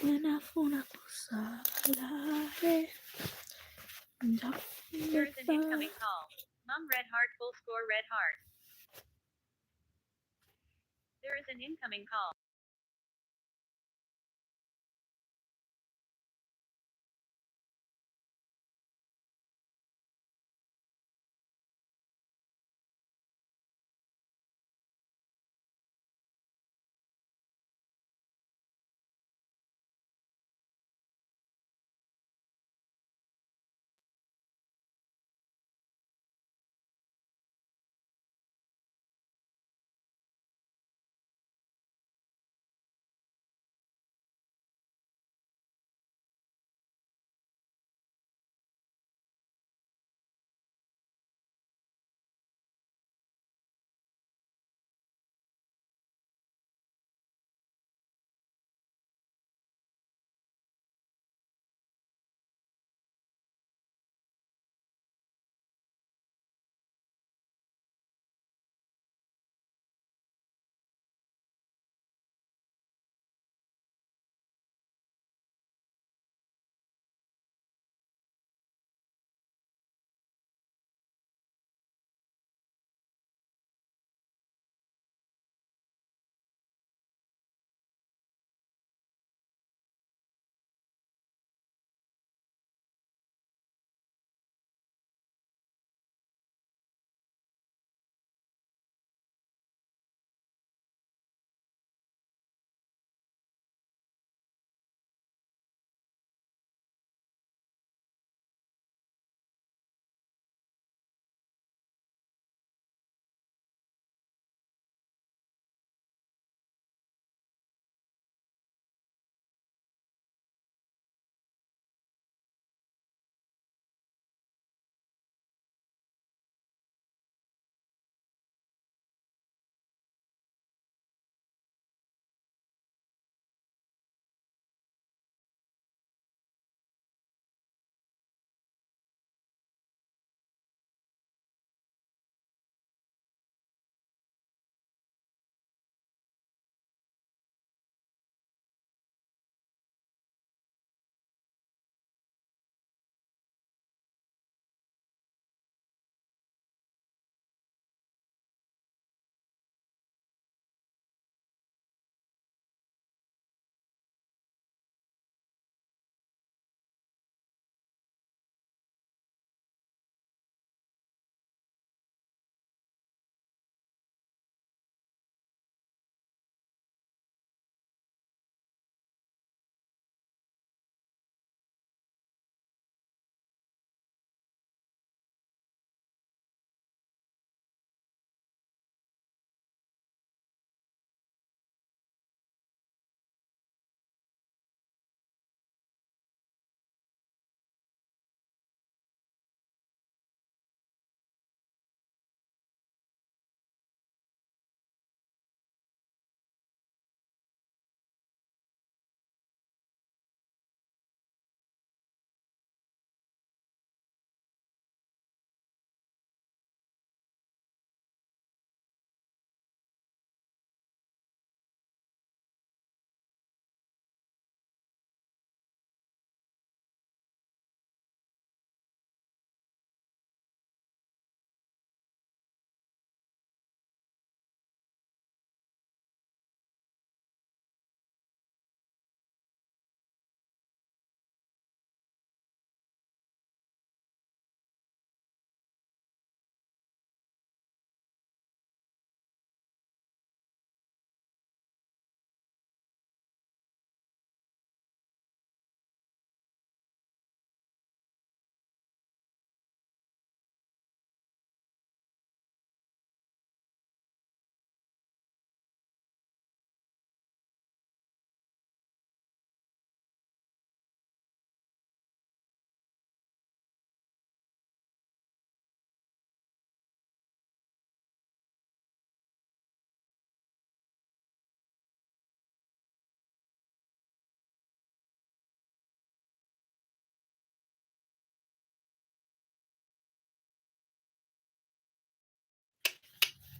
Nafuna kusale. There is an incoming call. Mom red heart full score red heart. There is an incoming call.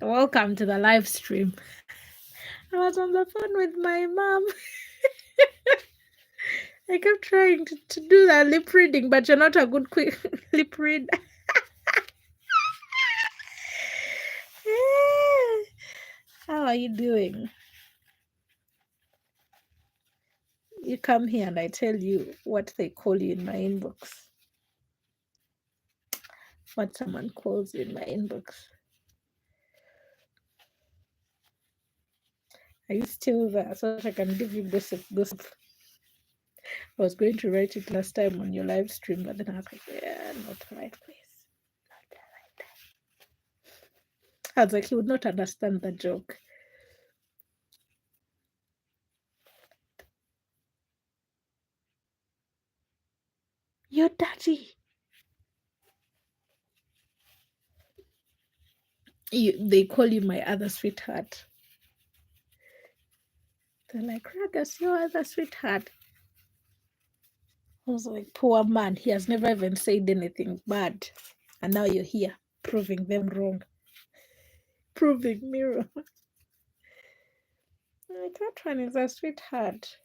Welcome to the live stream. I was on the phone with my mom. I kept trying to do that lip reading, but you're not a good quick lip reader. How are you doing? You come here and I tell you what they call you in my inbox. What someone calls you in my inbox. Are you still there so that I can give you gossip? I was going to write it last time on your live stream, but then I was like, yeah, not the right place. Not the right time. I was like, he would not understand the joke. You're dirty. They call you my other sweetheart. They're like, Ragas, your other sweetheart. I was like, poor man, he has never even said anything bad. And now you're here, proving them wrong. Proving me wrong. Like, that one is a sweetheart.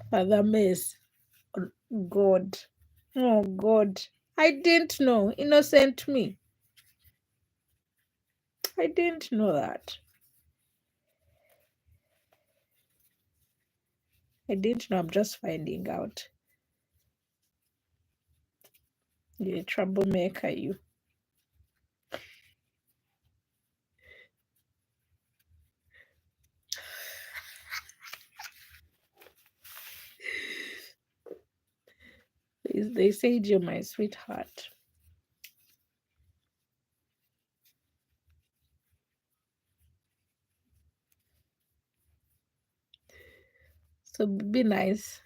Father Mace. Oh, God. Oh, God. I didn't know. Innocent me. I didn't know that. I didn't know. I'm just finding out. You're a troublemaker, you. They said you're my sweetheart. So be nice.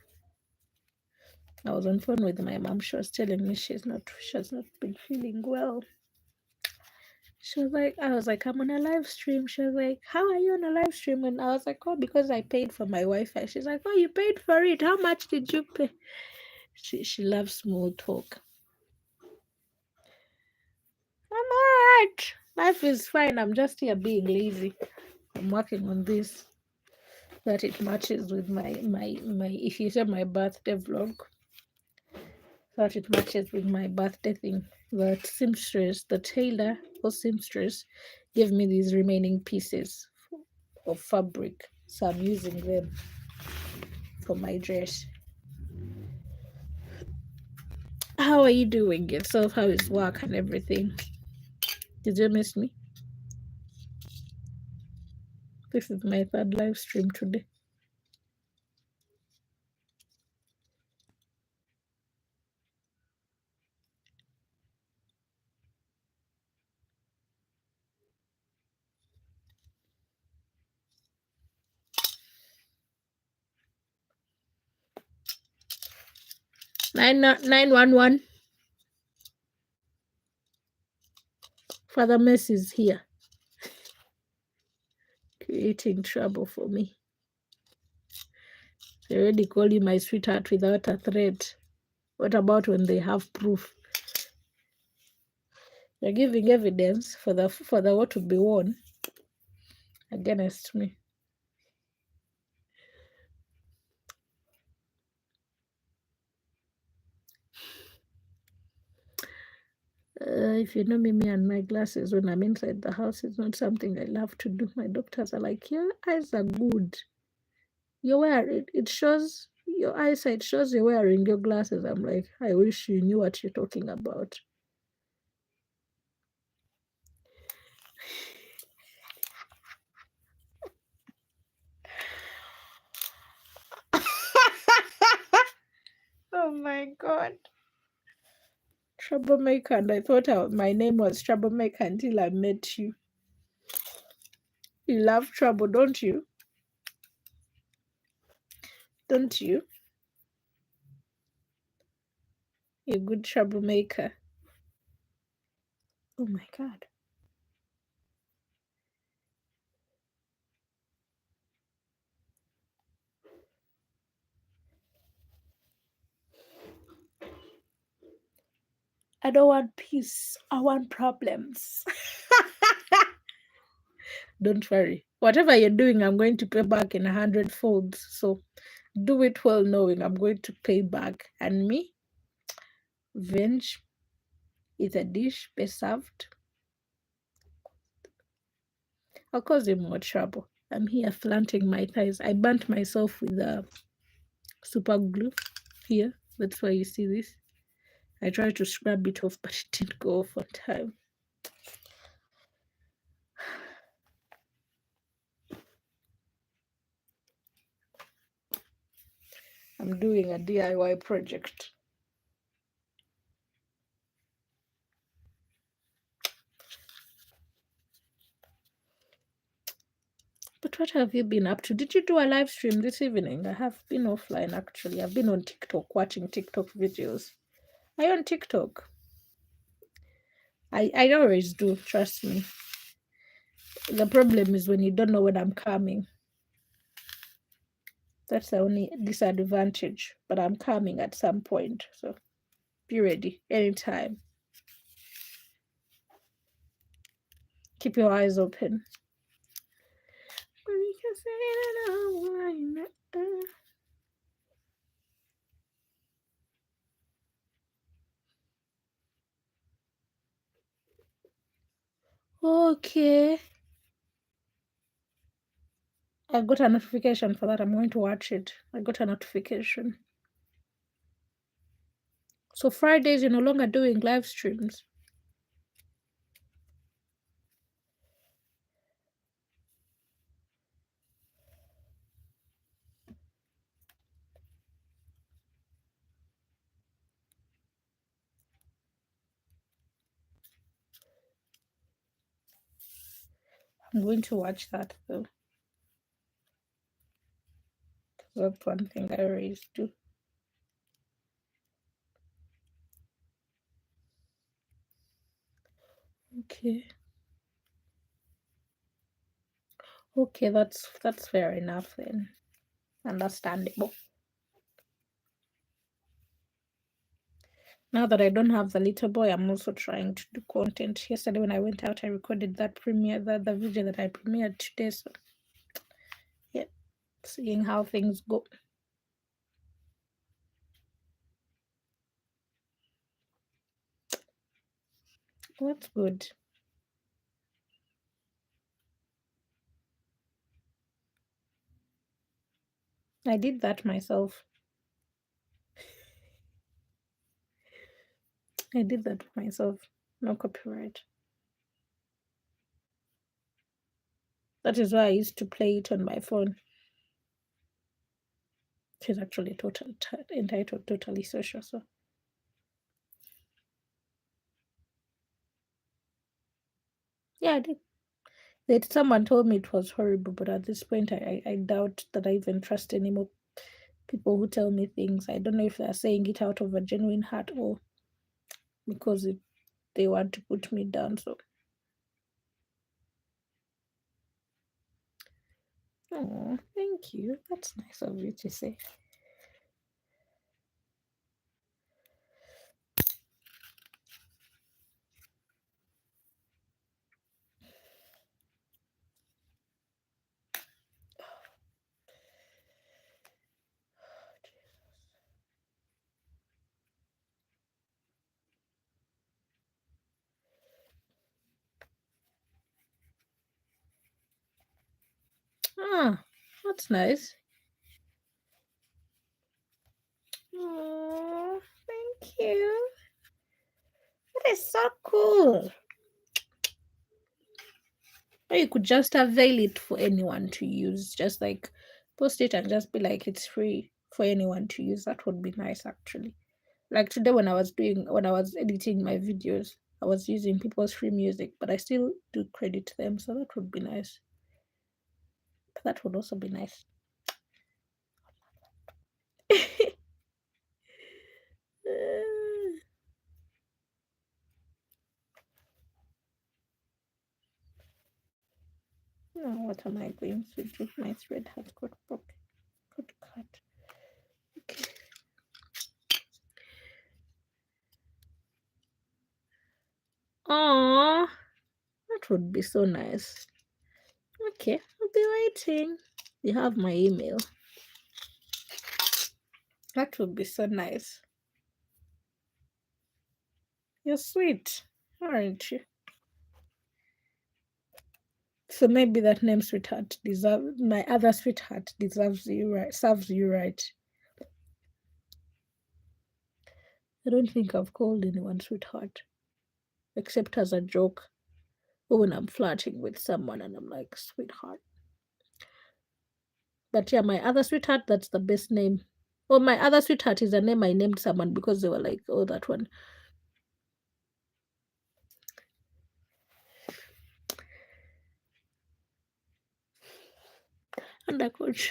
I was on phone with my mom. She was telling me she has not been feeling well. She was like, I was like, I'm on a live stream. She was like, how are you on a live stream? And I was like, oh, because I paid for my Wi-Fi. She's like, oh, you paid for it. How much did you pay? She loves small talk. I'm all right. Life is fine. I'm just here being lazy. I'm working on this that it matches with my if you say my birthday vlog, that it matches with my birthday thing. The seamstress, the tailor or seamstress gave me these remaining pieces of fabric, so I'm using them for my dress. How are you doing yourself? How is work and everything? Did you miss me? This is my third live stream today. Nine 911. Father Mess is here, creating trouble for me. They already call you my sweetheart without a threat. What about when they have proof? You're giving evidence for the what to be won against me. If you know me and my glasses when I'm inside the house, it's not something I love to do. My doctors are like, your eyes are good. You wear it. It shows your eyesight shows you're wearing your glasses. I'm like, I wish you knew what you're talking about. Oh my God. Troublemaker, and I thought my name was Troublemaker until I met you. You love trouble, don't you? Don't you? You're a good troublemaker. Oh my God. I don't want peace. I want problems. Don't worry. whatever you're doing, I'm going to pay back in 100 folds. So do it well, knowing I'm going to pay back. And me, venge is a dish best served. I'll cause him more trouble. I'm here flaunting my thighs. I burnt myself with super glue here. That's why you see this. I tried to scrub it off, but it didn't go off on time. I'm doing a DIY project. But what have you been up to? Did you do a live stream this evening? I have been offline actually. I've been on TikTok watching TikTok videos. Are you on TikTok? I always do, trust me. The problem is when you don't know when I'm coming. That's the only disadvantage. But I'm coming at some point. So be ready anytime. Keep your eyes open. Okay. I got a notification for that. I'm going to watch it. I got a notification. So Fridays, you're no longer doing live streams. I'm going to watch that though. That's one thing I always do. Okay. Okay, that's fair enough then. Understandable. Now that I don't have the little boy, I'm also trying to do content. Yesterday when I went out, I recorded that the video that I premiered today. So yeah, seeing how things go. That's good. I did that myself. I did that myself. No copyright. That is why I used to play it on my phone. She's actually entitled Totally Social. So yeah, I did. That someone told me it was horrible, but at this point, I doubt that I even trust anymore people who tell me things. I don't know if they're saying it out of a genuine heart or because they want to put me down. So, oh, thank you. That's nice of you to say. Ah, that's nice. Oh, thank you. That is so cool. Or you could just avail it for anyone to use. Just like post it and just be like it's free for anyone to use. That would be nice actually. Like today when I was editing my videos, I was using people's free music, but I still do credit them, so that would be nice. But that would also be nice. Now what am I going to do? My thread has got broken. Got cut. Okay. Aww, that would be so nice. Okay, be waiting. You have my email. That would be so nice. You're sweet, aren't you? So maybe that name sweetheart deserves my other sweetheart deserves you right, serves you right. I don't think I've called anyone sweetheart, except as a joke, or when I'm flirting with someone and I'm like sweetheart. But yeah, my other sweetheart, that's the best name. Well, my other sweetheart is a name I named someone because they were like, oh, that one. Undercoach.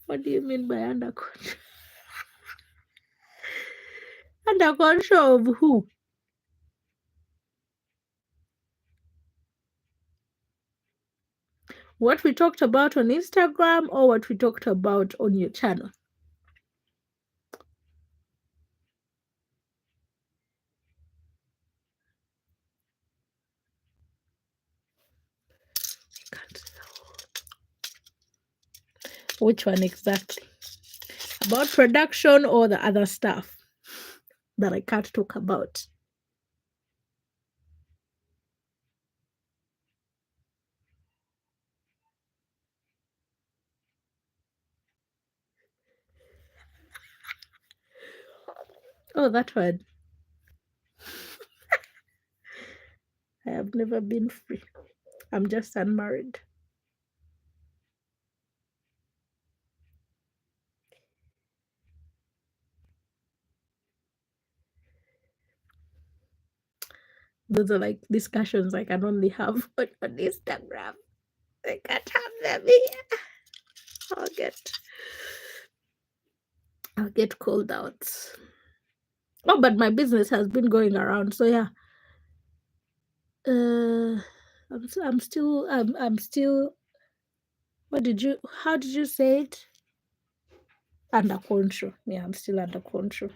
What do you mean by undercoach? Undercoach of who? What we talked about on Instagram or what we talked about on your channel? Which one exactly? About production or the other stuff that I can't talk about? Oh, that one. I have never been free. I'm just unmarried. Those are like discussions I can only have on Instagram. I can't have them here. I'll get called out. Oh, but my business has been going around, so yeah. I'm still. How did you say it? Under control. Yeah, I'm still under control.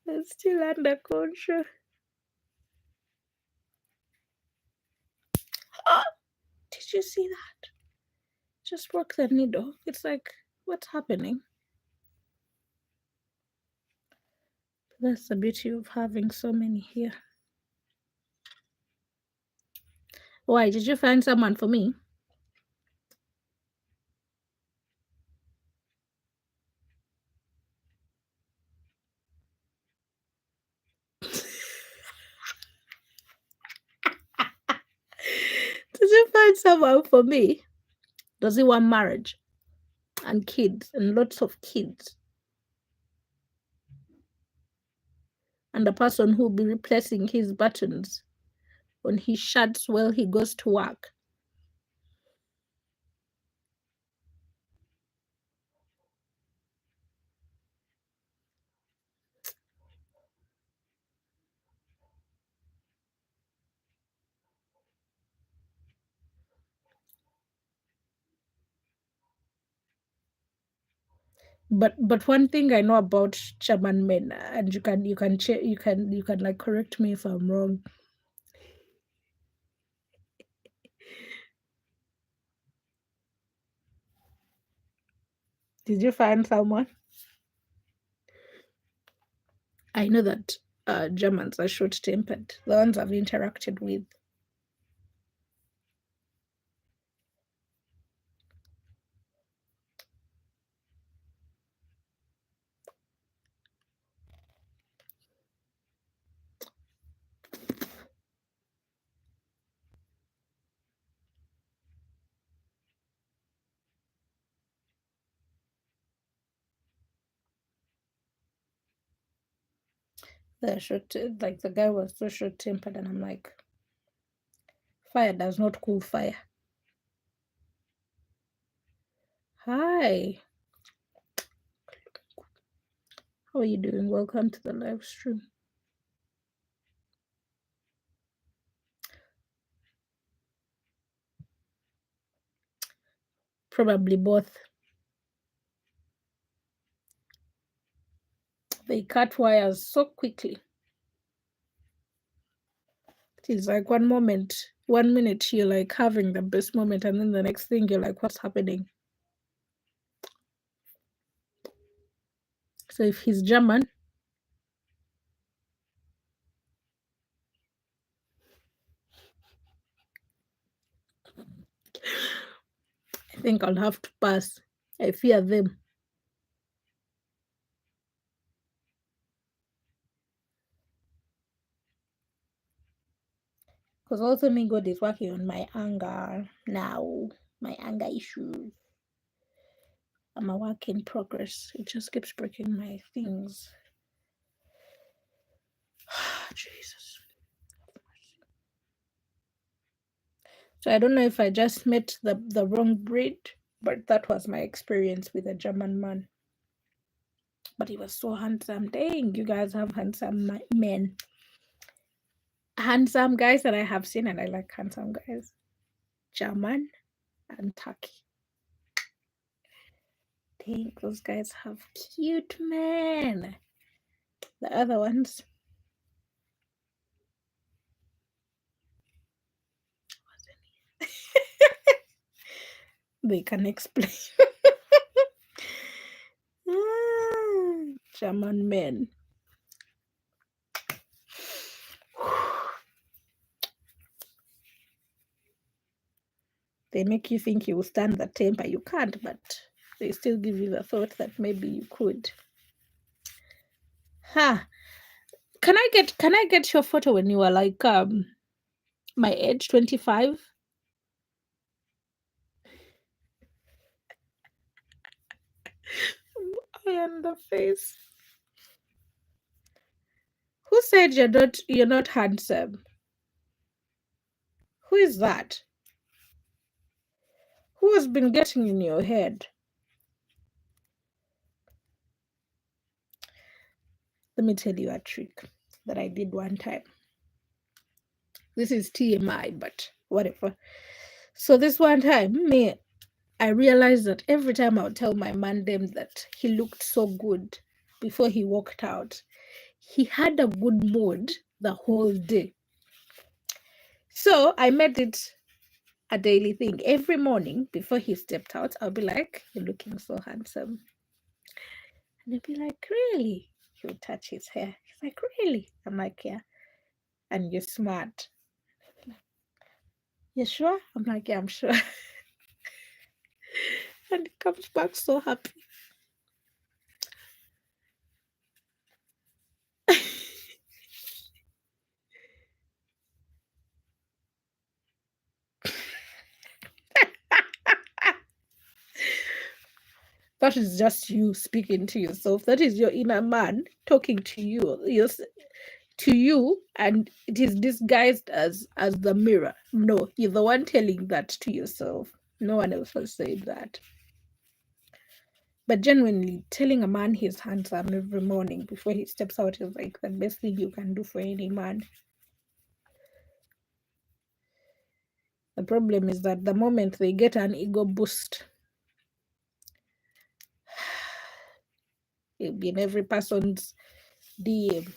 I'm still under control. Oh, did you see that? Just broke the needle. It's like, what's happening? That's the beauty of having so many here. Why? Did you find someone for me? Did you find someone for me? Does he want marriage and kids and lots of kids? And a person who'll be replacing his buttons when he shuts while he goes to work. But one thing I know about German men, and you can like correct me if I'm wrong. Did you find someone? I know that Germans are short-tempered. The ones I've interacted with. They're short, like the guy was so short-tempered, and I'm like, fire does not cool fire. Hi. How are you doing? Welcome to the live stream. Probably both. They cut wires so quickly. It's like one minute you're like having the best moment, and then the next thing you're like, what's happening? So if he's German, I think I'll have to pass. I fear them. Because also me, God is working on my anger now, my anger issues. I'm a work in progress. It just keeps breaking my things. Jesus. So I don't know if I just met the wrong breed, but that was my experience with a German man. But he was so handsome. Dang, you guys have handsome men. Handsome guys that I have seen, and I like handsome guys. German and Turkey. Dang, those guys have cute men. The other ones, they can explain. German men. They make you think you will stand the temper. You can't, but they still give you the thought that maybe you could. Ha! Can I get your photo when you were like my age, 25? And the face. Who said you're not handsome? Who is that? Who has been getting in your head? Let me tell you a trick that I did one time. This is TMI, but whatever. So this one time, I realized that every time I would tell my man that he looked so good before he walked out, he had a good mood the whole day. So I made it a daily thing. Every morning before he stepped out, I'll be like, "You're looking so handsome." And he'll be like, "Really?" He'll touch his hair. He's like, "Really?" I'm like, "Yeah." "And you're smart." "You sure?" I'm like, "Yeah, I'm sure." And he comes back so happy. That is just you speaking to yourself. That is your inner man talking to you, and it is disguised as the mirror. No, you're the one telling that to yourself. No one else has said that. But genuinely, telling a man he's handsome every morning before he steps out is like the best thing you can do for any man. The problem is that the moment they get an ego boost, it'll be in every person's DM.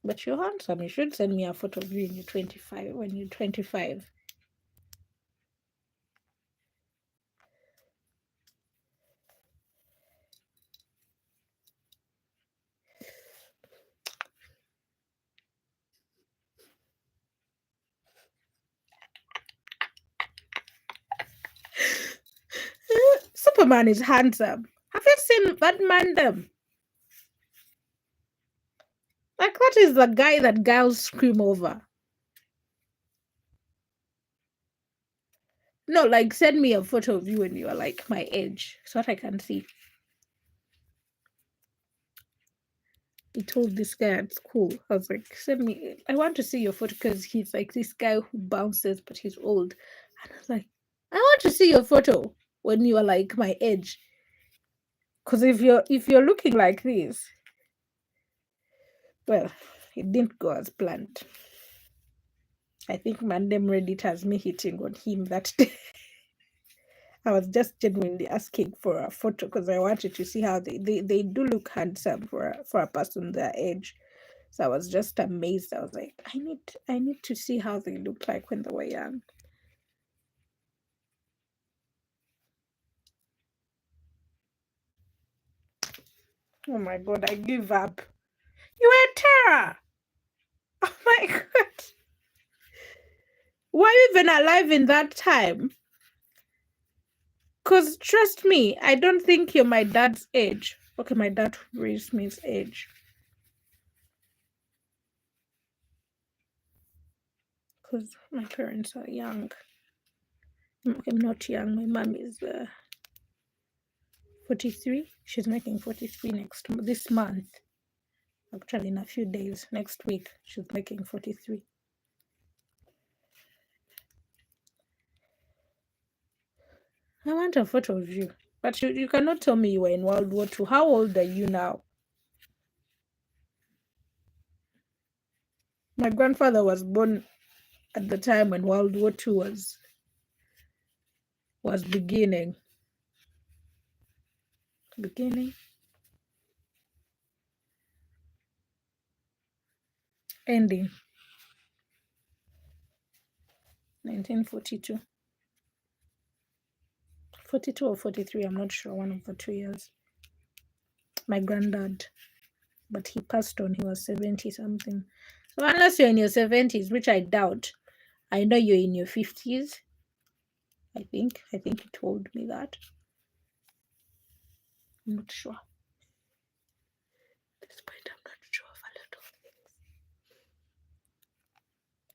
But you're handsome. You should send me a photo of you when you're 25. When you're 25. Superman is handsome. Have you seen that man them? Like, what is the guy that girls scream over? No, like, send me a photo of you when you are like my age so that I can see. He told this guy at school, I was like, send me, I want to see your photo because he's like this guy who bounces, but he's old. And I was like, I want to see your photo when you are like my age. Because if you're looking like this, well, it didn't go as planned. I think Mandem Reddit has me hitting on him that day. I was just genuinely asking for a photo because I wanted to see how they do look handsome for a person their age. So I was just amazed. I was like, I need to see how they looked like when they were young. Oh my god, I give up. You were terror. Oh my god. Were you even alive in that time? Because trust me, I don't think you're my dad's age. Okay, my dad raised me's age. Because my parents are young. I'm not young. My mom is 43. She's making 43 this month. Actually, in a few days, next week, she's making 43. I want a photo of you. But you cannot tell me you were in World War II. How old are you now? My grandfather was born at the time when World War II was beginning. Ending. 1942. 42 or 43, I'm not sure, one of the 2 years. My granddad, but he passed on, he was 70 something. So unless you're in your 70s, which I doubt, I know you're in your 50s. I think he told me that. I'm not sure. At this point, I'm not sure of a lot of things.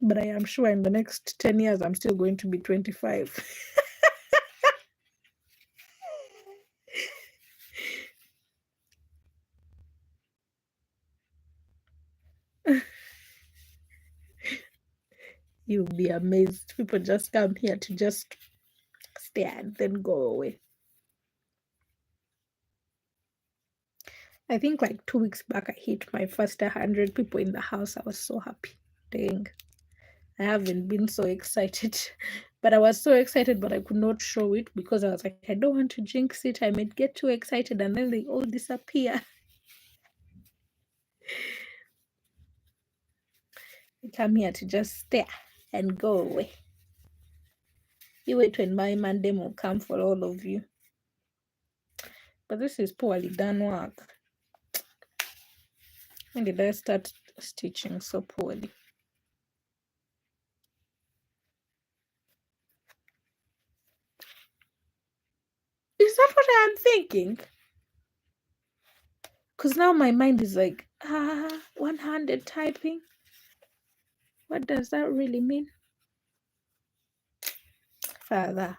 But I am sure in the next 10 years, I'm still going to be 25. You'll be amazed. People just come here to just stare and then go away. I think like 2 weeks back, I hit my first 100 people in the house. I was so happy. Dang. I haven't been so excited. But I was so excited, but I could not show it because I was like, I don't want to jinx it. I might get too excited and then they all disappear. I come here to just stare and go away. You wait when my Monday will come for all of you. But this is poorly done work. When did I start stitching so poorly? Is that what I'm thinking? Because now my mind is like, one-handed typing. What does that really mean? Father.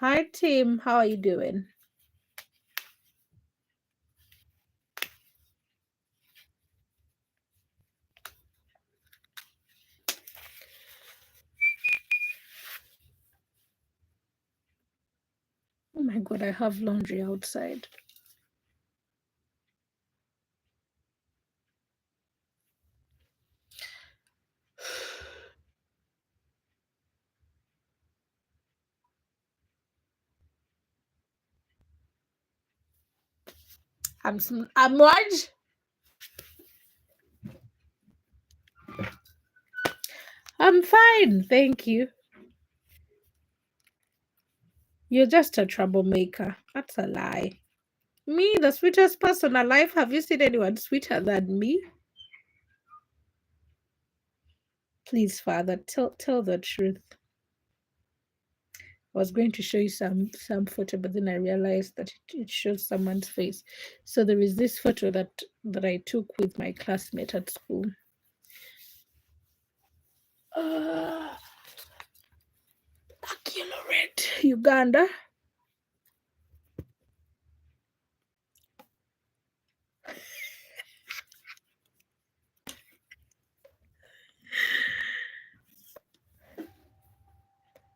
Hi, Tim. How are you doing? Oh my God, I have laundry outside. I'm what? I'm fine, thank you. You're just a troublemaker. That's a lie. Me, the sweetest person alive. Have you seen anyone sweeter than me? Please, Father, tell the truth. I was going to show you some photo, but then I realized that it shows someone's face. So there is this photo that I took with my classmate at school. Red, Uganda.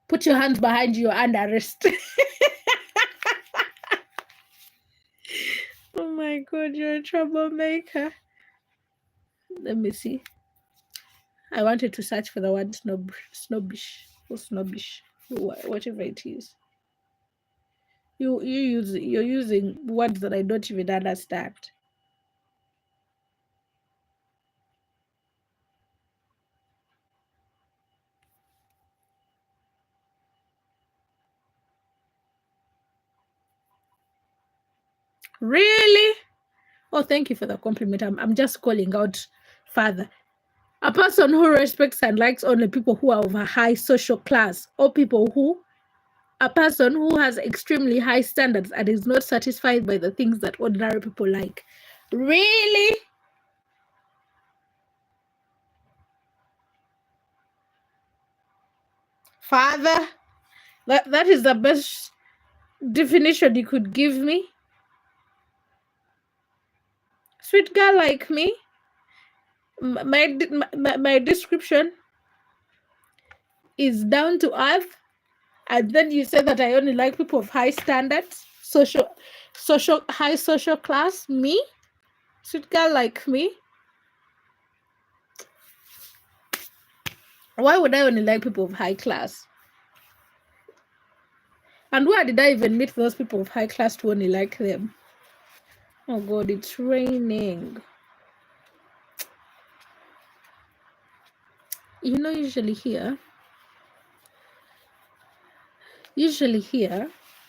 Put your hands behind you, you're under arrest. Oh my God, you're a troublemaker. Let me see. I wanted to search for the word snobbish, or snobbish, whatever it is. You're using words that I don't even understand. Really? Oh, thank you for the compliment. I'm just calling out further. A person who respects and likes only people who are of a high social class, or a person who has extremely high standards and is not satisfied by the things that ordinary people like. Really? Father, that is the best definition you could give me? Sweet girl like me? My description is down to earth, and then you say that I only like people of high standards, high social class. Me? Sweet girl like me? Why would I only like people of high class? And where did I even meet those people of high class to only like them? Oh God, it's raining. You know, usually here,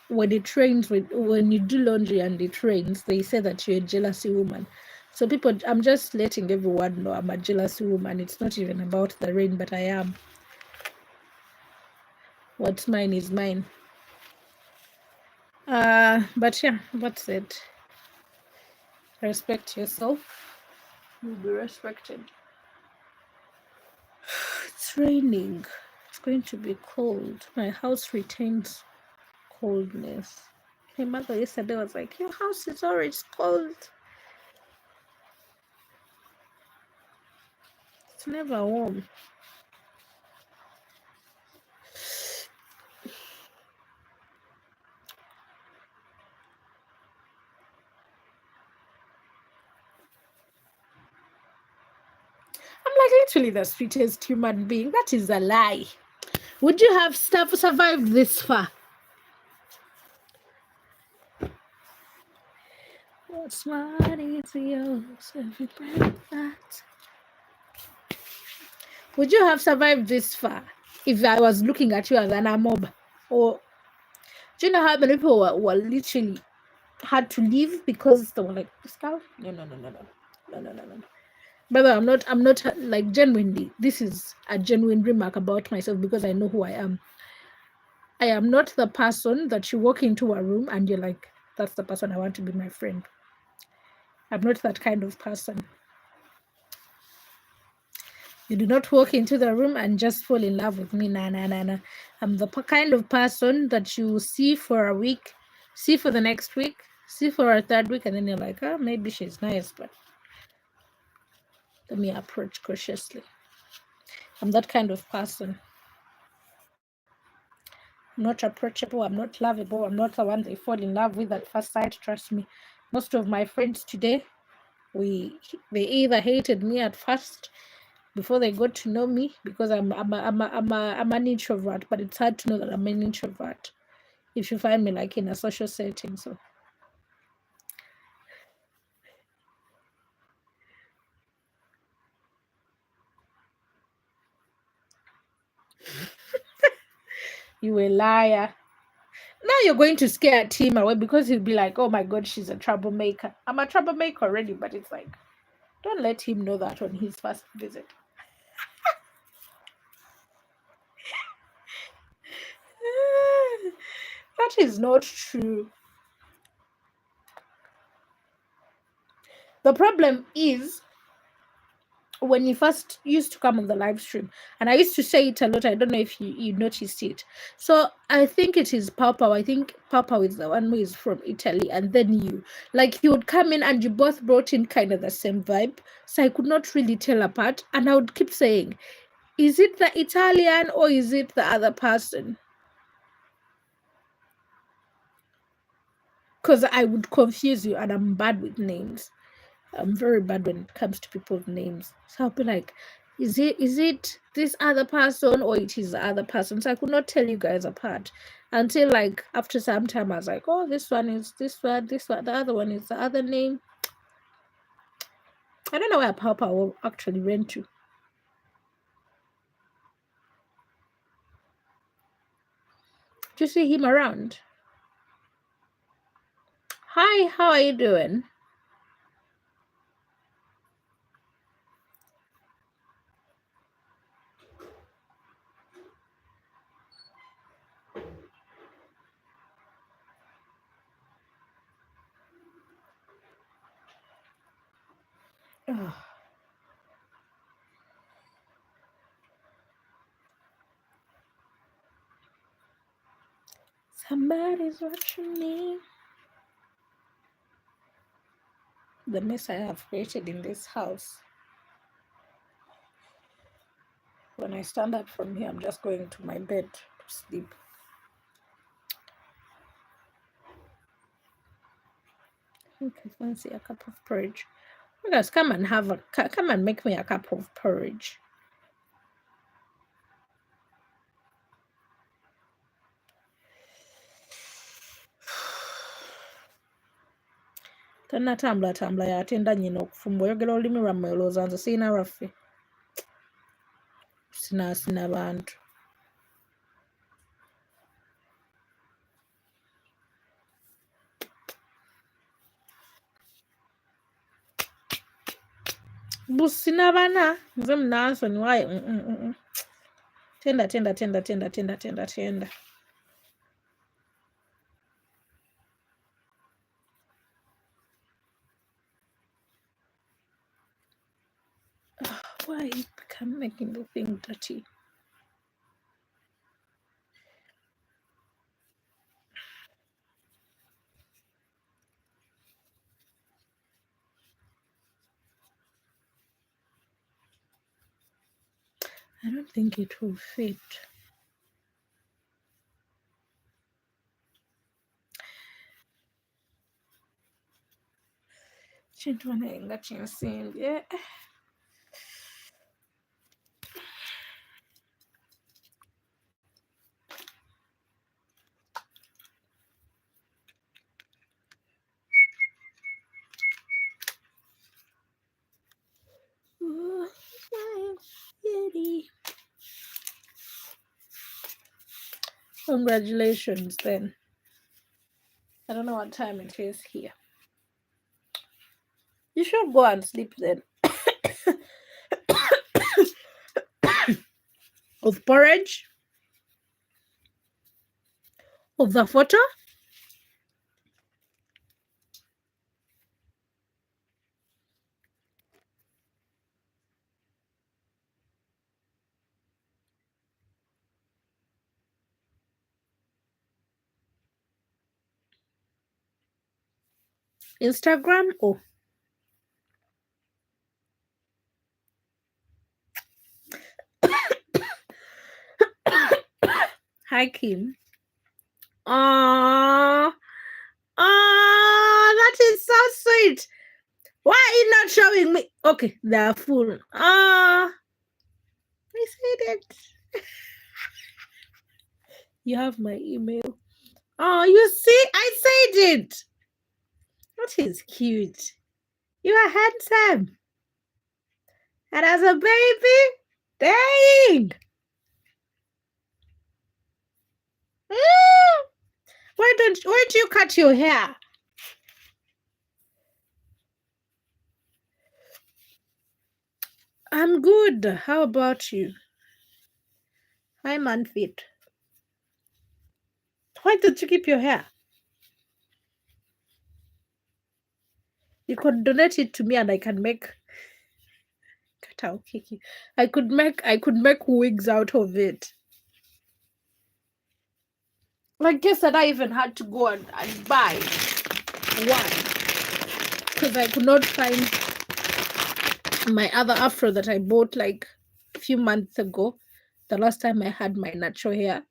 when it rains, when you do laundry and it rains, they say that you're a jealousy woman. So people, I'm just letting everyone know I'm a jealousy woman. It's not even about the rain, but I am. What's mine is mine. But yeah, that's it. Respect yourself. You'll be respected. It's raining. It's going to be cold. My house retains coldness. My mother yesterday was like, your house is always cold. It's never warm. I'm like literally the sweetest human being. That is a lie. Would you have survived this far? What's mine is yours, every breath that. Would you have survived this far if I was looking at you as an amob? Or do you know how many people were literally had to leave because they were like, this girl? No. Brother, I'm not like genuinely. This is a genuine remark about myself because I know who I am. I am not the person that you walk into a room and you're like, that's the person I want to be my friend. I'm not that kind of person. You do not walk into the room and just fall in love with me. Nah. I'm the kind of person that you see for a week, see for the next week, see for a third week, and then you're like, oh, maybe she's nice, but let me approach cautiously. I'm that kind of person. I'm not approachable. I'm not lovable. I'm not the one they fall in love with at first sight. Trust me. Most of my friends today, they either hated me at first before they got to know me because I'm an introvert. But it's hard to know that I'm an introvert if you find me like in a social setting. So you a liar. Now you're going to scare Tim away because he'll be like, oh my God, she's a troublemaker. I'm a troublemaker already, but it's like, don't let him know that on his first visit. That is not true. The problem is when you first used to come on the live stream, and I used to say it a lot. I don't know if you noticed it. So I think it is Papa. I think Papa is the one who is from Italy, and then you. Like you would come in and you both brought in kind of the same vibe. So I could not really tell apart. And I would keep saying, is it the Italian or is it the other person? Because I would confuse you, and I'm bad with names. I'm very bad when it comes to people's names. So I'll be like, is it this other person or it is the other person? So I could not tell you guys apart until like after some time. I was like, oh, this one is this one, the other one is the other name. I don't know where Papa actually went to. Do you see him around? Hi, how are you doing? Oh. Somebody's watching me. The mess I have created in this house. When I stand up from here, I'm just going to my bed to sleep. I think I fancy a cup of porridge. You guys, come and make me a cup of porridge. Tanatambula yatenda nyina okufumba oyogera olulimi lwammwe olowooza nze sirina lwaffe sinaasina bantu. Busina bana nze munansoni waaye tenda. Why you become making the thing dirty? I don't think it will fit. Kintu naye nga kinsimbye. Yeti. Congratulations then. I don't know what time it is here. You should go and sleep then. Of porridge? Of the photo? Instagram? Oh. Hi, Kim. Aww. That is so sweet. Why are you not showing me? Okay, they are full. I said it. You have my email. Oh, you see, I said it. That is cute. You are handsome. And as a baby, dang. Why don't you cut your hair? I'm good. How about you? Hi, Manfit. Why don't you keep your hair? You could donate it to me and I can make I could make wigs out of it. Like guess that I even had to go and buy one because I could not find my other afro that I bought like a few months ago. The last time I had my natural hair.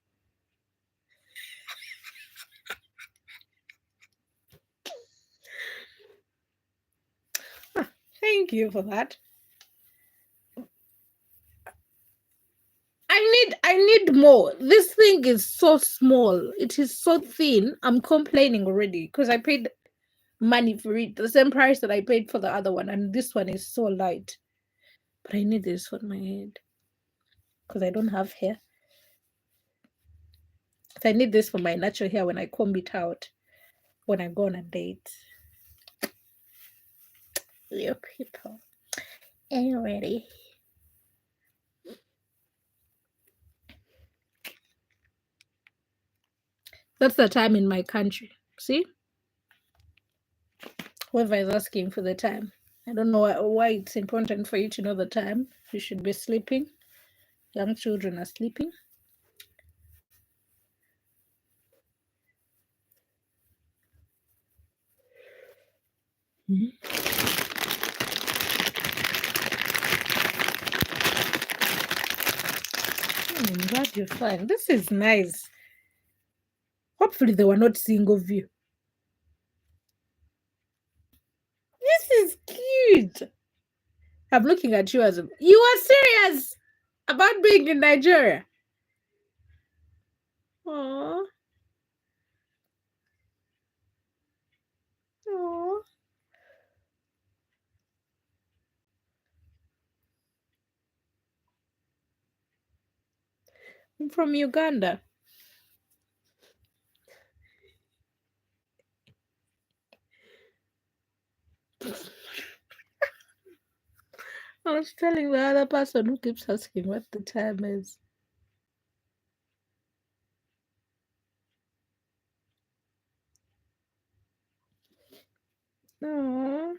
Thank you for that. I need more. This thing is so small. It is so thin. I'm complaining already because I paid money for it, the same price that I paid for the other one, and this one is so light. But I need this for my head because I don't have hair. So I need this for my natural hair when I comb it out when I go on a date. You people. Are you ready? That's the time in my country. See? Whoever is asking for the time. I don't know why it's important for you to know the time. You should be sleeping. Young children are sleeping. I'm glad you're fine. This is nice. Hopefully they were not seeing of you. This is cute. I'm looking at you as you are serious about being in Nigeria. Aww. Aww. I'm from Uganda. I was telling the other person who keeps asking what the time is. Aww.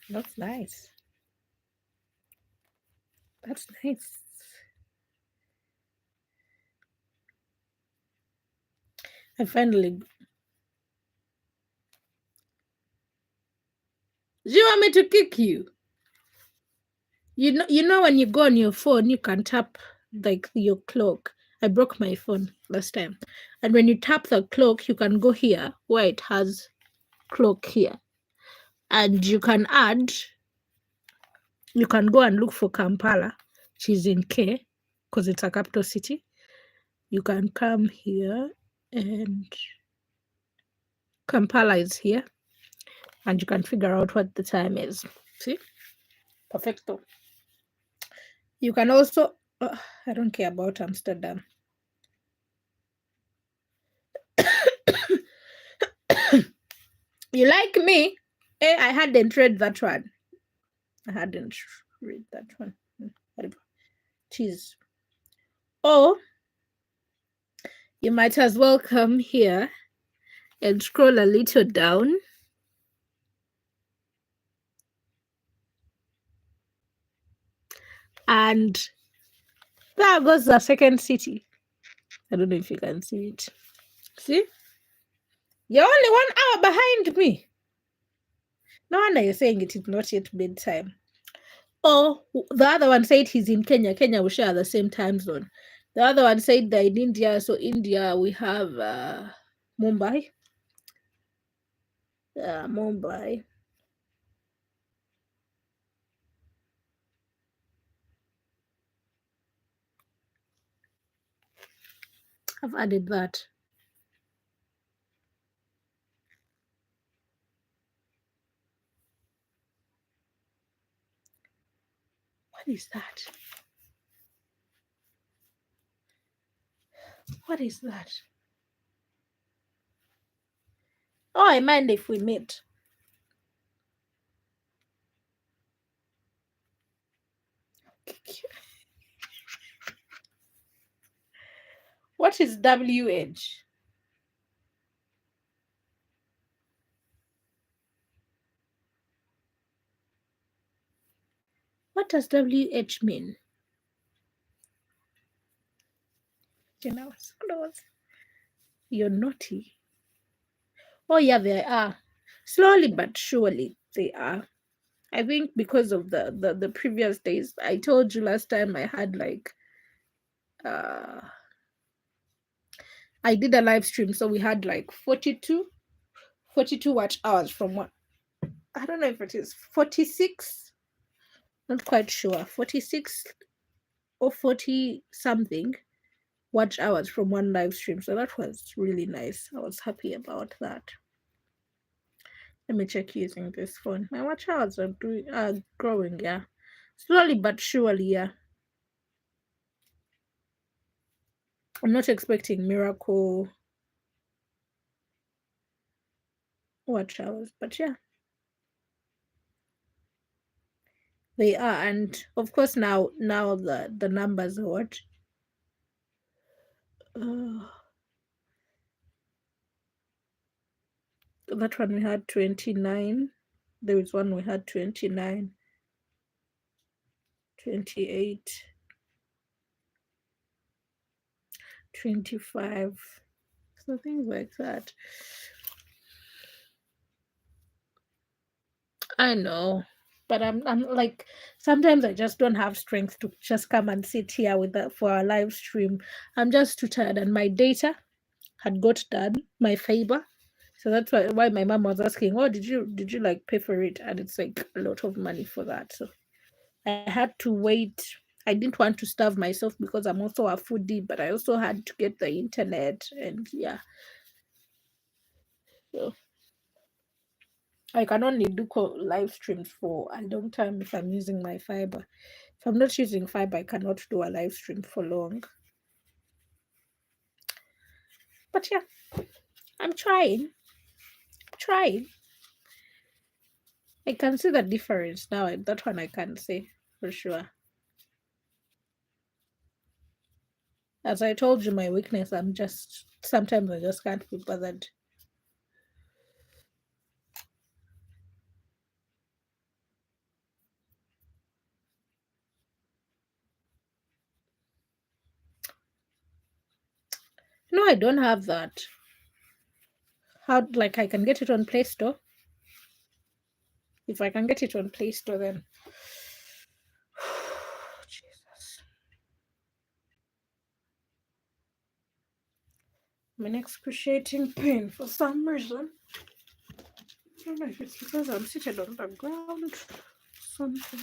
That's nice. That's nice. I finally. Do you want me to kick you? You know when you go on your phone, you can tap like your clock. I broke my phone last time, and when you tap the clock, you can go here where it has clock here, and you can add. You can go and look for Kampala, which is in K, because it's a capital city. You can come here, and Kampala is here, and you can figure out what the time is. See, perfecto. You can also. I don't care about Amsterdam. You like me? I hadn't read that one. I hadn't read that one. Cheese. Or you might as well come here and scroll a little down. And there goes the second city. I don't know if you can see it. See? You're only 1 hour behind me. No wonder you're saying it is not yet bedtime. Or the other one said he's in Kenya. Kenya, we share the same time zone. The other one said they're in India. So India, we have Mumbai. Mumbai. I've added that. What is that? What is that? Oh, I mind if we meet. What is WH? What does WH mean? You know, you're naughty. Oh, yeah, they are. Slowly but surely, they are. I think because of the previous days. I told you last time I had like I did a live stream, so we had like 42 42 watch hours from one. I don't know if it is 46, not quite sure. 46 or 40 something watch hours from one live stream. So that was really nice. I was happy about that. Let me check using this phone. My watch hours are growing, yeah. Slowly but surely, yeah. I'm not expecting miracle watch hours, but yeah, they are. And of course now the numbers are what? Uh, that one we had 29. There was one we had 29, 28, 25. So things like that. I know, but I'm like, sometimes I just don't have strength to just come and sit here with for our live stream. I'm just too tired, and my data had got done, my fiber. So that's why my mom was asking, "Oh, did you like pay for it?" And it's like a lot of money for that. So I had to wait. I didn't want to starve myself because I'm also a foodie, but I also had to get the internet, and yeah. So I can only do live streams for a long time if I'm using my fiber. If I'm not using fiber, I cannot do a live stream for long. But yeah, I'm trying. I can see the difference now. And that one I can say for sure. As I told you, my weakness, I'm just, sometimes I just can't be bothered. No, I don't have that. How, like, I can get it on Play Store? If I can get it on Play Store, then Jesus. I'm in excruciating pain for some reason. I don't know if it's because I'm seated on the ground. Something.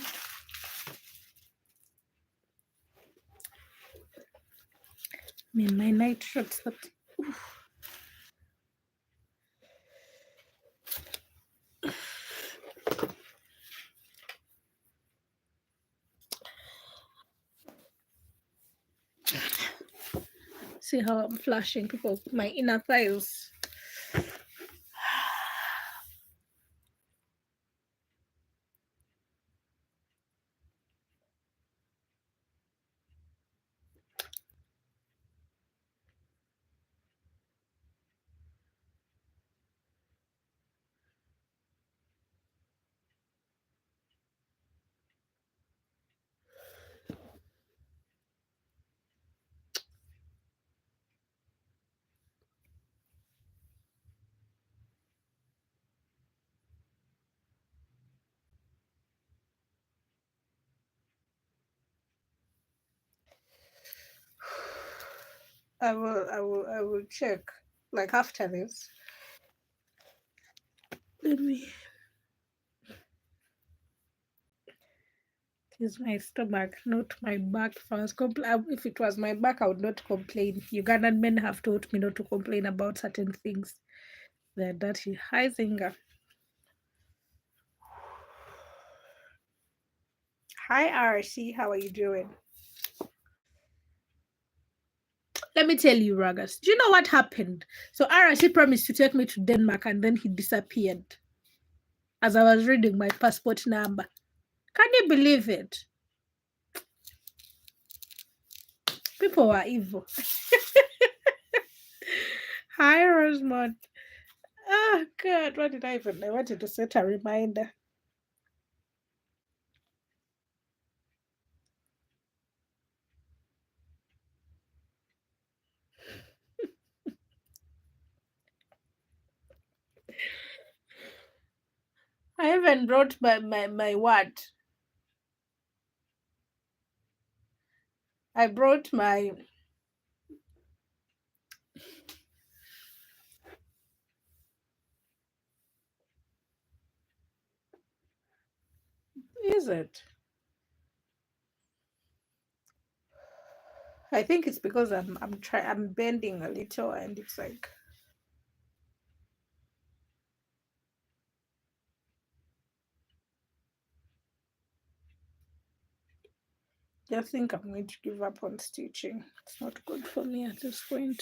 I mean, my night shirts that. See how I'm flashing people, my inner thighs. I will check like after this. Let me. It is my stomach, not my back. If it was my back, I would not complain. Ugandan men have taught me not to complain about certain things. They're dirty. Hi, Zinga. Hi, RC. How are you doing? Let me tell you, Ragas. Do you know what happened? So RC promised to take me to Denmark, and then he disappeared as I was reading my passport number. Can you believe it? People are evil. Hi, Rosemont. Oh, God. What did I even? I wanted to set a reminder. I even wrote my what? I brought my. Is it? I think it's because I'm bending a little and it's like just think I'm going to give up on stitching. It's not good for me at this point.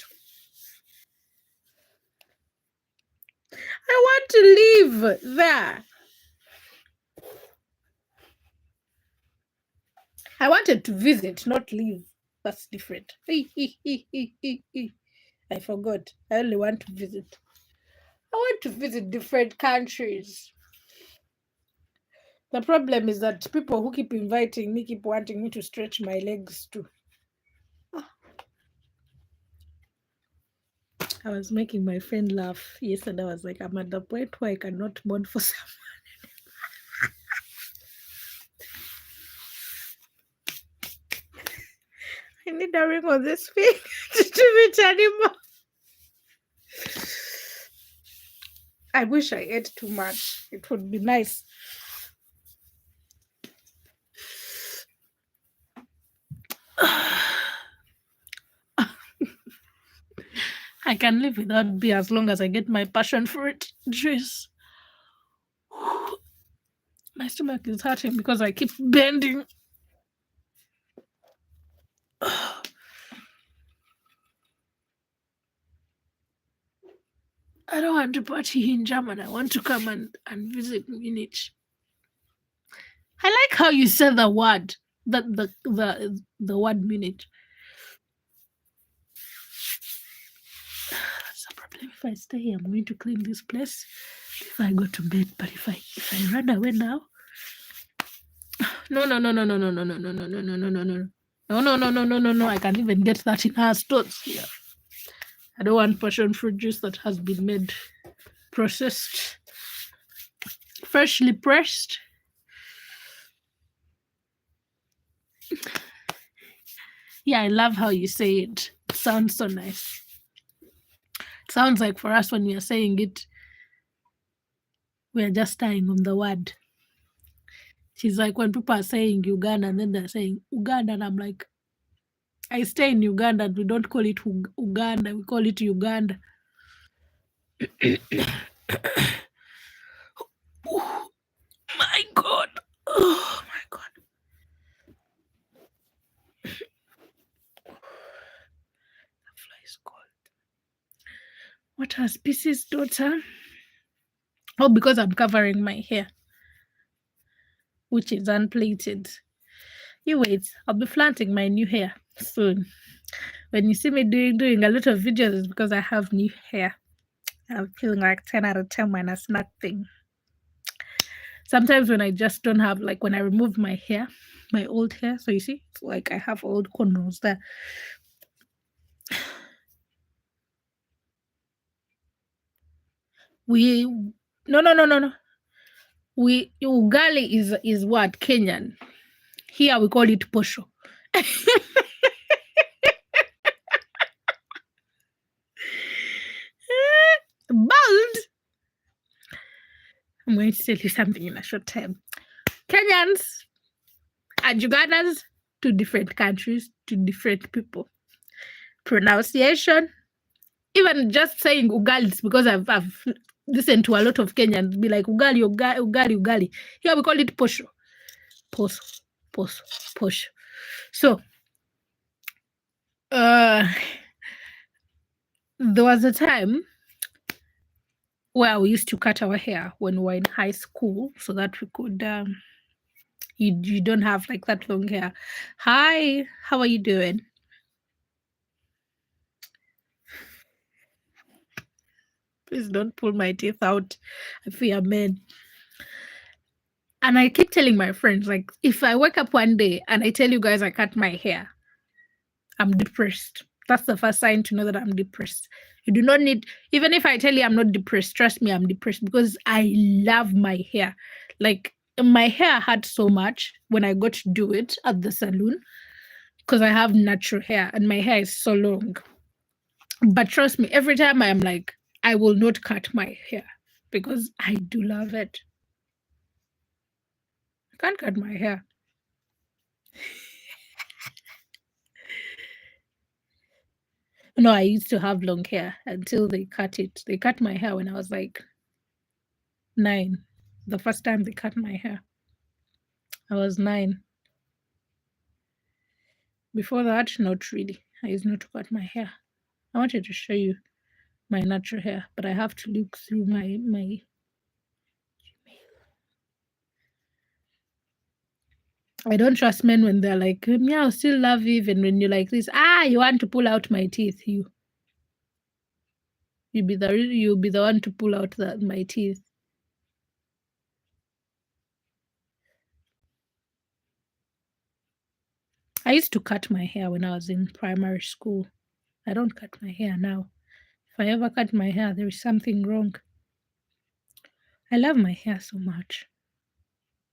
I want to live there. I wanted to visit, not live. That's different. I forgot. I only want to visit. I want to visit different countries. The problem is that people who keep inviting me keep wanting me to stretch my legs too. I was making my friend laugh yesterday. I was like, I'm at the point where I cannot mourn for someone. I need a ring on this finger to do it anymore. I wish I ate too much. It would be nice. I can live without beer as long as I get my passion fruit juice. My stomach is hurting because I keep bending. I don't want to party in German. I want to come and visit Munich. I like how you said the word, the word Munich. That's the problem. If I stay here, I'm going to clean this place if I go to bed. But if I run away now, no. No. I can't even get that in her stores here. I don't want passion fruit juice that has been made, processed, freshly pressed. Yeah, I love how you say it. It sounds so nice. It sounds like for us when we are saying it, we are just tying on the word. She's like when people are saying Uganda and then they're saying Uganda, and I'm like, I stay in Uganda and we don't call it Uganda, we call it Uganda. Oh my God. Oh my God. The fly is cold. What her species, daughter? Oh, because I'm covering my hair, which is unplaited. You wait, I'll be planting my new hair soon. When you see me doing a lot of videos, it's because I have new hair. I'm feeling like 10 out of 10 minus nothing. Sometimes when I just don't have, like when I remove my hair, my old hair, so you see, it's like I have old cornrows there. No. Ugali is what? Kenyan. Here we call it posho. Bald. I'm going to tell you something in a short time. Kenyans and Ugandans, two different countries, two different people. Pronunciation, even just saying ugali, is because I've listened to a lot of Kenyans be like ugali. Here we call it posho. Posho. So, there was a time where we used to cut our hair when we were in high school so that we could you don't have like that long hair. Hi, how are you doing? Please don't pull my teeth out. I fear men. And I keep telling my friends, like, if I wake up one day and I tell you guys I cut my hair, I'm depressed. That's the first sign to know that I'm depressed. You do not need, even if I tell you I'm not depressed, trust me, I'm depressed because I love my hair. Like, my hair hurt so much when I got to do it at the salon because I have natural hair and my hair is so long. But trust me, every time I'm like, I will not cut my hair because I do love it. I can't cut my hair. No, I used to have long hair until they cut it. They cut my hair when I was like 9. The first time they cut my hair, I was 9. Before that, not really. I used not to cut my hair. I wanted to show you my natural hair, but I have to look through my I don't trust men when they're like, yeah, I'll still love you even when you're like this. You want to pull out my teeth, you'll be the one to pull out my teeth. I used to cut my hair when I was in primary school. I don't cut my hair now. If I ever cut my hair, there is something wrong. I love my hair so much.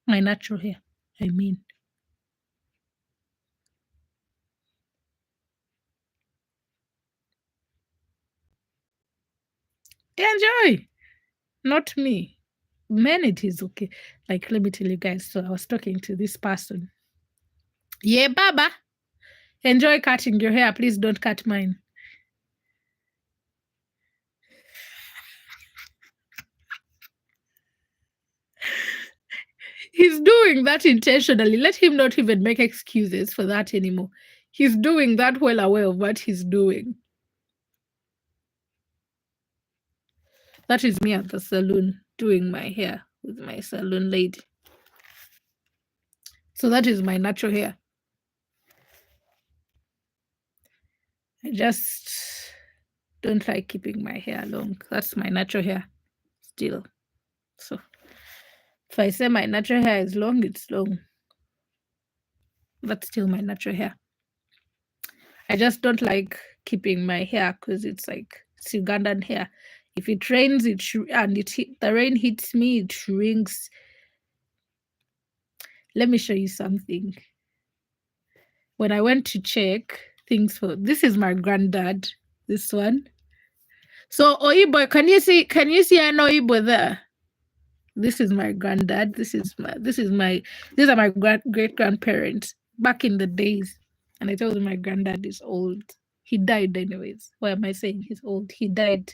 My natural hair, I mean. Enjoy! Not me. Men, it is okay. Like, let me tell you guys. So I was talking to this person. Yeah, Baba. Enjoy cutting your hair. Please don't cut mine. He's doing that intentionally. Let him not even make excuses for that anymore. He's doing that well aware of what he's doing. That is me at the salon doing my hair with my salon lady. So that is my natural hair. I just don't like keeping my hair long. That's my natural hair still. So if I say my natural hair is long, it's long. That's still my natural hair. I just don't like keeping my hair because it's Ugandan hair. If it rains, the rain hits me, it shrinks. Let me show you something. When I went to check things this is my granddad, this one. So Oibo, can you see an Oibo there? This is my granddad. These are my great grandparents back in the days. And I told him my granddad is old. He died anyways. Why am I saying he's old? He died.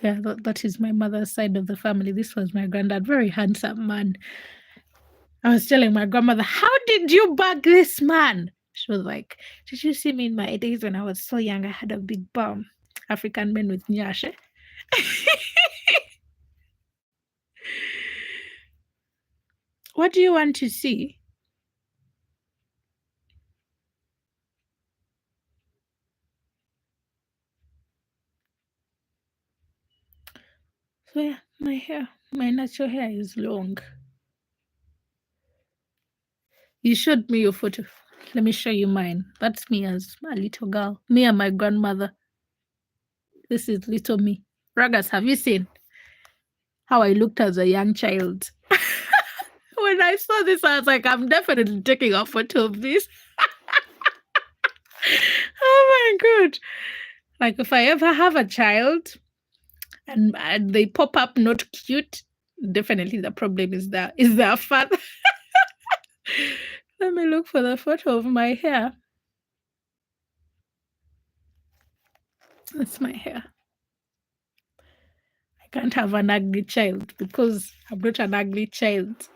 Yeah, that is my mother's side of the family. This was my granddad, very handsome man. I was telling my grandmother, how did you bag this man? She was like, did you see me in my days when I was so young? I had a big bum. African men with nyashe. What do you want to see? So yeah, my natural hair is long. You showed me your photo. Let me show you mine. That's me as a little girl. Me and my grandmother. This is little me. Ragas, have you seen how I looked as a young child? When I saw this, I was like, I'm definitely taking a photo of this. Oh my God. Like, if I ever have a child and they pop up not cute, definitely the problem is their father. Let me look for the photo of my hair. That's my hair. I can't have an ugly child because I'm not an ugly child.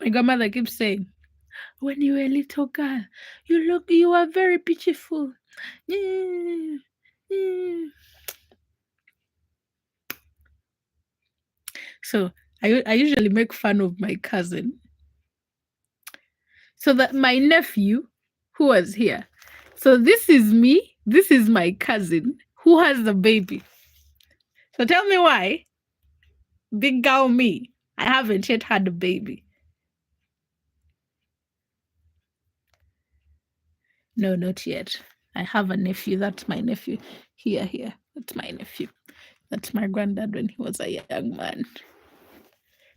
My grandmother keeps saying, when you were a little girl, you were very beautiful. So I usually make fun of my cousin. So that my nephew, who was here. So this is me. This is my cousin who has the baby. So tell me why, big girl me, I haven't yet had a baby. No, not yet. I have a nephew. That's my nephew. Here. That's my nephew. That's my granddad when he was a young man.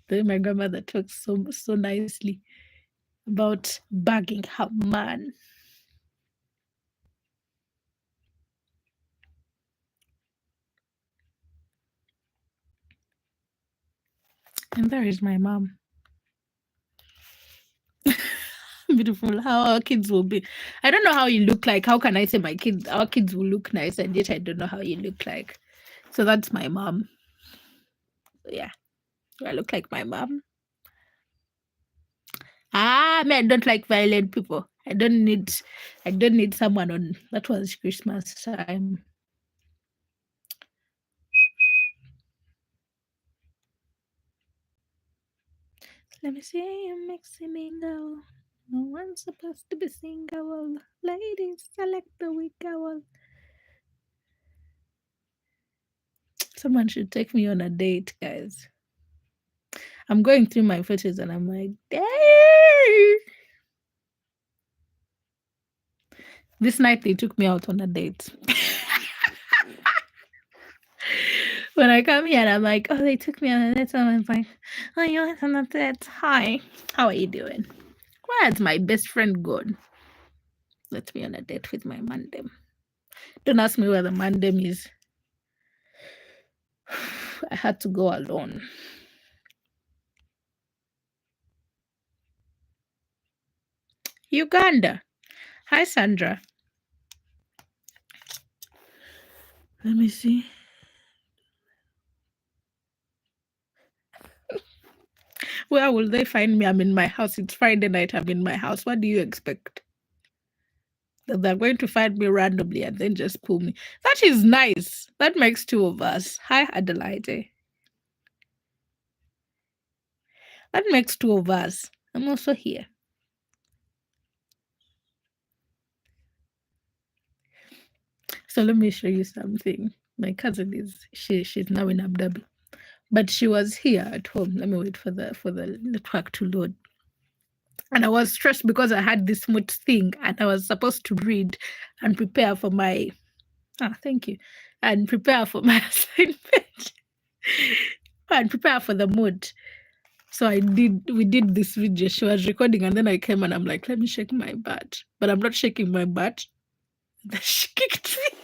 Then my grandmother talks so nicely about bagging her man. And there is my mom. Beautiful. How our kids will be. I don't know how you look like. How can I say our kids will look nice, and yet I don't know how you look like. So that's my mom. Yeah. Do I look like my mom? I don't like violent people. I don't need someone on. That was Christmas time. Let me see you mixing me go. No one's supposed to be single. Ladies, select the weak girl. Someone should take me on a date, guys. I'm going through my photos and I'm like, dang. This night they took me out on a date. When I come here, I'm like, oh, they took me on a date. Someone's like, oh, you went on a date. Hi, how are you doing? Where's my best friend gone? Let me on a date with my mandem. Don't ask me where the mandem is. I had to go alone. Uganda. Hi, Sandra. Let me see. Where will they find me? I'm in my house. It's Friday night. I'm in my house. What do you expect? That they're going to find me randomly and then just pull me. That is nice. That makes two of us. Hi, Adelaide. That makes two of us. I'm also here. So let me show you something. My cousin she's now in Abu Dhabi, but she was here at home. Let me wait for the network to load. And I was stressed because I had this mood thing, and I was supposed to read and prepare for my thank you, and prepare for my assignment and prepare for the mood. So we did this video. She was recording, and then I came and I'm like, let me shake my butt, but I'm not shaking my butt. Then she kicked me.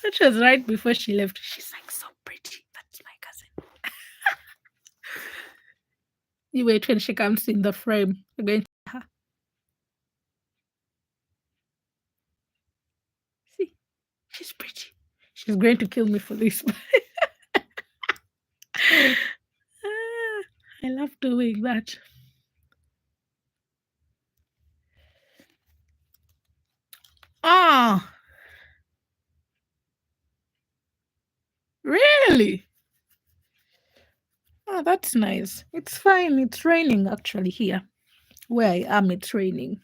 That was right before she left. She's like, so pretty. That's my cousin. You wait when she comes in the frame. You're going to see her. See, she's pretty. She's going to kill me for this. I love doing that. Ah, really? Oh, that's nice. It's fine. It's raining actually here. Where I am, it's raining.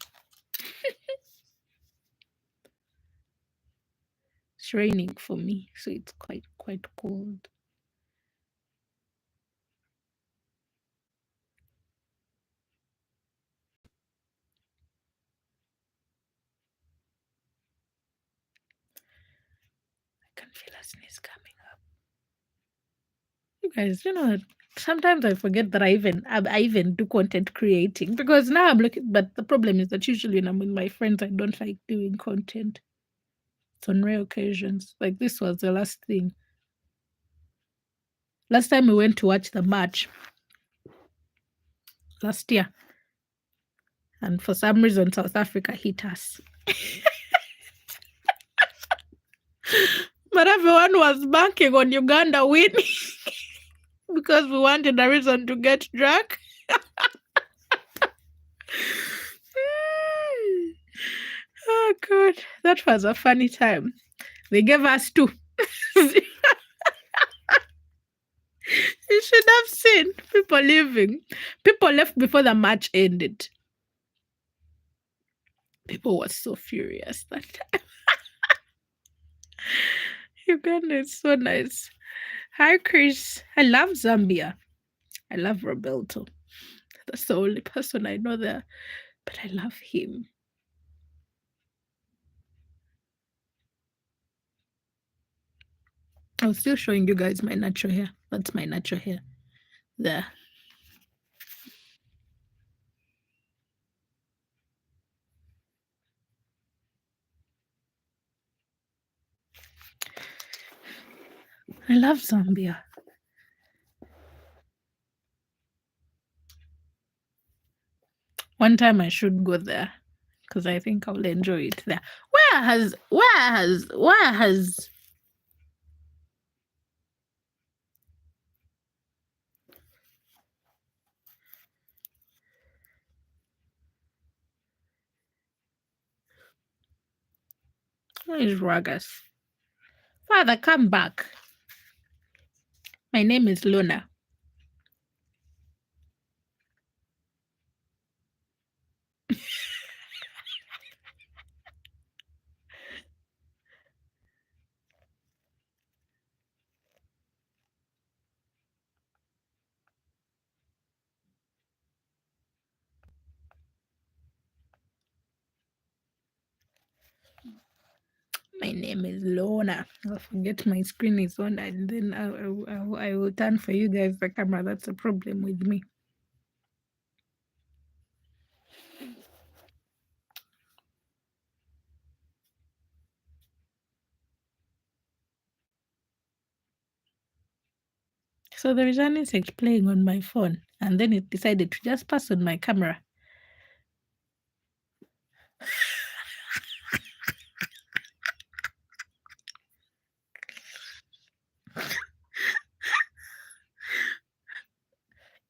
It's raining for me, so it's quite cold. I can feel a sneeze coming up. You guys, you know, sometimes I forget that I even do content creating, because now I'm looking. But the problem is that usually when I'm with my friends, I don't like doing content. It's on rare occasions. Like this was the last thing. Last time we went to watch the match last year, and for some reason South Africa hit us. But everyone was banking on Uganda winning because we wanted a reason to get drunk. Oh God, that was a funny time. They gave us two. You should have seen people leaving. People left before the match ended. People were so furious that time. Uganda is so nice. Hi, Chris. I love Zambia. I love Roberto. That's the only person I know there, but I love him. I was still showing you guys my natural hair. That's my natural hair. There. I love Zambia. one time I should go there because I think I'll enjoy it there. Where has where is Ragas? Father, come back. My name is Lorna. My name is Lorna. I'll forget my screen is on and then I will turn for you guys the camera. That's a problem with me. So there is an insect playing on my phone and then it decided to just pass on my camera.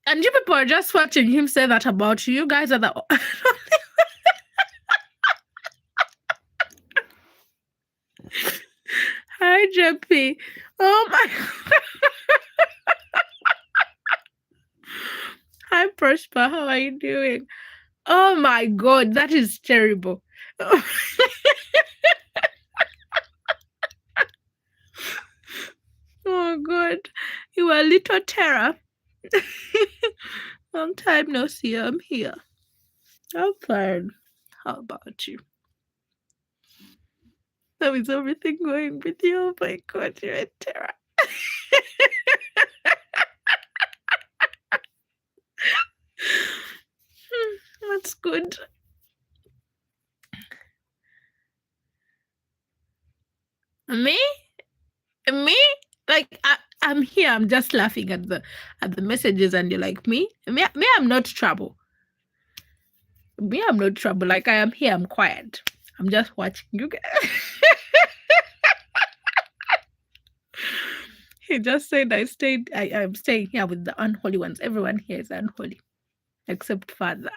And you people are just watching him say that about you. You guys are the Hi, JP. Oh my Hi, Prosper. How are you doing? Oh my God, that is terrible. Oh God, you are a little terror. Long time no see. I'm here. I'm fine. How about you? How is everything going with you? Oh my God, you're a terror. That's good. Me? Like I'm here. I'm just laughing at the messages, and you're like me. I'm not trouble. Me, I'm not trouble. Like I am here. I'm quiet. I'm just watching you guys. He just said I'm staying here with the unholy ones. Everyone here is unholy, except Father.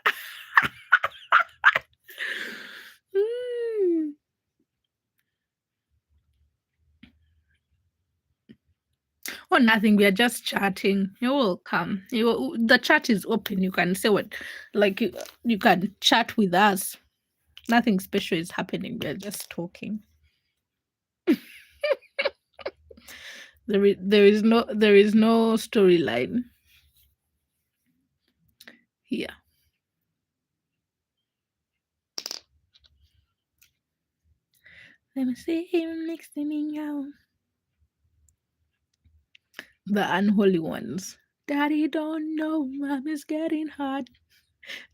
Oh, nothing. We are just chatting. You will come. The chat is open. You can say what, like you can chat with us. Nothing special is happening. We are just talking. There is no storyline here. Let me see him next to me now. The unholy ones. Daddy don't know, Mom is getting hot.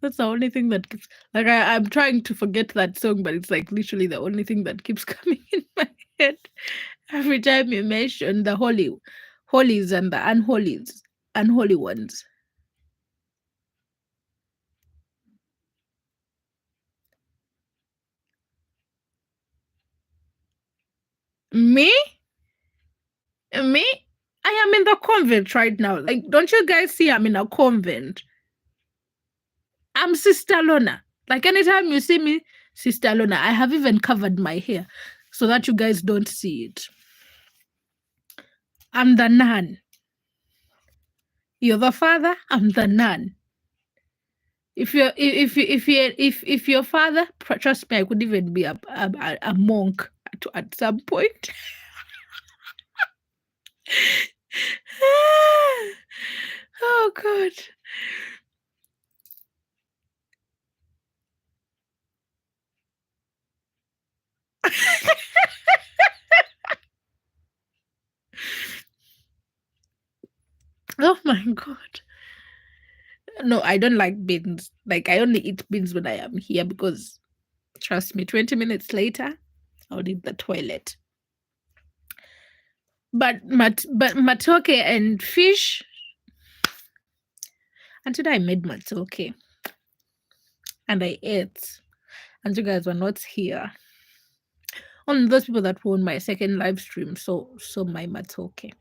That's the only thing that keeps, like I'm trying to forget that song, but it's like literally the only thing that keeps coming in my head every time you mention the holies and the unholy ones. Me? I am in the convent right now. Like, don't you guys see I'm in a convent? I'm Sister Lorna. Like, anytime you see me, Sister Lorna, I have even covered my hair so that you guys don't see it. I'm the nun. You're the father, I'm the nun. If your father, trust me, I could even be a monk at some point. Oh God. Oh my God. No, I don't like beans. Like I only eat beans when I am here because trust me, 20 minutes later, I'll need the toilet. But matoke and fish. And today I made matoke. and I ate, and you guys were not here. Only those people that were on my second live stream, so my matoke.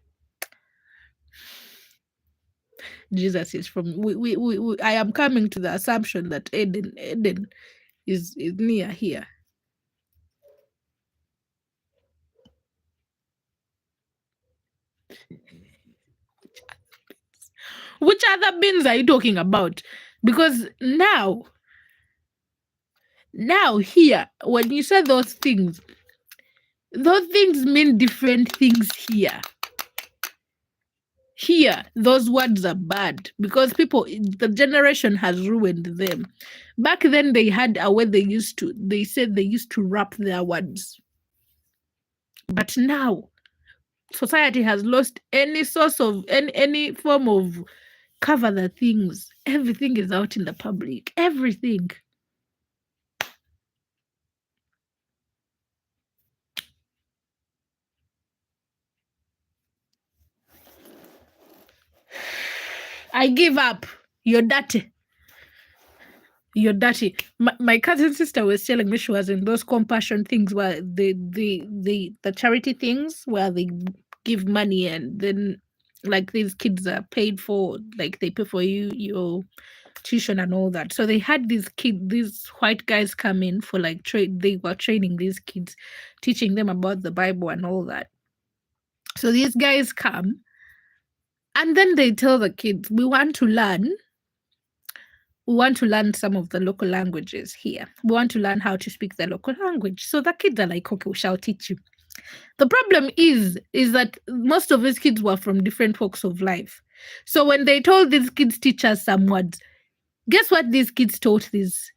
Jesus is from we I am coming to the assumption that Eden is near here. Which other beans are you talking about? Because now here, when you say those things mean different things here. Here, those words are bad because the generation has ruined them. Back then, they had a way they said they used to wrap their words. But now, society has lost any source of any form of cover the things. Everything is out in the public. Everything. I give up. You're dirty. You're dirty. My cousin sister was telling me she was in those compassion things where the charity things where they give money and then like these kids are paid for, like they pay for your tuition and all that. So they had these white guys come in for like they were training these kids, teaching them about the Bible and all that. So these guys come and then they tell the kids, we want to learn some of the local languages here. We want to learn how to speak the local language. So the kids are like, okay, we shall teach you. The problem is that most of these kids were from different walks of life. So when they told these kids, teach us some words, guess what these kids taught these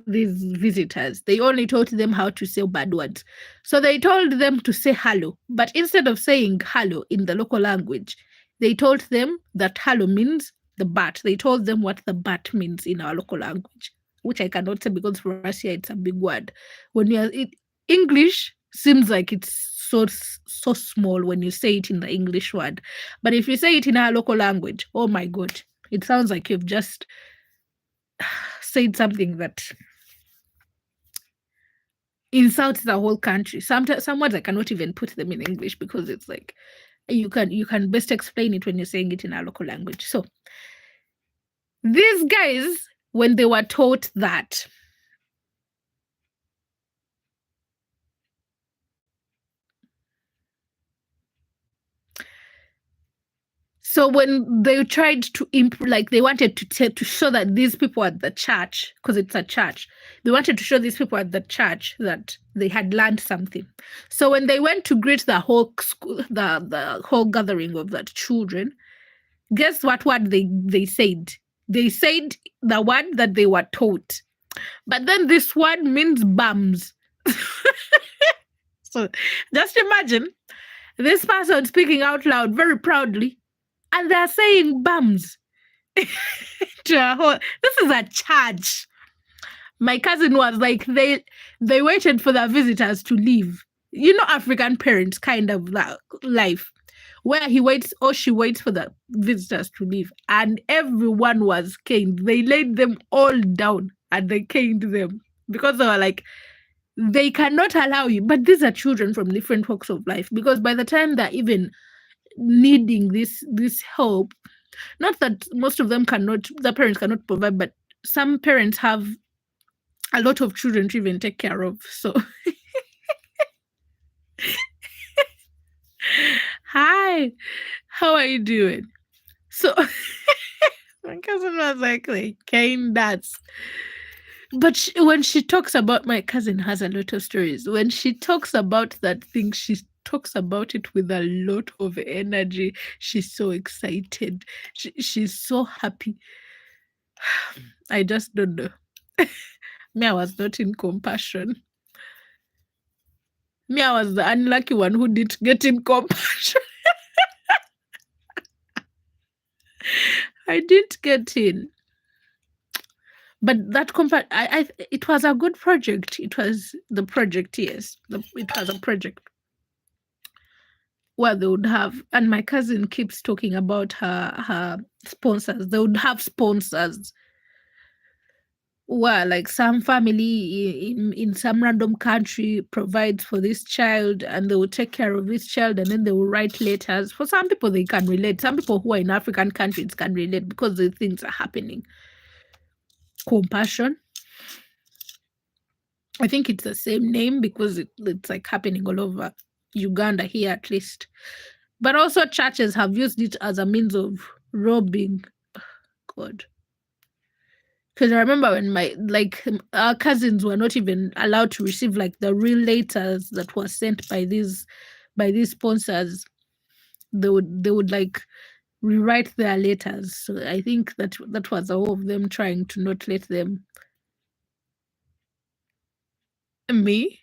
visitors? They only taught them how to say bad words. So they told them to say hello, but instead of saying hello in the local language, they told them that hello means the bat. They told them what the bat means in our local language, which I cannot say because for us here it's a big word. When English seems like it's so small when you say it in the English word, but if you say it in our local language, oh my God, it sounds like you've just said something that insults the whole country. Some words I cannot even put them in English because it's like you can best explain it when you're saying it in our local language. So these guys, when they were taught that, so when they tried to like they wanted to show that these people at the church, because it's a church, they wanted to show these people at the church that they had learned something. So when they went to greet the whole school, the whole gathering of the children, guess what word they said? They said the word that they were taught. But then this word means bums. So just imagine this person speaking out loud very proudly, and they're saying bums. This is a church. My cousin was like, they waited for the visitors to leave. You know, African parents kind of life where he waits or she waits for the visitors to leave, and everyone was caned. They laid them all down and they caned them because they were like, they cannot allow you. But these are children from different walks of life, because by the time they're even needing this help, not that most of them the parents cannot provide, but some parents have a lot of children to even take care of. So hi, how are you doing? So my cousin was like cane nuts. But when she talks about, my cousin has a lot of stories. When she talks about that thing, she talks about it with a lot of energy. She's so excited. She's so happy. I just don't know. Me, I was not in compassion. Me, I was the unlucky one who didn't get in compassion. I didn't get in. But that it was a good project. It was the project, yes. It was a project where they would have, and my cousin keeps talking about her sponsors. They would have sponsors. where like some family in some random country provides for this child and they will take care of this child and then they will write letters. For some people, they can relate. Some people who are in African countries can relate because the things are happening. Compassion. I think it's the same name because it's like happening all over Uganda here at least. But also churches have used it as a means of robbing. God. Because I remember when our cousins were not even allowed to receive like the real letters that were sent by these sponsors. They would like rewrite their letters. So I think that was all of them trying to not let them. Me,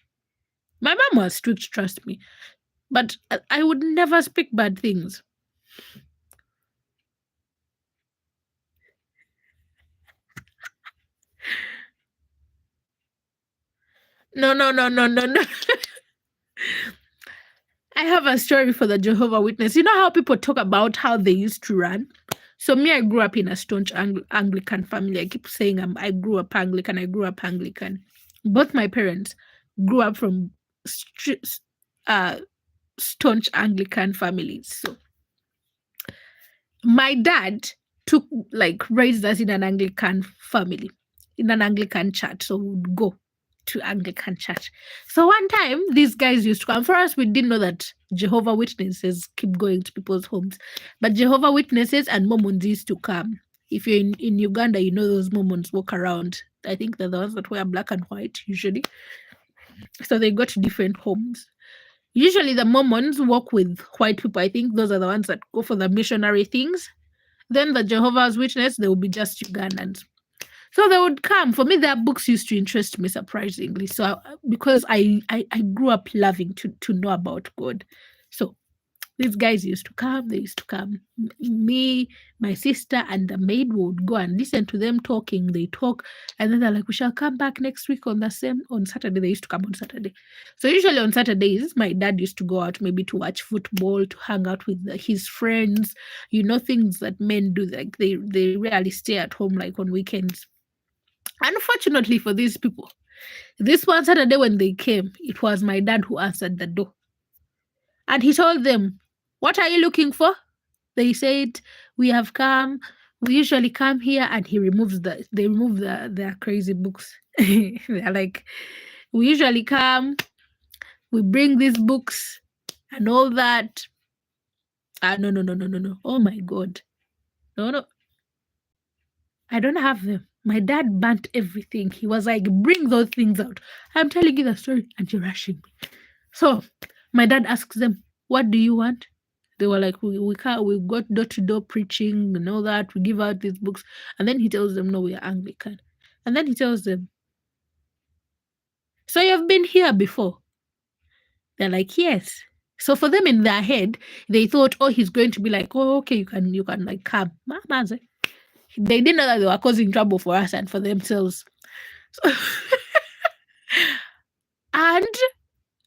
my mom was strict, trust me, but I would never speak bad things. No. I have a story for the Jehovah Witness. You know how people talk about how they used to run? So me, I grew up in a staunch Anglican family. I keep saying I grew up Anglican. Both my parents grew up from uh, staunch Anglican families. So my dad raised us in an Anglican family, in an Anglican church. So we would go to Anglican church. So one time these guys used to come. For us, we didn't know that Jehovah Witnesses keep going to people's homes, but Jehovah Witnesses and Mormons used to come. If you're in Uganda, you know those Mormons walk around. I think they're the ones that wear black and white usually. So they go to different homes. Usually the Mormons work with white people. I think those are the ones that go for the missionary things. Then the Jehovah's Witness, they will be just Ugandans. So they would come. For me, their books used to interest me surprisingly. So because I grew up loving to know about God. So these guys used to come. They used to come. Me, my sister, and the maid would go and listen to them talking. They talk, and then they're like, "We shall come back next week on Saturday." They used to come on Saturday. So usually on Saturdays, my dad used to go out maybe to watch football, to hang out with his friends. You know, things that men do. Like they rarely stay at home like on weekends. Unfortunately for these people, this one Saturday when they came, it was my dad who answered the door. And he told them, "What are you looking for?" They said, "We have come. We usually come here." And they remove their crazy books. They're like, "We usually come, we bring these books and all that." No. Oh my God. No. I don't have them. My dad burnt everything. He was like, "Bring those things out. I'm telling you the story and you're rushing me." So my dad asks them, "What do you want?" They were like, we can't, we got door to door preaching and all that. We give out these books. And then he tells them, "No, we are Anglican." And then he tells them, "So you've been here before?" They're like, "Yes." So for them in their head, they thought, oh, he's going to be like, "Oh, okay, you can like come." They didn't know that they were causing trouble for us and for themselves. So and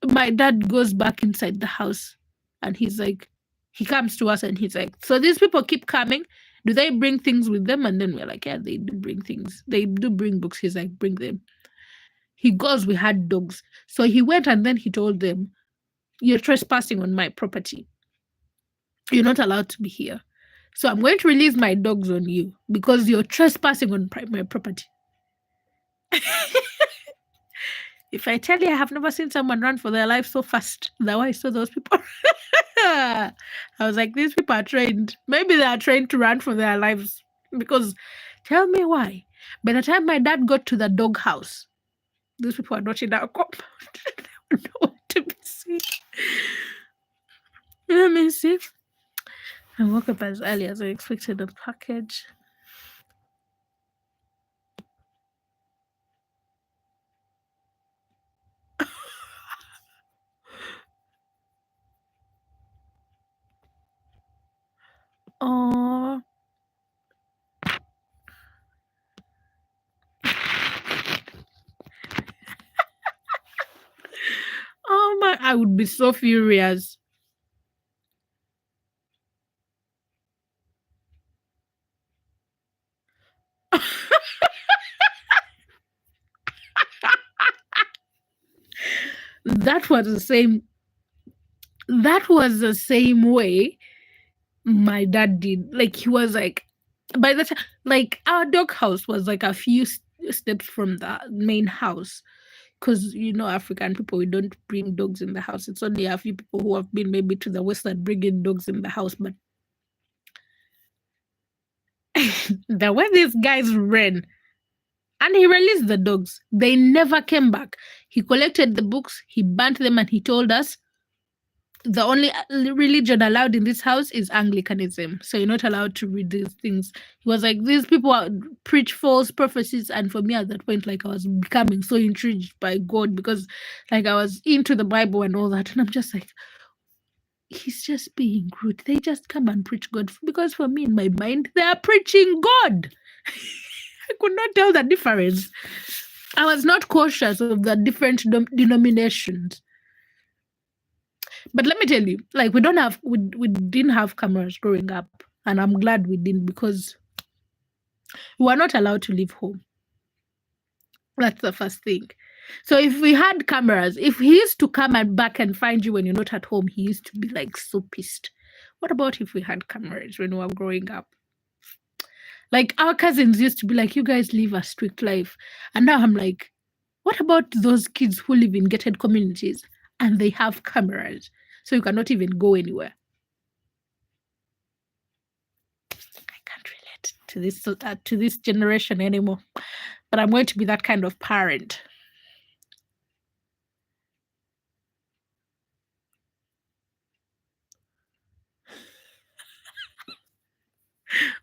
my dad goes back inside the house and he's like, he comes to us and he's like, "So these people keep coming. Do they bring things with them?" And then we're like, "Yeah, they do bring things. They do bring books." He's like, "Bring them." He goes, "We had dogs." So he went and then he told them, "You're trespassing on my property. You're not allowed to be here. So I'm going to release my dogs on you because you're trespassing on my property." If I tell you, I have never seen someone run for their life so fast than I saw those people. I was like, these people are trained. Maybe they are trained to run for their lives. Because tell me why. By the time my dad got to the dog house, these people are not in our compound. They don't want to be seen. Let me see. I woke up as early as I expected a package. Oh. Oh my, I would be so furious. that was the same. That was the same way my dad did. Like he was like, by the time, like our dog house was like a few steps from the main house, because you know African people, we don't bring dogs in the house. It's only a few people who have been maybe to the west that bringing dogs in the house. But the way these guys ran, and he released the dogs, they never came back. He collected the books, he burnt them, and he told us the only religion allowed in this house is Anglicanism. So you're not allowed to read these things. He was like, these people preach false prophecies. And for me at that point, like I was becoming so intrigued by God, because like I was into the Bible and all that. And I'm just like, he's just being rude. They just come and preach God. Because for me, in my mind, they are preaching God. I could not tell the difference. I was not cautious of the different denominations. But let me tell you, like we didn't have cameras growing up, and I'm glad we didn't, because we were not allowed to leave home. That's the first thing. So if we had cameras, if he used to come and back and find you when you're not at home, he used to be like so pissed. What about if we had cameras when we were growing up? Like our cousins used to be like, you guys live a strict life. And now I'm like, what about those kids who live in gated communities and they have cameras? So you cannot even go anywhere. I can't relate to this generation anymore. But I'm going to be that kind of parent.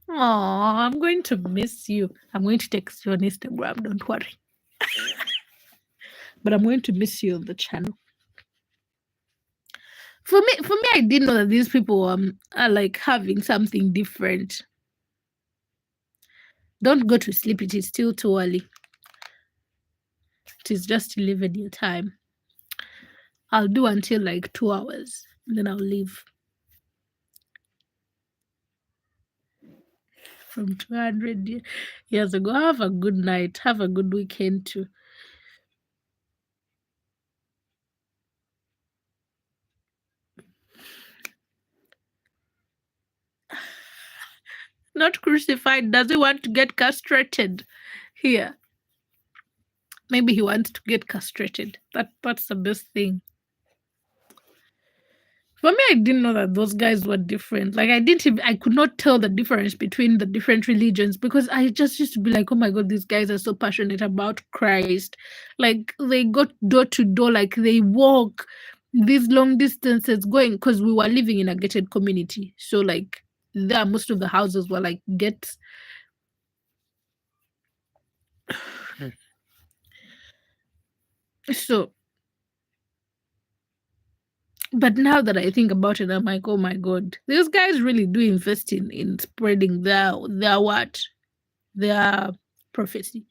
Oh, I'm going to miss you. I'm going to text you on Instagram, don't worry. But I'm going to miss you on the channel. For me, I didn't know that these people are like having something different. Don't go to sleep. It is still too early. It is just 11 your time. I'll do until like 2 hours. And then I'll leave. From 200 years ago. Have a good night. Have a good weekend too. Not crucified. Does he want to get castrated? Here. Maybe he wants to get castrated. That's the best thing. For me, I didn't know that those guys were different. Like I could not tell the difference between the different religions, because I just used to be like, oh my God, these guys are so passionate about Christ. Like they got door to door, like they walk these long distances going, because we were living in a gated community. So like there, most of the houses were like gates. So, but now that I think about it, I'm like, oh my God, these guys really do invest in spreading their what? Their prophecy.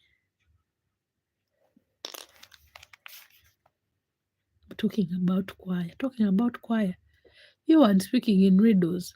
Talking about choir. You aren't speaking in riddles.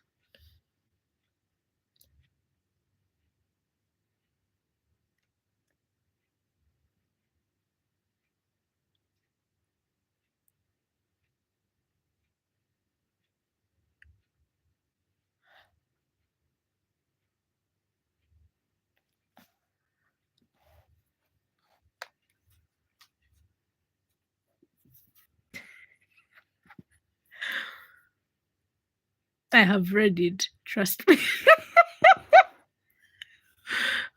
I have read it. Trust me.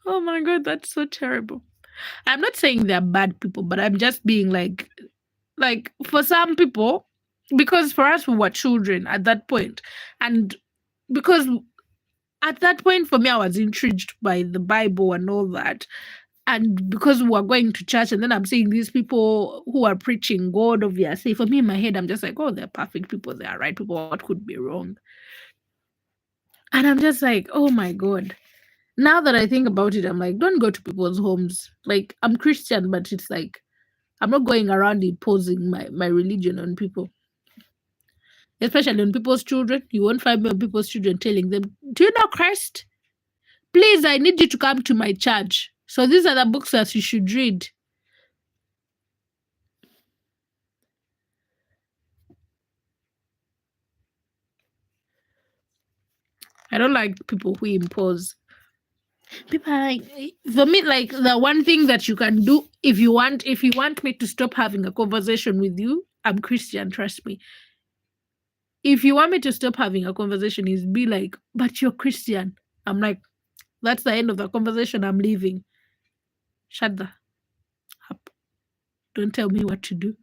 Oh my God, that's so terrible. I'm not saying they're bad people, but I'm just being like for some people, because for us we were children at that point, and because at that point for me I was intrigued by the Bible and all that, and because we were going to church, and then I'm seeing these people who are preaching God, obviously for me in my head I'm just like, oh, they're perfect people, they are right people, what could be wrong? And I'm just like, oh my God. Now that I think about it, I'm like, don't go to people's homes. Like, I'm Christian, but it's like, I'm not going around imposing my religion on people, especially on people's children. You won't find me on people's children telling them, do you know Christ? Please, I need you to come to my church. So these are the books that you should read. I don't like people who impose. People are like, for me, like the one thing that you can do if you want me to stop having a conversation with you, I'm Christian, trust me. If you want me to stop having a conversation, is be like, but you're Christian. I'm like, that's the end of the conversation. I'm leaving. Shut the up. Don't tell me what to do.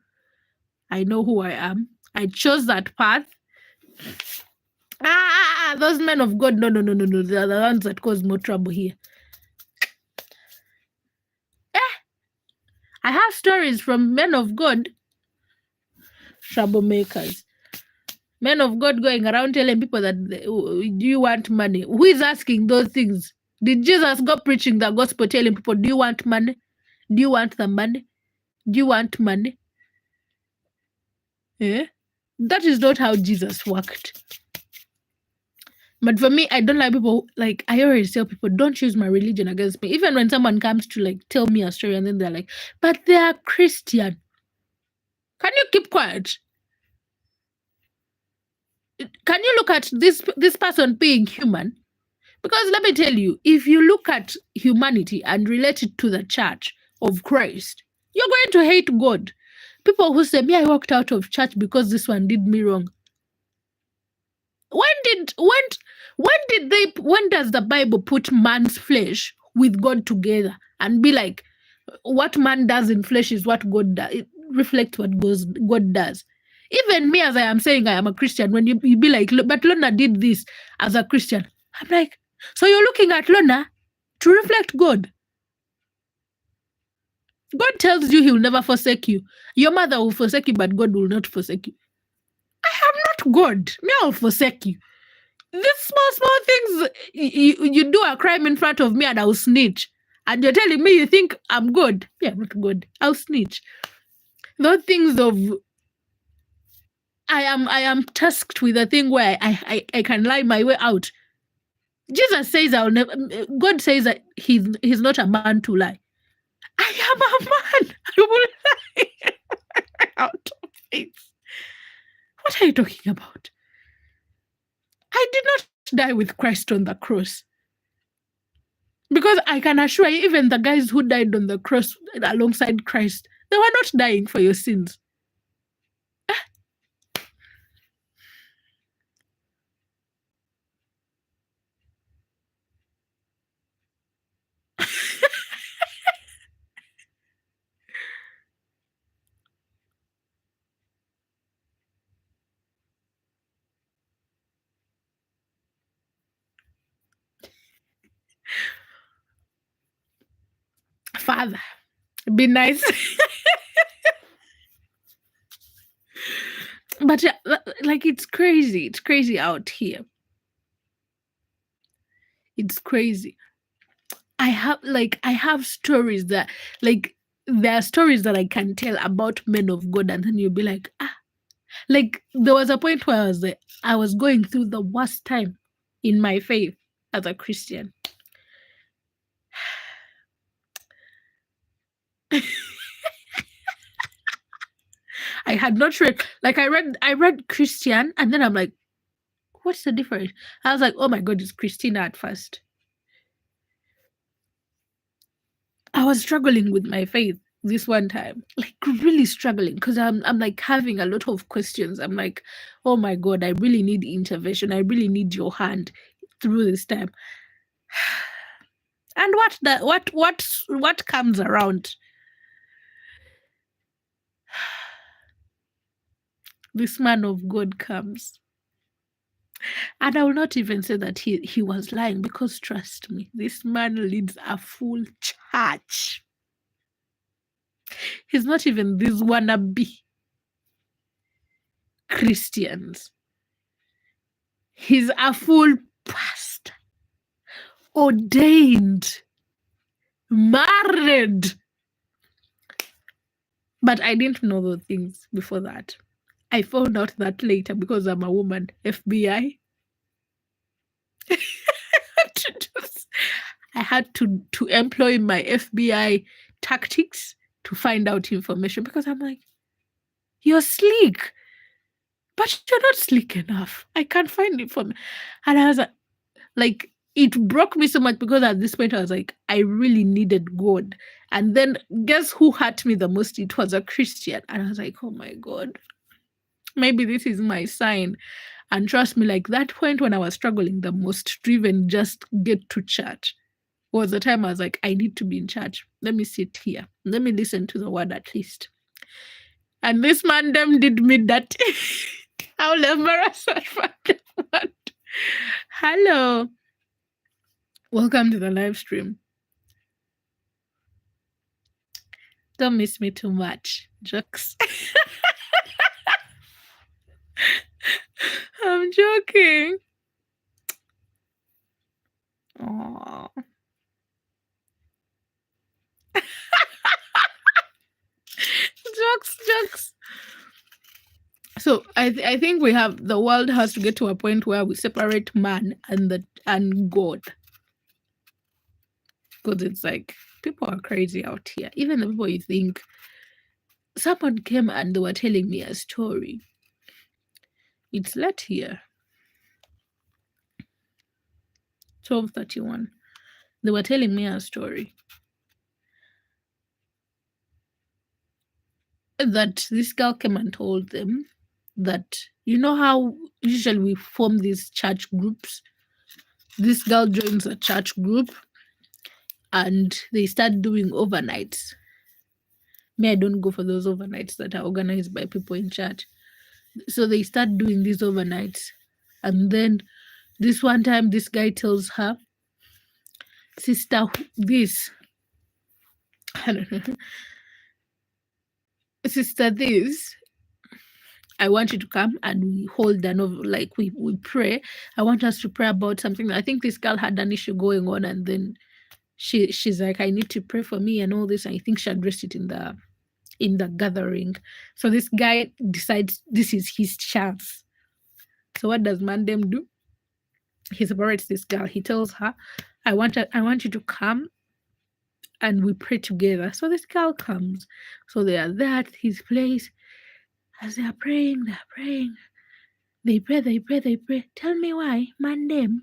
I know who I am. I chose that path. Those men of God, no. They're the ones that cause more trouble here. I have stories from men of God, troublemakers. Men of God going around telling people that, do you want money? Who is asking those things? Did Jesus go preaching the gospel telling people, do you want money? Do you want the money? Do you want money? Yeah? That is not how Jesus worked. But for me, I don't like people, like, I always tell people, don't use my religion against me. Even when someone comes to, like, tell me a story and then they're like, but they are Christian. Can you keep quiet? Can you look at this person being human? Because let me tell you, if you look at humanity and relate it to the church of Christ, you're going to hate God. People who say, me, I walked out of church because this one did me wrong. When does the Bible put man's flesh with God together and be like, what man does in flesh is what God does? It reflects what God does. Even me, as I am saying I am a Christian, when you be like, but Lorna did this as a Christian, I'm like, so you're looking at Lorna to reflect God. God tells you he will never forsake you. Your mother will forsake you, but God will not forsake you. I am not God. Me, I'll forsake you. These small things, you do a crime in front of me and I'll snitch. And you're telling me you think I'm good. Yeah, I'm not good. I'll snitch. Those things of I am tasked with a thing where I can lie my way out. Jesus says I'll never. God says that he's not a man to lie. I am a man. I will lie out of faith. What are you talking about? I did not die with Christ on the cross. Because I can assure you, even the guys who died on the cross alongside Christ, they were not dying for your sins. Father, be nice. But like, it's crazy. It's crazy out here. It's crazy. I have stories that, like, there are stories that I can tell about men of God, and then you'll be like, like, there was a point where I was going through the worst time in my faith as a Christian. I had not read, like, I read Christian, and then I'm like, what's the difference? I was like, oh my God, it's Christina at first. I was struggling with my faith this one time, like really struggling, because I'm like having a lot of questions. I'm like, oh my God, I really need intervention. I really need your hand through this time. And what comes around? This man of God comes. And I will not even say that he was lying, because trust me, this man leads a full church. He's not even these wannabe Christians. He's a full pastor, ordained, married. But I didn't know those things before that. I found out that later because I'm a woman. FBI. I had to employ my FBI tactics to find out information, because I'm like, you're sleek, but you're not sleek enough. I can't find information. And I was like, Like, it broke me so much because at this point I was like, I really needed God. And then guess who hurt me the most? It was a Christian. And I was like, oh my God, maybe this is my sign. And trust me, like that point when I was struggling the most to even just get to church was the time I was like, I need to be in church. Let me sit here. Let me listen to the word at least. And this man them did me that. I'll embarrass that man. Hello. Welcome to the live stream. Don't miss me too much. Jokes. I'm joking. Aww. Jokes. So I think we have, the world has to get to a point where we separate man and God. Because it's like, people are crazy out here. Even the people you think. Someone came and they were telling me a story. It's late here. 12:31. They were telling me a story. That this girl came and told them that, you know how usually we form these church groups? This girl joins a church group and they start doing overnights. Me, I don't go for those overnights that are organized by people in church. So they start doing these overnights. And then this one time, this guy tells her, sister, this, I don't know, sister, this, I want you to come and we hold an over, like we pray. I want us to pray about something. I think this girl had an issue going on, and then she's like, I need to pray for me and all this. I think she addressed it in the gathering. So this guy decides this is his chance. So what does Mandem do? He separates this girl. He tells her, I want you to come and we pray together. So this girl comes. So they are there at his place. As they are praying, They pray. Tell me why Mandem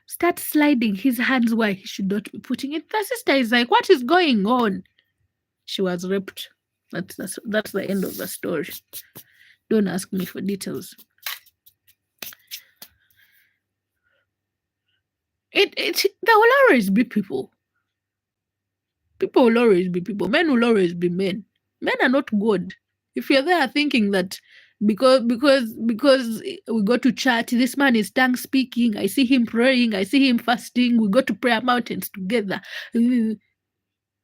starts sliding his hands where he should not be putting it. The sister is like, what is going on? She was raped. That's the end of the story. Don't ask me for details. There will always be people. People will always be people. Men will always be men. Men are not God. If you're there thinking that because we go to church, this man is tongue speaking, I see him praying, I see him fasting, we go to prayer mountains together, he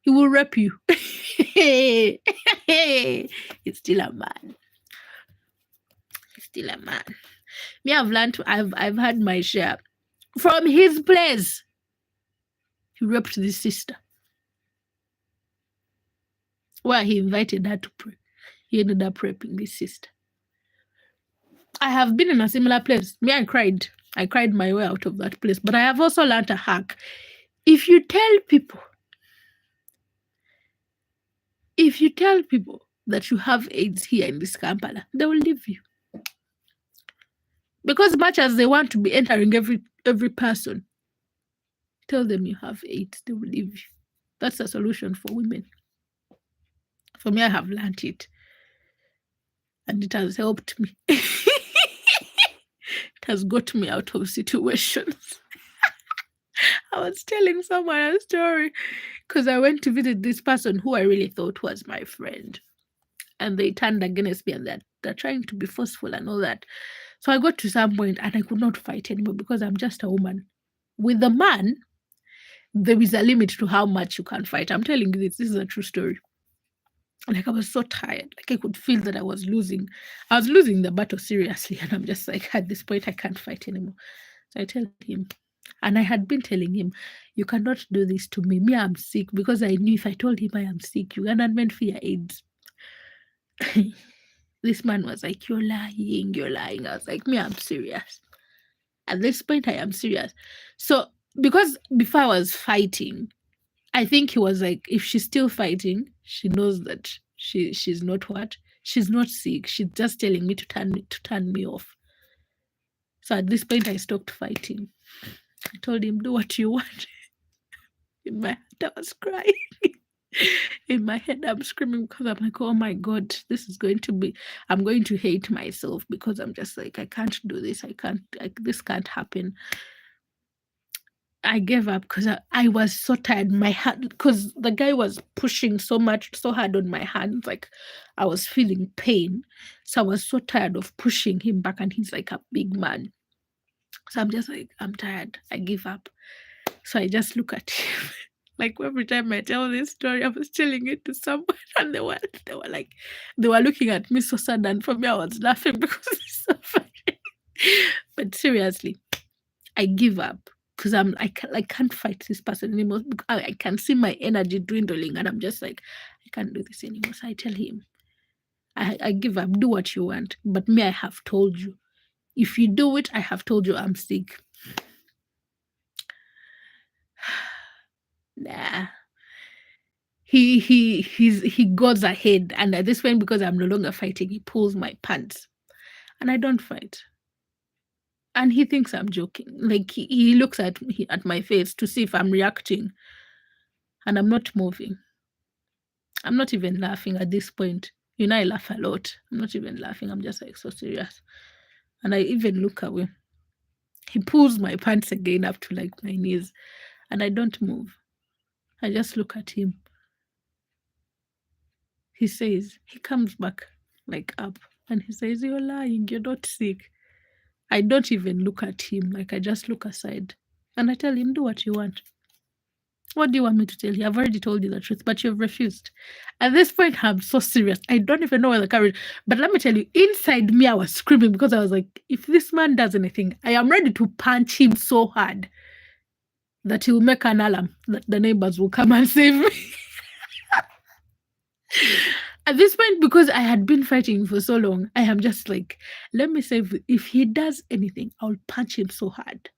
will rape you. He's still a man. Me, I've learned I've had my share. From his place, he raped this sister. Where he invited her to pray. He ended up raping this sister. I have been in a similar place. Me, I cried. I cried my way out of that place. But I have also learned a hack. If you tell people that you have AIDS here in this Kampala, they will leave you. Because much as they want to be entering every person, tell them you have AIDS, they will leave you. That's a solution for women. For me, I have learned it. And it has helped me. It has got me out of situations. I was telling someone a story because I went to visit this person who I really thought was my friend. And they turned against me and they're trying to be forceful and all that. So I got to some point and I could not fight anymore because I'm just a woman. With a man, there is a limit to how much you can fight. I'm telling you this is a true story. Like, I was so tired. Like, I could feel that I was losing the battle seriously. And I'm just like, at this point, I can't fight anymore. So I tell him, and I had been telling him, you cannot do this to me. Me, I'm sick, because I knew if I told him I am sick, Ugandan men fear AIDS. This man was like, you're lying. I was like, me, I'm serious. At this point, I am serious. So, because before I was fighting, I think he was like, if she's still fighting, she knows that she's not what? She's not sick. She's just telling me to turn me off. So at this point, I stopped fighting. I told him, do what you want. In my head, I was crying. In my head, I'm screaming because I'm like, oh my God, this is going to be, I'm going to hate myself because I'm just like, I can't do this. This can't happen. I gave up because I was so tired. My hand, because the guy was pushing so hard on my hands, like I was feeling pain. So I was so tired of pushing him back, and he's like a big man. So I'm just like, I'm tired. I give up. So I just look at him. Like every time I tell this story, I was telling it to someone, and they were looking at me so sad, and for me, I was laughing because it's so funny. But seriously, I give up because I can't fight this person anymore. I can see my energy dwindling, and I'm just like, I can't do this anymore. So I tell him, I give up. Do what you want, but me, I have told you. If you do it, I have told you I'm sick. Nah. He goes ahead, and at this point, because I'm no longer fighting, he pulls my pants, and I don't fight. And he thinks I'm joking. Like he looks at me, at my face to see if I'm reacting, and I'm not moving. I'm not even laughing at this point. You know, I laugh a lot. I'm not even laughing. I'm just like so serious, and I even look away. He pulls my pants again up to like my knees, and I don't move. I just look at him. He says, he comes back like up, and he says, you're lying, you're not sick. I don't even look at him, like I just look aside, and I tell him, do what you want. What do you want me to tell you? I've already told you the truth, but you've refused. At this point, I'm so serious. I don't even know where the courage. But let me tell you, inside me, I was screaming because I was like, if this man does anything, I am ready to punch him so hard that he will make an alarm that the neighbors will come and save me. At this point, because I had been fighting for so long, I am just like, let me save. If he does anything, I'll punch him so hard.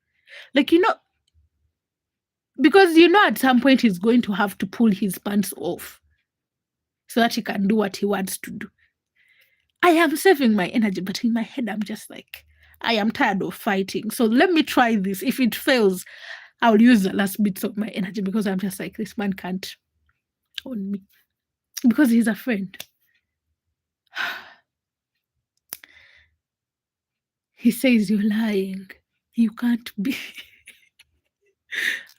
Like, because at some point he's going to have to pull his pants off so that he can do what he wants to do. I am saving my energy, but in my head, I'm just like, I am tired of fighting. So let me try this. If it fails, I'll use the last bits of my energy because I'm just like, this man can't own me because he's a friend. He says, you're lying. You can't be.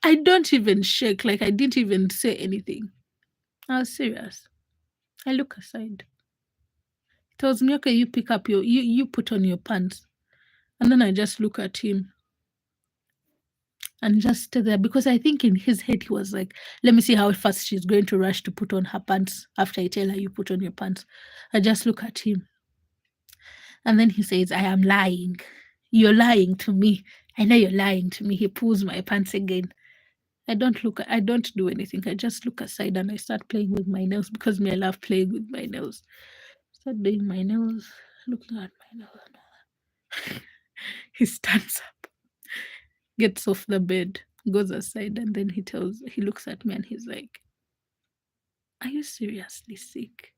I don't even shake, like I didn't even say anything. I was serious. I look aside. He tells me, okay, you pick up you put on your pants. And then I just look at him and just stay there because I think in his head he was like, let me see how fast she's going to rush to put on her pants after I tell her you put on your pants. I just look at him. And then he says, I am lying. You're lying to me. I know you're lying to me. He pulls my pants again. I don't do anything. I just look aside and I start playing with my nails because I love playing with my nails. Start doing my nails, looking at my nails. He stands up, gets off the bed, goes aside, and then he looks at me and he's like, are you seriously sick?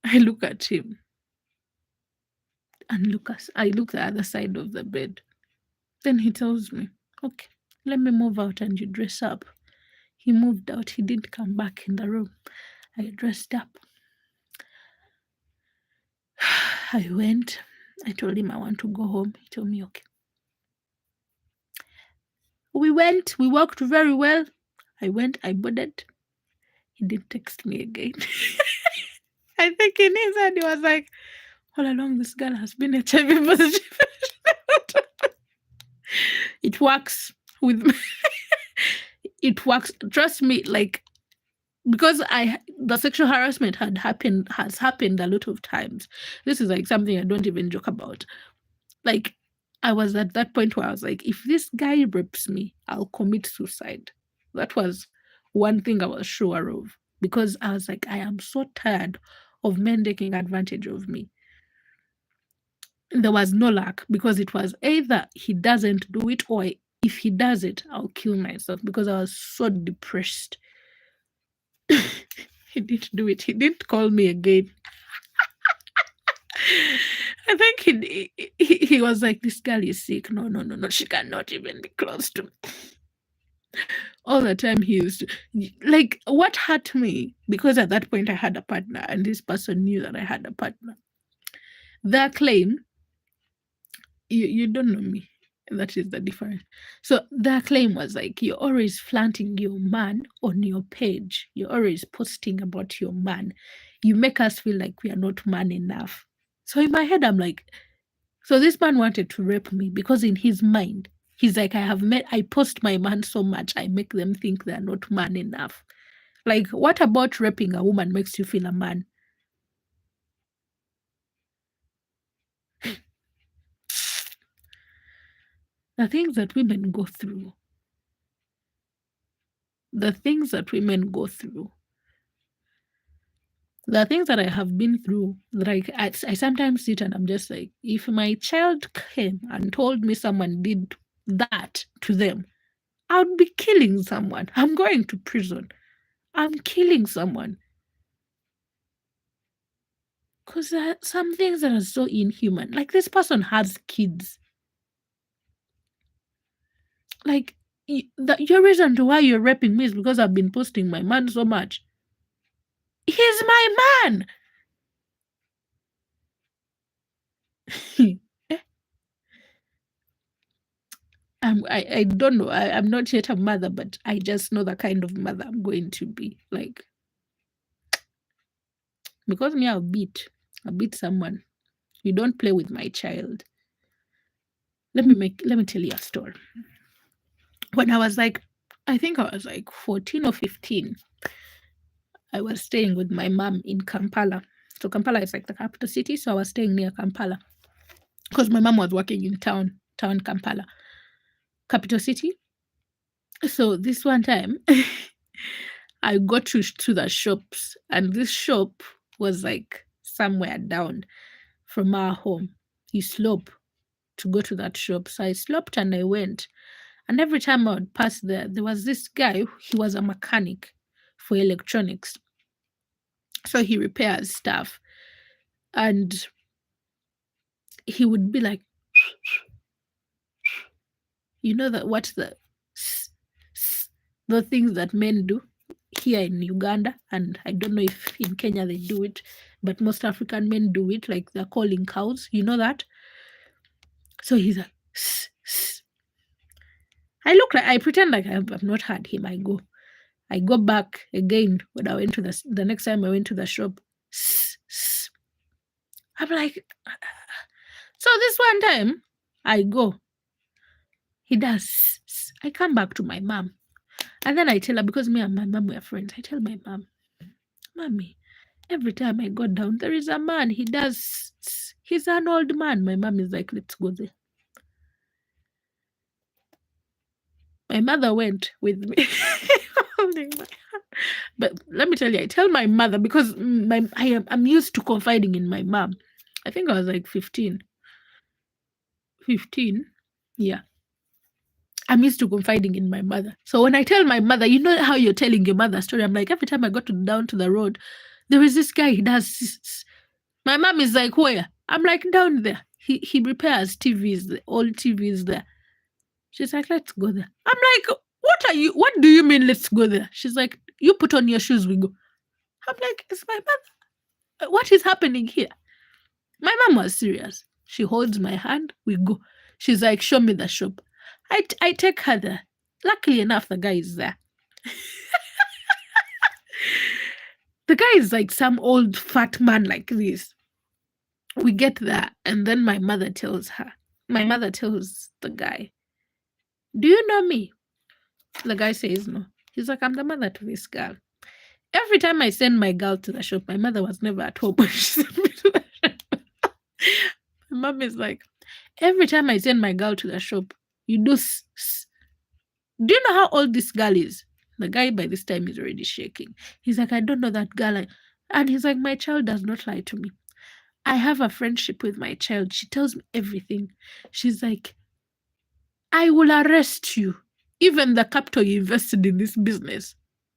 I look at him and I look the other side of the bed. Then he tells me, okay, let me move out and you dress up. He moved out. He didn't come back in the room. I dressed up. I went. I told him I want to go home. He told me, okay. We went. We walked very well. I went. I boarded. He didn't text me again. I think in his head he was like, all along this girl has been HIV positive. It works with me. It works. Trust me, like, because the sexual harassment has happened a lot of times. This is like something I don't even joke about. Like, I was at that point where I was like, if this guy rapes me, I'll commit suicide. That was one thing I was sure of because I was like, I am so tired of men taking advantage of me. There was no luck because it was either he doesn't do it or if he does it, I'll kill myself because I was so depressed. He didn't do it. He didn't call me again. I think he was like, this girl is sick. No. She cannot even be close to me. All the time he used to, like, what hurt me, because at that point I had a partner and this person knew that I had a partner. Their claim, you don't know me. That is the difference. So their claim was like, you're always flaunting your man on your page. You're always posting about your man. You make us feel like we are not man enough. So in my head, I'm like, so this man wanted to rape me because in his mind, he's like, I post my man so much, I make them think they're not man enough. Like, what about raping a woman makes you feel a man? The things that women go through. The things that women go through. The things that I have been through, like I sometimes sit and I'm just like, if my child came and told me someone did that to them, I would be killing someone. I'm going to prison. I'm killing someone. Because there are some things that are so inhuman. Like, this person has kids. Like, your reason to why you're raping me is because I've been posting my man so much. He's my man. I don't know. I'm not yet a mother, but I just know the kind of mother I'm going to be. Like, because me, I'll beat someone. You don't play with my child. Let me tell you a story. When I was like, I think I was like 14 or 15, I was staying with my mom in Kampala. So Kampala is like the capital city. So I was staying near Kampala because my mom was working in town Kampala, capital city. So this one time, I got to the shops, and this shop was like somewhere down from our home. You slope to go to that shop. So I sloped and I went. And every time I would pass there was this guy. He was a mechanic for electronics. So he repairs stuff. And he would be like, you know that what the things that men do here in Uganda, and I don't know if in Kenya they do it, but most African men do it, like they're calling cows. You know that? So he's like, I look like, I pretend like I've not heard him. I go back again when I went to the next time I went to the shop. I'm like, so this one time I go, he does. I come back to my mom, and then I tell her, because me and my mom were friends. I tell my mom, Mommy, every time I go down, there is a man. He does. He's an old man. My mom is like, let's go there. My mother went with me. But let me tell you, I tell my mother because I'm used to confiding in my mom. I think I was like 15. 15, yeah. I'm used to confiding in my mother. So when I tell my mother, you know how you're telling your mother a story, I'm like, every time I go down to the road, there is this guy, he does. My mom is like, where? I'm like, down there. He repairs TVs, the old TVs there. She's like, let's go there. I'm like, what do you mean, let's go there? She's like, you put on your shoes, we go. I'm like, it's my mother. What is happening here? My mom was serious. She holds my hand, we go. She's like, show me the shop. I take her there. Luckily enough, the guy is there. The guy is like some old fat man like this. We get there, and then my mother tells the guy, do you know me? The guy says no. He's like, I'm the mother to this girl. Every time I send my girl to the shop, my mother was never at home when she sent me to the shop. My mom is like, every time I send my girl to the shop, you do. Do you know how old this girl is? The guy by this time is already shaking. He's like, I don't know that girl. And he's like, my child does not lie to me. I have a friendship with my child. She tells me everything. She's like, I will arrest you. Even the capital you invested in this business.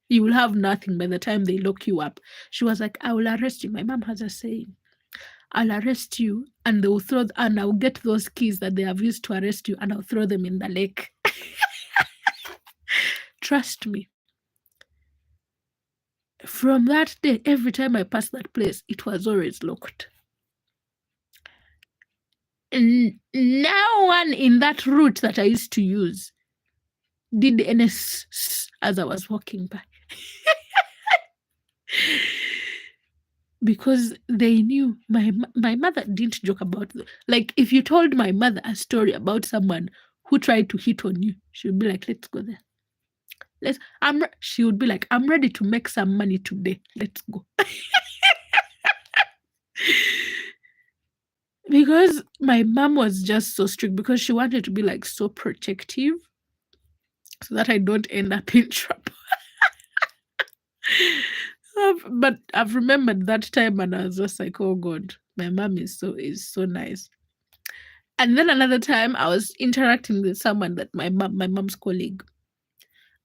You will have nothing by the time they lock you up. She was like, I will arrest you. My mom has a saying, I'll arrest you, and they'll and I'll get those keys that they have used to arrest you and I'll throw them in the lake. Trust me. From that day, every time I passed that place, it was always locked. No one in that route that I used to use did any as I was walking by. Because they knew my mother didn't joke about like if you told my mother a story about someone who tried to hit on you, she would be like, let's go there. She would be like, I'm ready to make some money today. Let's go. Because my mom was just so strict because she wanted to be like so protective so that I don't end up in trouble. But I've remembered that time and I was just like, oh God, my mom is so nice. And then another time I was interacting with someone that my mom's colleague.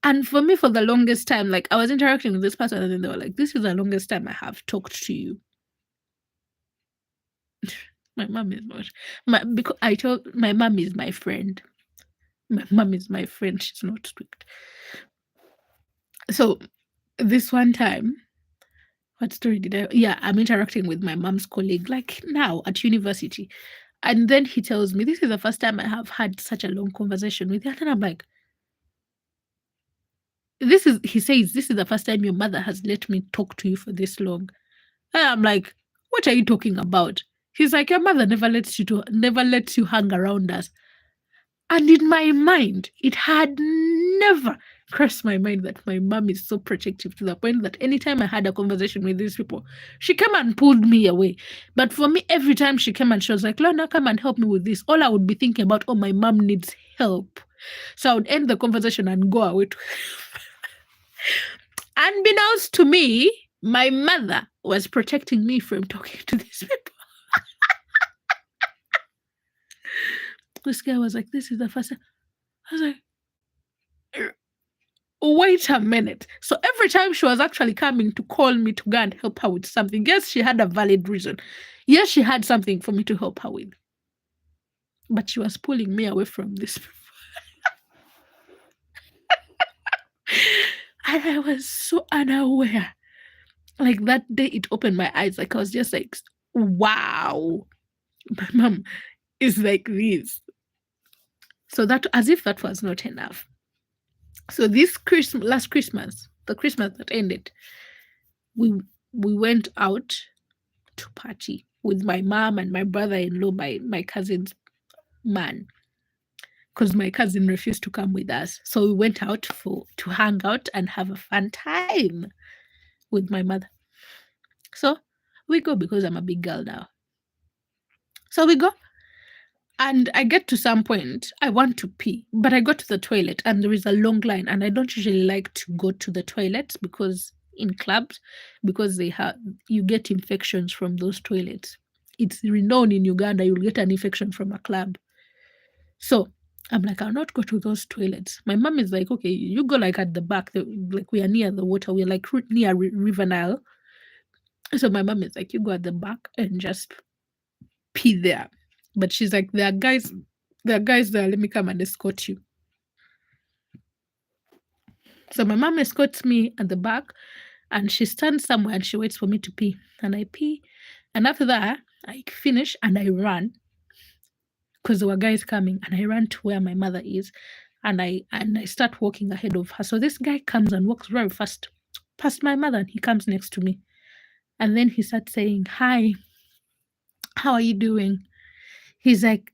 And for me, for the longest time, like I was interacting with this person and then they were like, this is the longest time I have talked to you. My mom is not. Because I told my mom is my friend. My mom is my friend. She's not strict. So this one time, what story did I? Yeah, I'm interacting with my mom's colleague, like now at university. And then he tells me, this is the first time I have had such a long conversation with you. And I'm like, he says, this is the first time your mother has let me talk to you for this long. And I'm like, what are you talking about? He's like, your mother never lets you hang around us. And in my mind, it had never crossed my mind that my mom is so protective to the point that anytime I had a conversation with these people, she came and pulled me away. But for me, every time she came and she was like, Lorna, come and help me with this, all I would be thinking about, oh, my mom needs help. So I would end the conversation and go away. Unbeknownst to me, my mother was protecting me from talking to these people. This guy was like, this is the first time. I was like, wait a minute. So every time she was actually coming to call me to go and help her with something, yes, she had a valid reason. Yes, she had something for me to help her with. But she was pulling me away from this. And I was so unaware. Like that day, it opened my eyes. Like I was just like, wow, my mom is like this. So that, as if that was not enough. So this last Christmas, the Christmas that ended, we went out to party with my mom and my brother-in-law, my cousin's man, because my cousin refused to come with us. So we went out to hang out and have a fun time with my mother. So we go because I'm a big girl now. So we go. And I get to some point, I want to pee, but I go to the toilet and there is a long line. And I don't usually like to go to the toilets because in clubs, because you get infections from those toilets. It's renowned in Uganda, you'll get an infection from a club. So I'm like, I'll not go to those toilets. My mom is like, okay, you go like at the back, like we are near the water, we're like near River Nile. So my mom is like, you go at the back and just pee there. But she's like, there are guys there, let me come and escort you. So my mom escorts me at the back and she stands somewhere and she waits for me to pee. And I pee. And after that, I finish and I run because there were guys coming and I ran to where my mother is and I start walking ahead of her. So this guy comes and walks very fast past my mother and he comes next to me. And then he starts saying, hi, how are you doing? He's like,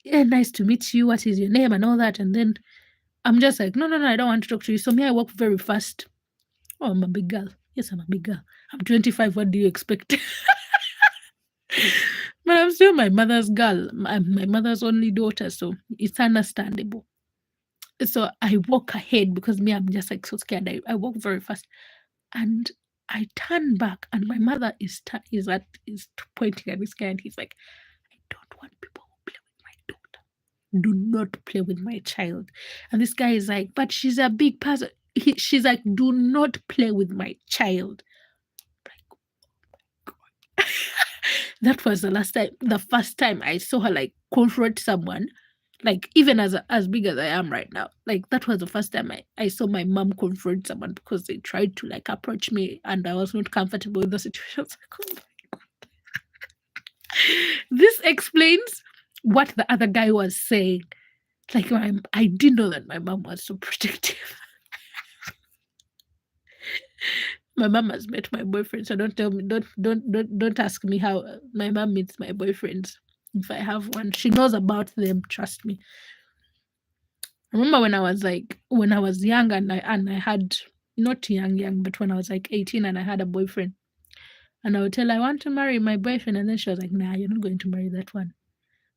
yeah, nice to meet you. What is your name? And all that. And then I'm just like, no, I don't want to talk to you. So me, I walk very fast. Oh, I'm a big girl. Yes, I'm a big girl. I'm 25. What do you expect? But I'm still my mother's girl. I'm my mother's only daughter. So it's understandable. So I walk ahead because me, I'm just like so scared. I walk very fast. And I turn back and my mother is pointing at this guy and he's like, I don't want people who play with my daughter. Do not play with my child. And this guy is like, but she's a big person. she's like, do not play with my child. That was the first time I saw her like confront someone, like even as big as I am right now. Like that was the first time I saw my mom confront someone because they tried to like approach me and I was not comfortable with the situation. I was like, oh my God. This explains what the other guy was saying. Like I didn't know that my mom was so protective. My mom has met my boyfriend, so don't tell me, don't ask me how my mom meets my boyfriends. If I have one, she knows about them. Trust me. I remember when I was young and I had, not young, but when I was like 18 and I had a boyfriend, and I would tell her, I want to marry my boyfriend, and then she was like, nah, you're not going to marry that one.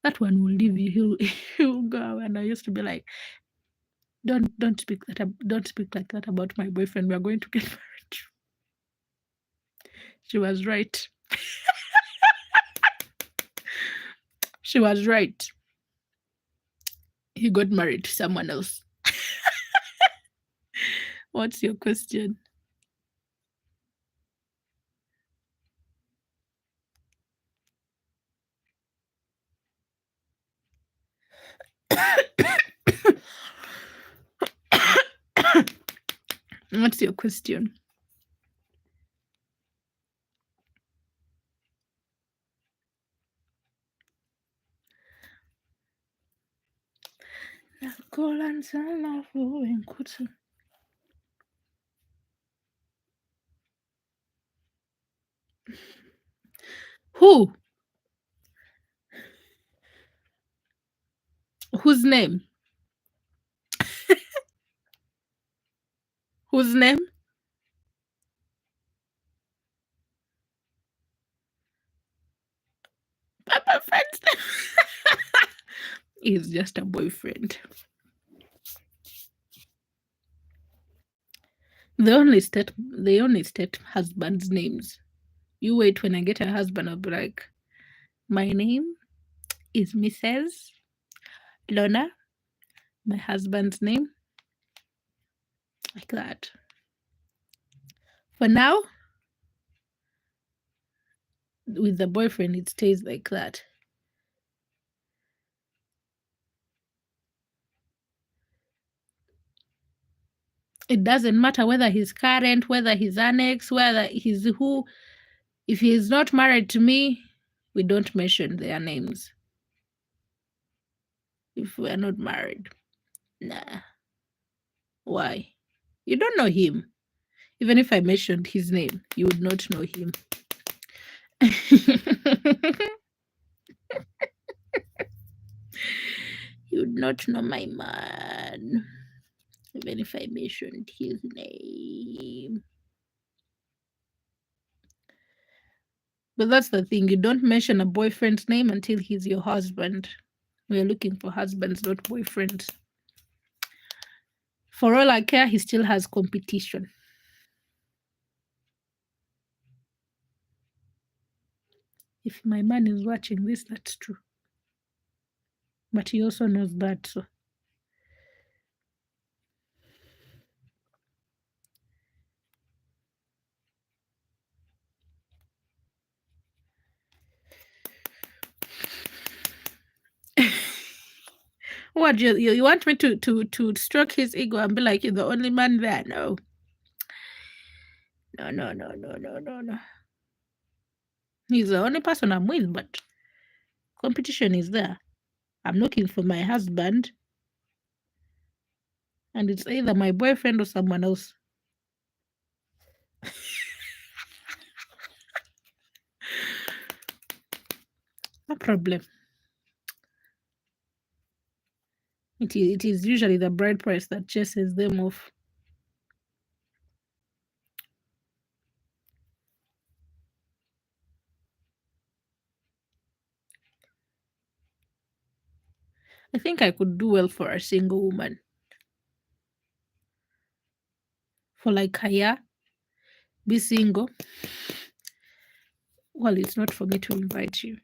That one will leave you. He'll go. And I used to be like, don't speak like that about my boyfriend. We are going to get married. She was right. She was right. He got married to someone else. What's your question? What's your question? Who? Whose name? Whose name? My boyfriend's name. He's just a boyfriend. They only state husbands' names. You wait, when I get a husband, I'll be like, my name is Mrs. Lorna. My husband's name. Like that. For now, with the boyfriend, it stays like that. It doesn't matter whether he's current, whether he's annex, whether he's who. If he is not married to me, we don't mention their names. If we're not married, nah. Why? You don't know him. Even if I mentioned his name, you would not know him. You would not know my man. Even if I mentioned his name. But that's the thing. You don't mention a boyfriend's name until he's your husband. We're looking for husbands, not boyfriends. For all I care, he still has competition. If my man is watching this, that's true. But he also knows that. So what, you want me to stroke his ego and be like, you're the only man there? No. No. He's the only person I'm with, but competition is there. I'm looking for my husband, and it's either my boyfriend or someone else. No problem. It is usually the bride price that chases them off. I think I could do well for a single woman. For like a year, be single. Well, it's not for me to invite you.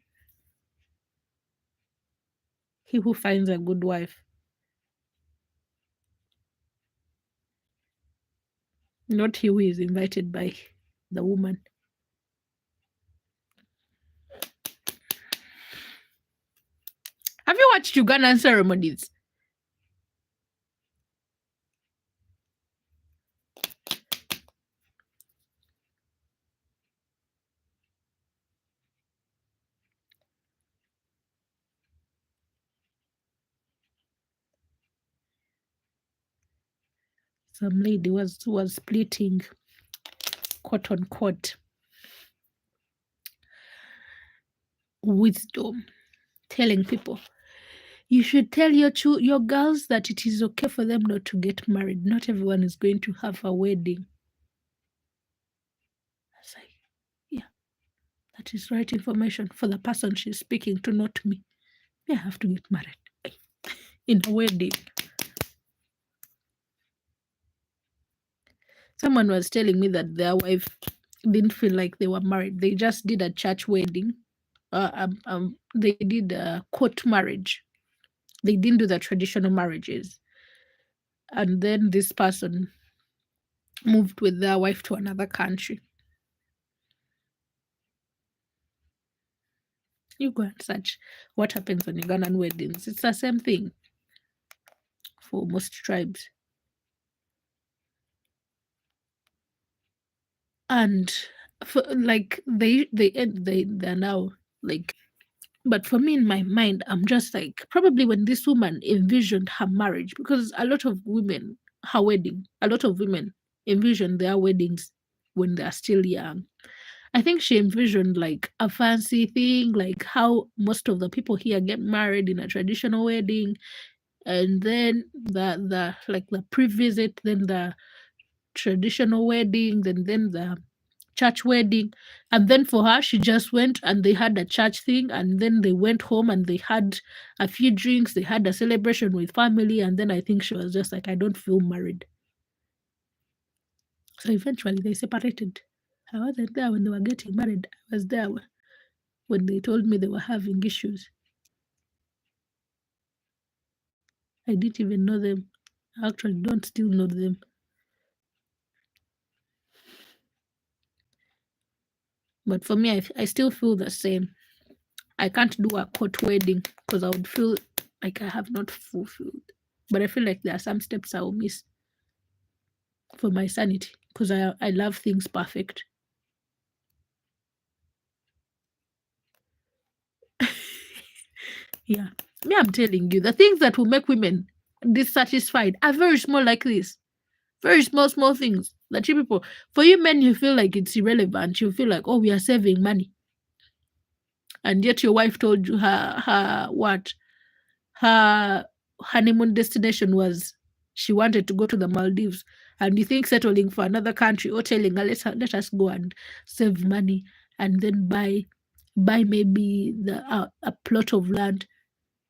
He who finds a good wife. Not he who is invited by the woman. Have you watched Ugandan ceremonies? Some lady was splitting, quote unquote, wisdom, telling people you should tell your girls that it is okay for them not to get married. Not everyone is going to have a wedding. I was like, yeah, that is right information for the person she's speaking to, not me. I have to get married in a wedding. Someone was telling me that their wife didn't feel like they were married. They just did a church wedding. They did a court marriage. They didn't do the traditional marriages. And then this person moved with their wife to another country. You go and search what happens on Ugandan weddings. It's the same thing for most tribes. And for, like they're now like, but for me in my mind, I'm just like, probably when this woman envisioned her marriage, because a lot of women, her wedding, a lot of women envision their weddings when they're still young. I think she envisioned like a fancy thing, like how most of the people here get married in a traditional wedding, and then the like the pre-visit, then the traditional wedding, and then the church wedding. And then for her, she just went and they had a church thing, and then they went home and they had a few drinks, they had a celebration with family, and then I think she was just like, I don't feel married. So eventually they separated. I wasn't there when they were getting married. I was there when they told me they were having issues. I didn't even know them. I actually don't still know them. But for me, I still feel the same. I can't do a court wedding because I would feel like I have not fulfilled. But I feel like there are some steps I will miss for my sanity because I love things perfect. Yeah. Me, I'm telling you, the things that will make women dissatisfied are very small like this. Very small things that you people, for you men, you feel like it's irrelevant. You feel like, oh, we are saving money. And yet your wife told you her honeymoon destination was she wanted to go to the Maldives, and you think settling for another country or telling her let us go and save money and then buy maybe a plot of land,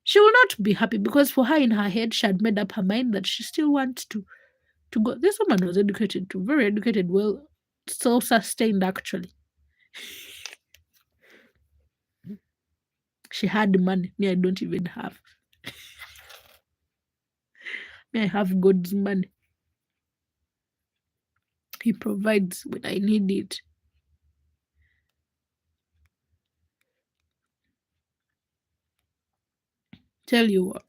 she will not be happy because for her in her head she had made up her mind that she still wants to go. This woman was educated too, very educated, well, so sustained actually. She had money. Me, I don't even have. Me, I have God's money. He provides when I need it. Tell you what.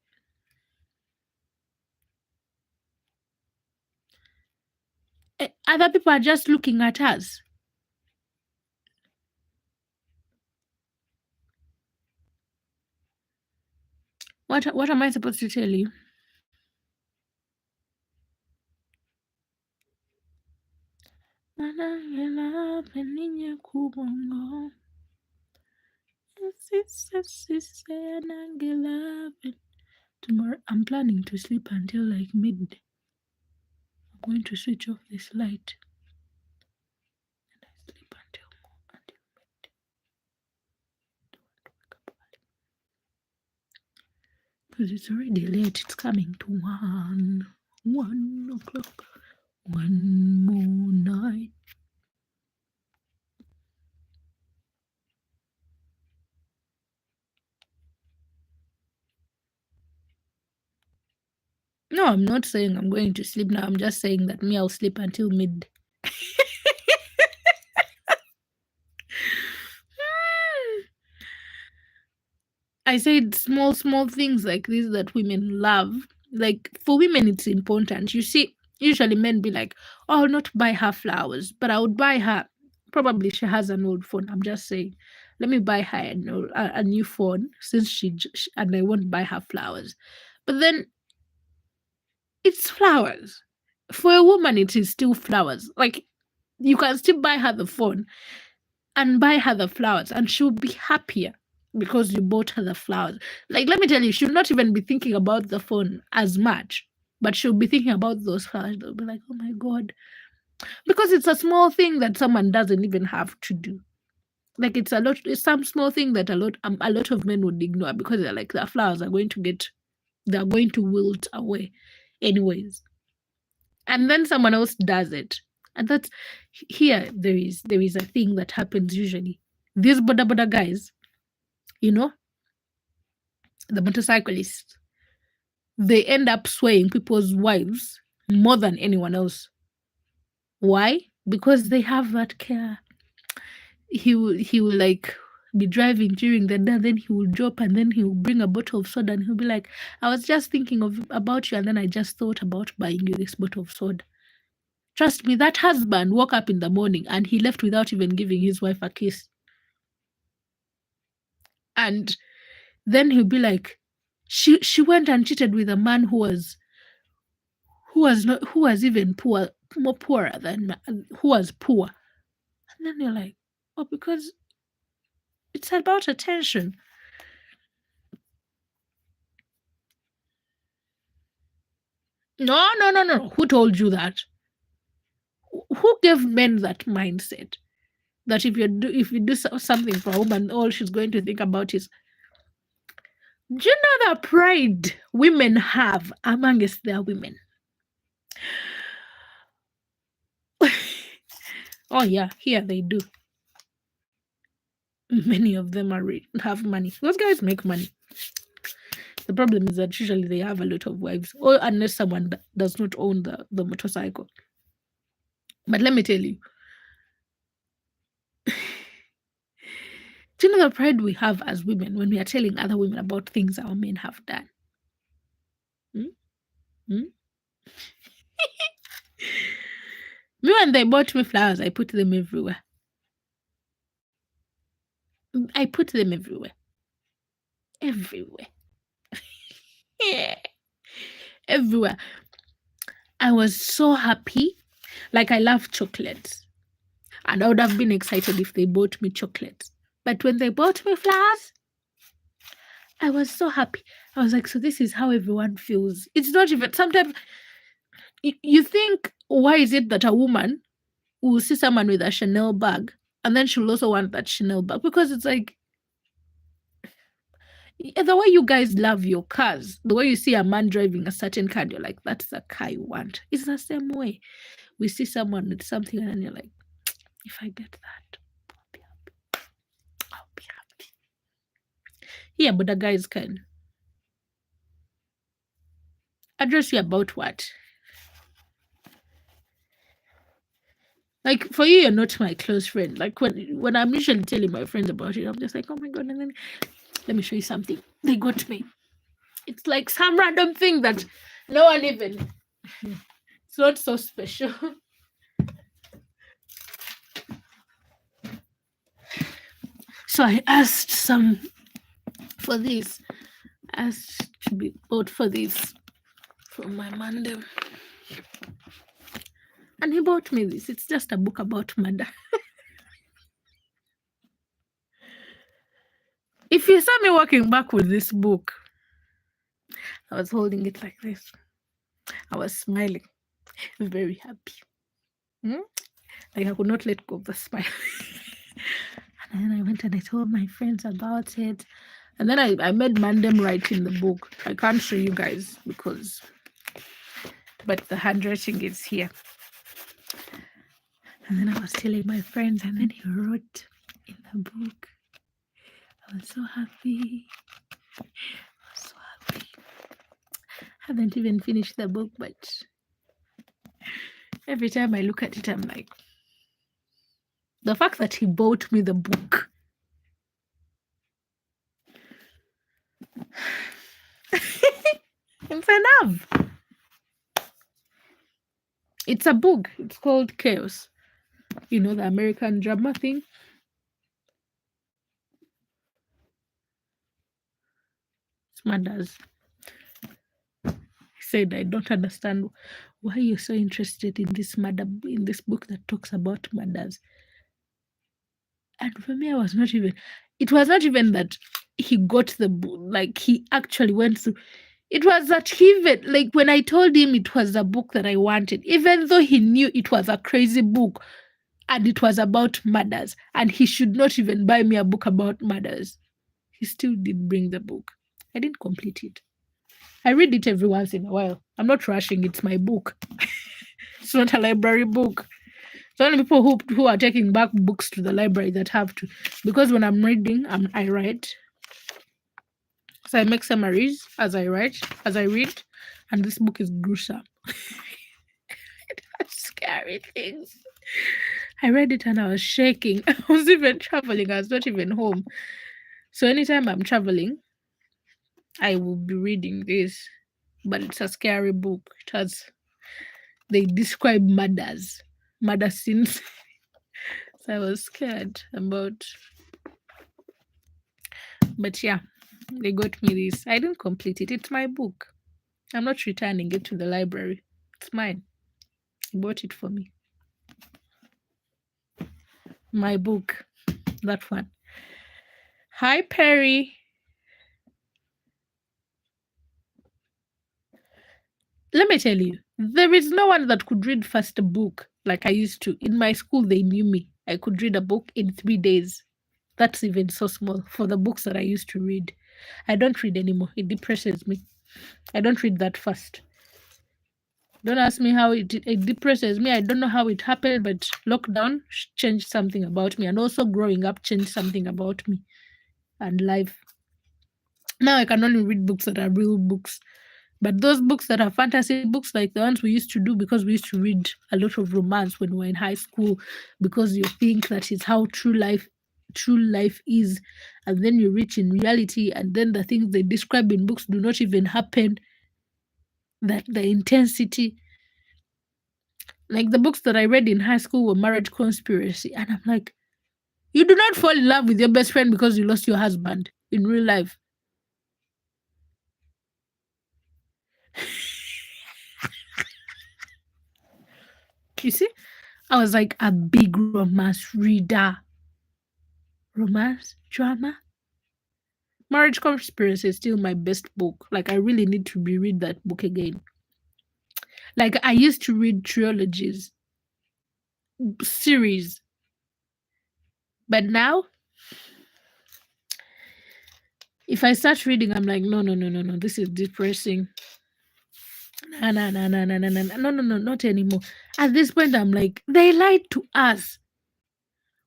Other people are just looking at us. What am I supposed to tell you? Tomorrow I'm planning to sleep until like midday. I'm going to switch off this light and I sleep until midday. Because it's already late. It's coming to 1 o'clock. One more night. No, I'm not saying I'm going to sleep now. I'm just saying that me, I'll sleep until midday. I said small, small things like this that women love. Like for women, it's important. You see, usually men be like, "Oh, I'll not buy her flowers, but I would buy her." Probably she has an old phone. I'm just saying, let me buy her a new phone since and I won't buy her flowers. But then it's flowers. For a woman, it is still flowers. Like you can still buy her the phone and buy her the flowers, and she'll be happier because you bought her the flowers. Like, let me tell you, she'll not even be thinking about the phone as much, but she'll be thinking about those flowers. They'll be like, oh my God. Because it's a small thing that someone doesn't even have to do. Like it's some small thing that a lot of men would ignore because they're like, the flowers are going to they're going to wilt away anyways. And then someone else does it. And that's here there is a thing that happens usually. These boda guys, you know, the motorcyclists, they end up swaying people's wives more than anyone else. Why? Because they have that care. He will like be driving during the day, then he will drop and then he will bring a bottle of soda and he'll be like, I was just thinking about you and then I just thought about buying you this bottle of soda. Trust me, that husband woke up in the morning and he left without even giving his wife a kiss. And then he'll be like, she went and cheated with a man who was even more poorer than who was poor. And then you're like, oh, because it's about attention. No. Who told you that? Who gave men that mindset? That if you do something for a woman, all she's going to think about is, do you know the pride women have amongst their women? Oh yeah, here they do. Many of them have money. Those guys make money. The problem is that usually they have a lot of wives, or unless someone does not own the motorcycle. But let me tell you, do you know the pride we have as women when we are telling other women about things our men have done? Me, when they bought me flowers, I put them everywhere. I put them everywhere. Everywhere. Yeah. Everywhere. I was so happy. Like, I love chocolates. And I would have been excited if they bought me chocolates. But when they bought me flowers, I was so happy. I was like, so this is how everyone feels. It's not even, sometimes you think, why is it that a woman will see someone with a Chanel bag and then she'll also want that Chanel bag? Because it's like, the way you guys love your cars, the way you see a man driving a certain car, you're like, that's the car you want. It's the same way. We see someone with something and then you're like, if I get that, I'll be happy. I'll be happy. Yeah, but the guys can address you about what? Like, for you, you're not my close friend. Like, when I'm usually telling my friends about it, I'm just like, oh my God, and then let me show you something. They got me. It's like some random thing that no one even, it's not so special. So I asked for this. Asked to be bought for this from my man. And he bought me this. It's just a book about murder. If you saw me walking back with this book, I was holding it like this. I was smiling, very happy. Like I could not let go of the smile. And then I went and I told my friends about it. And then I made Mandem write in the book. I can't show you guys but the handwriting is here. And then I was telling my friends, and then he wrote in the book. I was so happy. Haven't even finished the book, but every time I look at it, I'm like, the fact that he bought me the book. enough. It's a book. It's called Chaos. You know, the American drama thing. It's murders. He said, I don't understand why you're so interested in this book that talks about murders. And for me, it was not even that he got the book, like he actually went through. It was that he even, like when I told him it was the book that I wanted, even though he knew it was a crazy book and it was about murders, and he should not even buy me a book about murders, he still did bring the book. I didn't complete it. I read it every once in a while. I'm not rushing. It's my book. It's not a library book. It's only people who are taking back books to the library that have to. Because when I'm reading, I write. So I make summaries as I read. And this book is gruesome. It has scary things. I read it and I was shaking. I was even traveling. I was not even home. So anytime I'm traveling, I will be reading this. But it's a scary book. They describe murder scenes. So I was scared about. But yeah, they got me this. I didn't complete it. It's my book. I'm not returning it to the library. It's mine. He bought it for me. My book. That one. Hi, Perry. Let me tell you, there is no one that could read first a book like I used to. In my school, they knew me. I could read a book in 3 days. That's even so small for the books that I used to read. I don't read anymore. It depresses me. I don't read that fast. Don't ask me how it depresses me. I don't know how it happened, but lockdown changed something about me. And also growing up changed something about me and life. Now I can only read books that are real books. But those books that are fantasy books, like the ones we used to do, because we used to read a lot of romance when we were in high school, because you think that is how true life is, and then you reach in reality, and then the things they describe in books do not even happen. That the intensity, like the books that I read in high school were marriage conspiracy, and I'm like, you do not fall in love with your best friend because you lost your husband in real life. You see, I was like a big romance reader. Romance, drama. Marriage Conspiracy is still my best book. Like, I really need to reread that book again. Like, I used to read trilogies, series. But now, if I start reading, I'm like, no, this is depressing. No, not anymore. At this point, I'm like, they lied to us.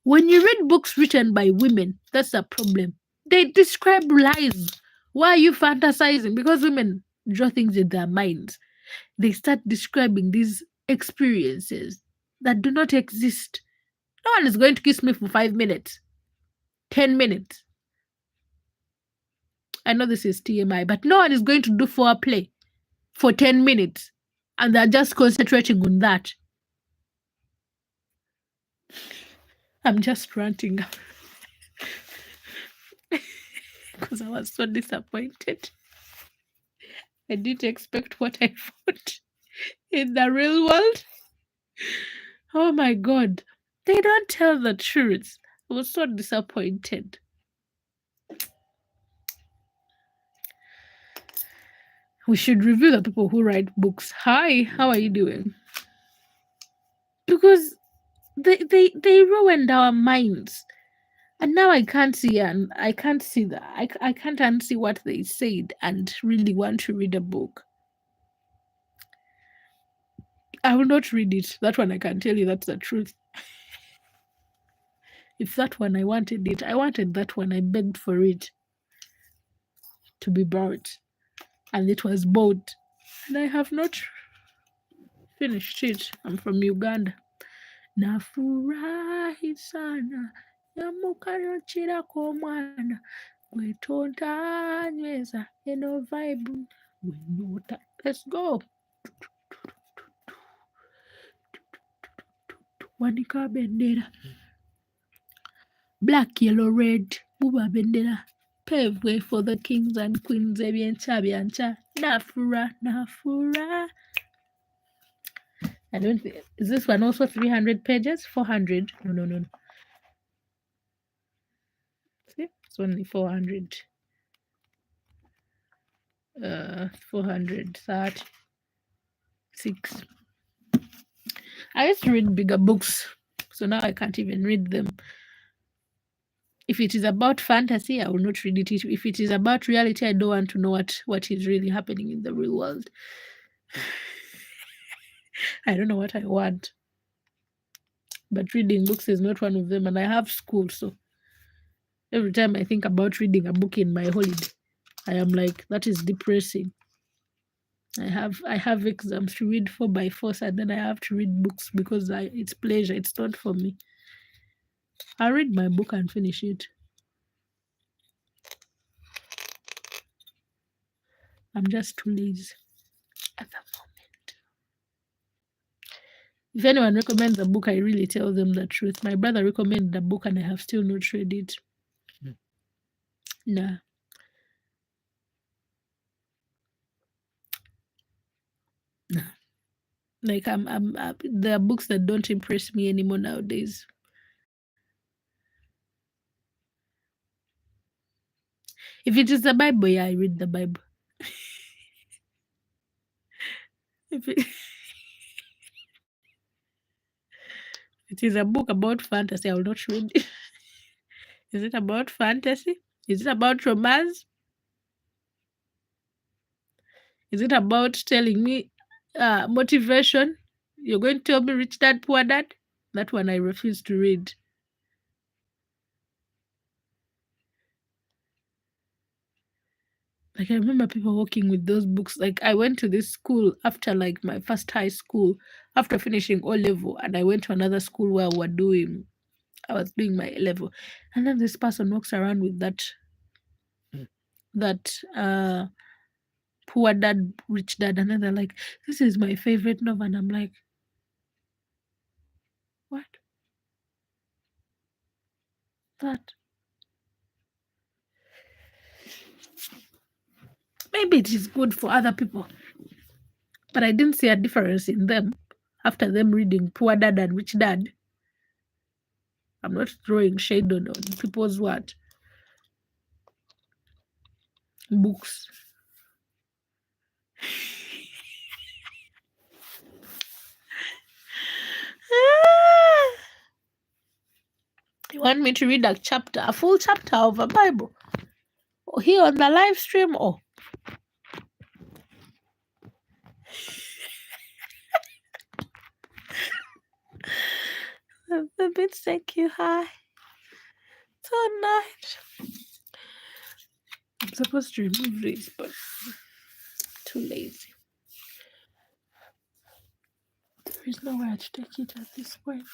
When you read books written by women, that's a problem. They describe lies. Why are you fantasizing? Because women draw things in their minds. They start describing these experiences that do not exist. No one is going to kiss me for 5 minutes, 10 minutes. I know this is TMI, but no one is going to do foreplay for 10 minutes and they're just concentrating on that. I'm just ranting because I was so disappointed. I didn't expect what I found in the real world. Oh my God. They don't tell the truth. I was so disappointed. We should review the people who write books. Hi, how are you doing? Because they ruined our minds. And now I can't see that. I can't unsee what they said and really want to read a book. I will not read it. That one I can tell you that's the truth. If that one I wanted that one. I begged for it to be bought. And it was bought. And I have not finished it. I'm from Uganda. Nafurahi sana yamukayochira kwa mwana gwetonda nyweza eno vibe Water. Let's go. Wanika bendera. Black, yellow, red. Buba bendera. Pave way for the kings and queens. Ebyencha byancha. Nafura, nafura. I don't think. Is this one also 300 pages? 400? No. See, it's only 400. 436. I used to read bigger books, so now I can't even read them. If it is about fantasy, I will not read it. If it is about reality, I don't want to know what is really happening in the real world. I don't know what I want. But reading books is not one of them, and I have school, so every time I think about reading a book in my holiday, I am like, that is depressing. I have exams to read 4 by 4, and then I have to read books because it's pleasure. It's not for me. I'll read my book and finish it. I'm just too lazy at the moment. If anyone recommends a book, I really tell them the truth. My brother recommended a book and I have still not read it. Nah. Like there are books that don't impress me anymore nowadays. If it is the Bible, yeah, I read the Bible. If it is a book about fantasy, I will not read it. Is it about fantasy? Is it about romance? Is it about telling me motivation? You're going to tell me rich dad, poor dad? That one I refuse to read. Like, I remember people working with those books. Like, I went to this school after like my first high school, after finishing O level, and I went to another school where I was doing my A level, and then this person walks around with that poor dad, rich dad, and then they're like, "This is my favorite novel," and I'm like, "What? That?" Maybe it is good for other people, but I didn't see a difference in them after them reading Poor Dad and Rich Dad. I'm not throwing shade on people's books. You want me to read a full chapter of a Bible? Or here on the live stream? Or a bit thank you. Hi. Tonight. I'm supposed to remove this, but too lazy. There is nowhere to take it at this point.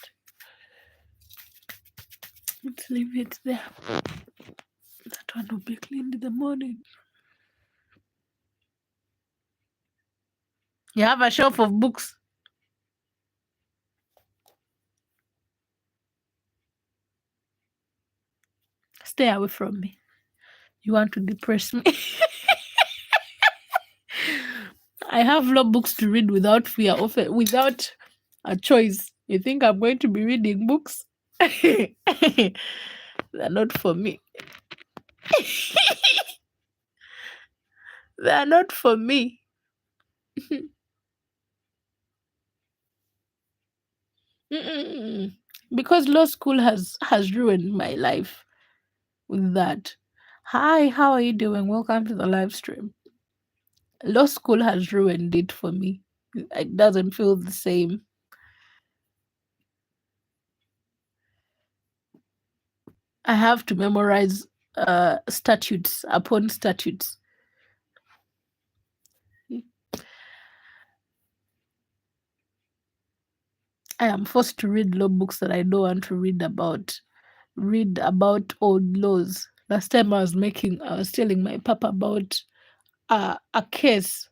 Let's leave it there. That one will be cleaned in the morning. You have a shelf of books. Stay away from me. You want to depress me. I have law books to read without fear of it, without a choice. You think I'm going to be reading books? They're not for me. They're not for me. Because law school has ruined my life with that. Hi, how are you doing? Welcome to the live stream. Law school has ruined it for me. It doesn't feel the same. I have to memorize statutes upon statutes. I am forced to read law books that I don't want to read about old laws. Last time I was telling my papa about a case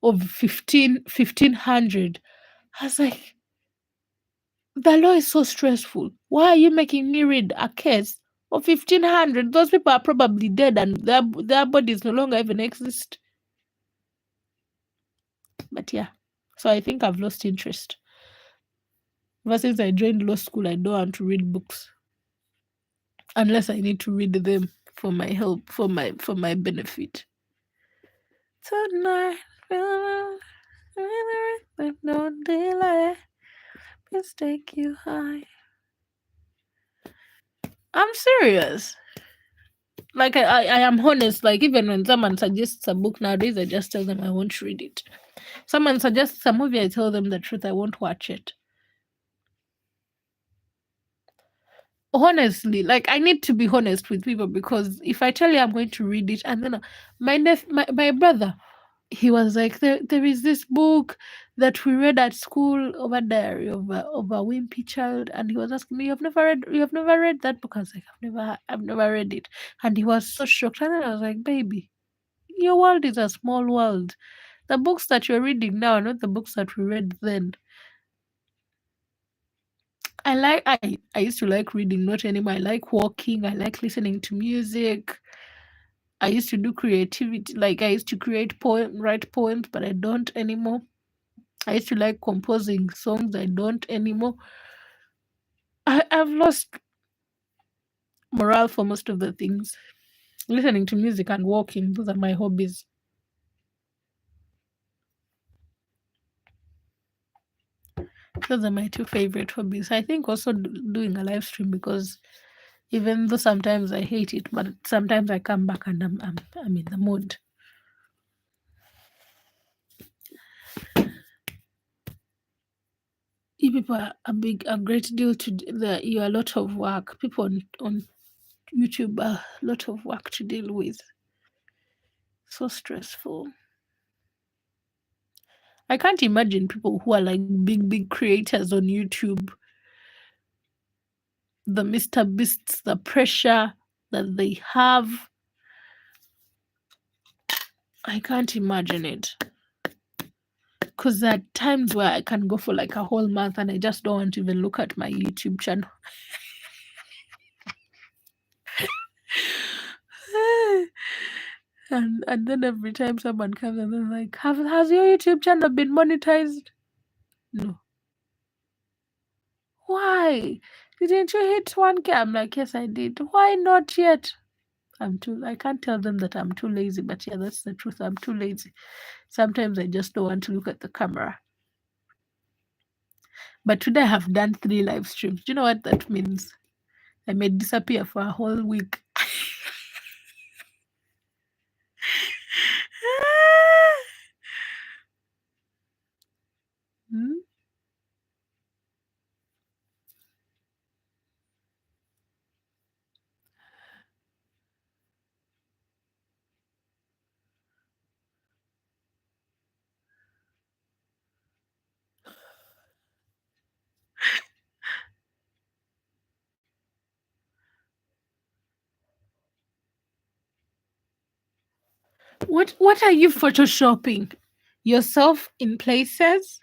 of 1500. I was like, the law is so stressful. Why are you making me read a case of 1500? Those people are probably dead and their bodies no longer even exist. But yeah, so I think I've lost interest. Ever since I joined law school, I don't want to read books unless I need to read them for my help, for my benefit. Tonight, no delay, let's take you high. I'm serious. Like I am honest. Like even when someone suggests a book nowadays, I just tell them I won't read it. Someone suggests a movie, I tell them the truth, I won't watch it. Honestly, like I need to be honest with people, because if I tell you I'm going to read it, and then my brother, he was like, there is this book that we read at school, over Diary of a Wimpy Child, and he was asking me, you have never read that book? I was like, I've never read it. And he was so shocked, and then I was like, baby, your world is a small world. The books that you're reading now are not the books that we read then. I used to like reading, not anymore. I like walking, I like listening to music. I used to do creativity, like I used to write poems, but I don't anymore. I used to like composing songs, I don't anymore. I've lost morale for most of the things. Listening to music and walking, those are my hobbies. Those are my two favorite hobbies. I think also doing a live stream, because even though sometimes I hate it, but sometimes I come back and I'm in the mood. You people are a great deal to you, a lot of work. People on YouTube are a lot of work to deal with. So stressful. I can't imagine people who are like big creators on YouTube. The Mr. Beasts, the pressure that they have. I can't imagine it. Because there are times where I can go for like a whole month and I just don't want to even look at my YouTube channel. and then every time someone comes and they're like, has your YouTube channel been monetized? No. Why? Didn't you hit 1K? I'm like, yes, I did. Why not yet? I can't tell them that I'm too lazy, but yeah, that's the truth. I'm too lazy. Sometimes I just don't want to look at the camera. But today I have done 3 live streams. Do you know what that means? I may disappear for a whole week. Hmm? What are you photoshopping? Yourself in places?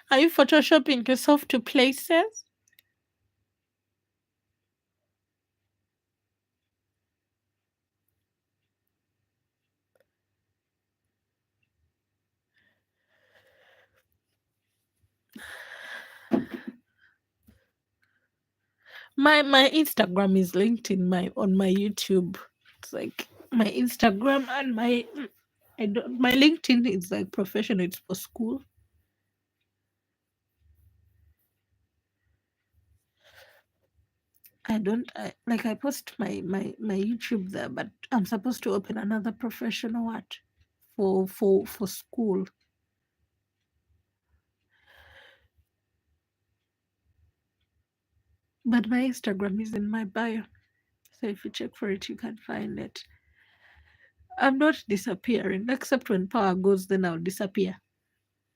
Are you photoshopping yourself to places? My Instagram is linked on my YouTube. It's like my Instagram and my LinkedIn is like professional, it's for school. I post my YouTube there, but I'm supposed to open another professional for school. But my Instagram is in my bio. So if you check for it, you can find it. I'm not disappearing, except when power goes, then I'll disappear.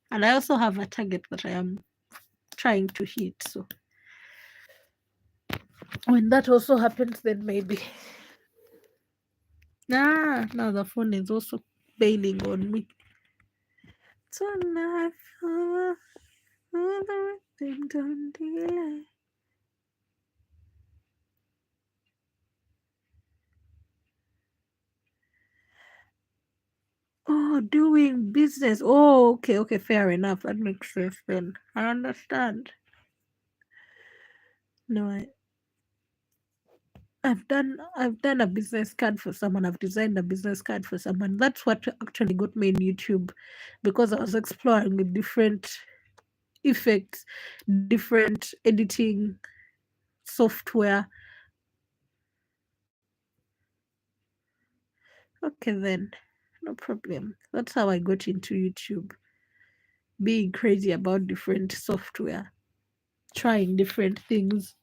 And I also have a target that I am trying to hit. So when that also happens, then maybe Now the phone is also bailing on me. Tonight, don't delay. Oh, doing business. Oh, okay, fair enough. That makes sense then. I understand. No, I've done a business card for someone. I've designed a business card for someone. That's what actually got me in YouTube, because I was exploring with different effects, different editing software. Okay then, no problem. That's how I got into YouTube. Being crazy about different software, trying different things,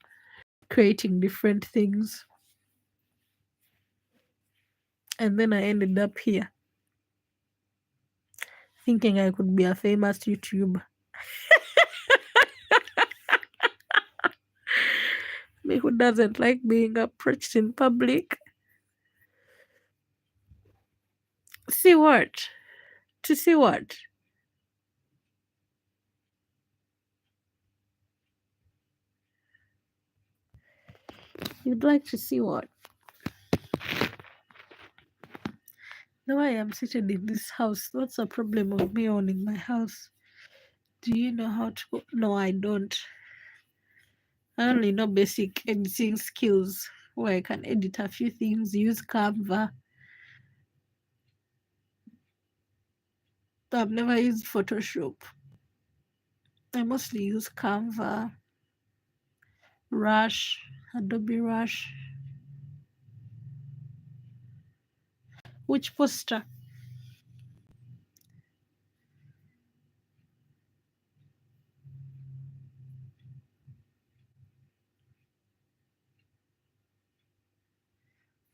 creating different things. And then I ended up here thinking I could be a famous YouTuber. Me who doesn't like being approached in public. See what? To see what? You'd like to see what? The way I'm seated in this house, what's the problem of me owning my house? Do you know how to? No, I don't. I only know basic editing skills where I can edit a few things, use Canva. I've never used Photoshop. I mostly use Canva, Rush, Adobe Rush. Which poster?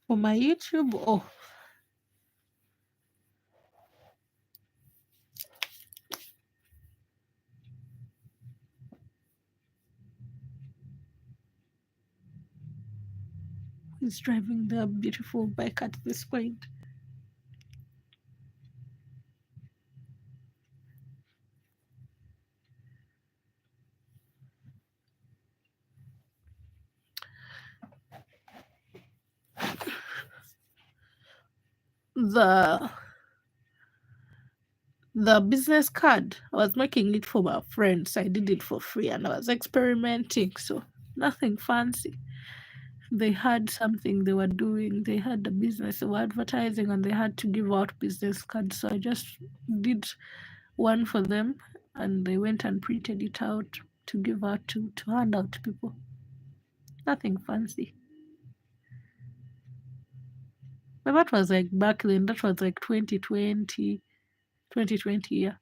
For my YouTube? Oh, he's driving the beautiful bike at this point. The business card, I was making it for my friends. I did it for free and I was experimenting, so nothing fancy. They had something they were doing, they had a business they were advertising, and they had to give out business cards. So I just did one for them and they went and printed it out to give out to hand out to people. Nothing fancy. But that was like back then, that was like 2020, yeah.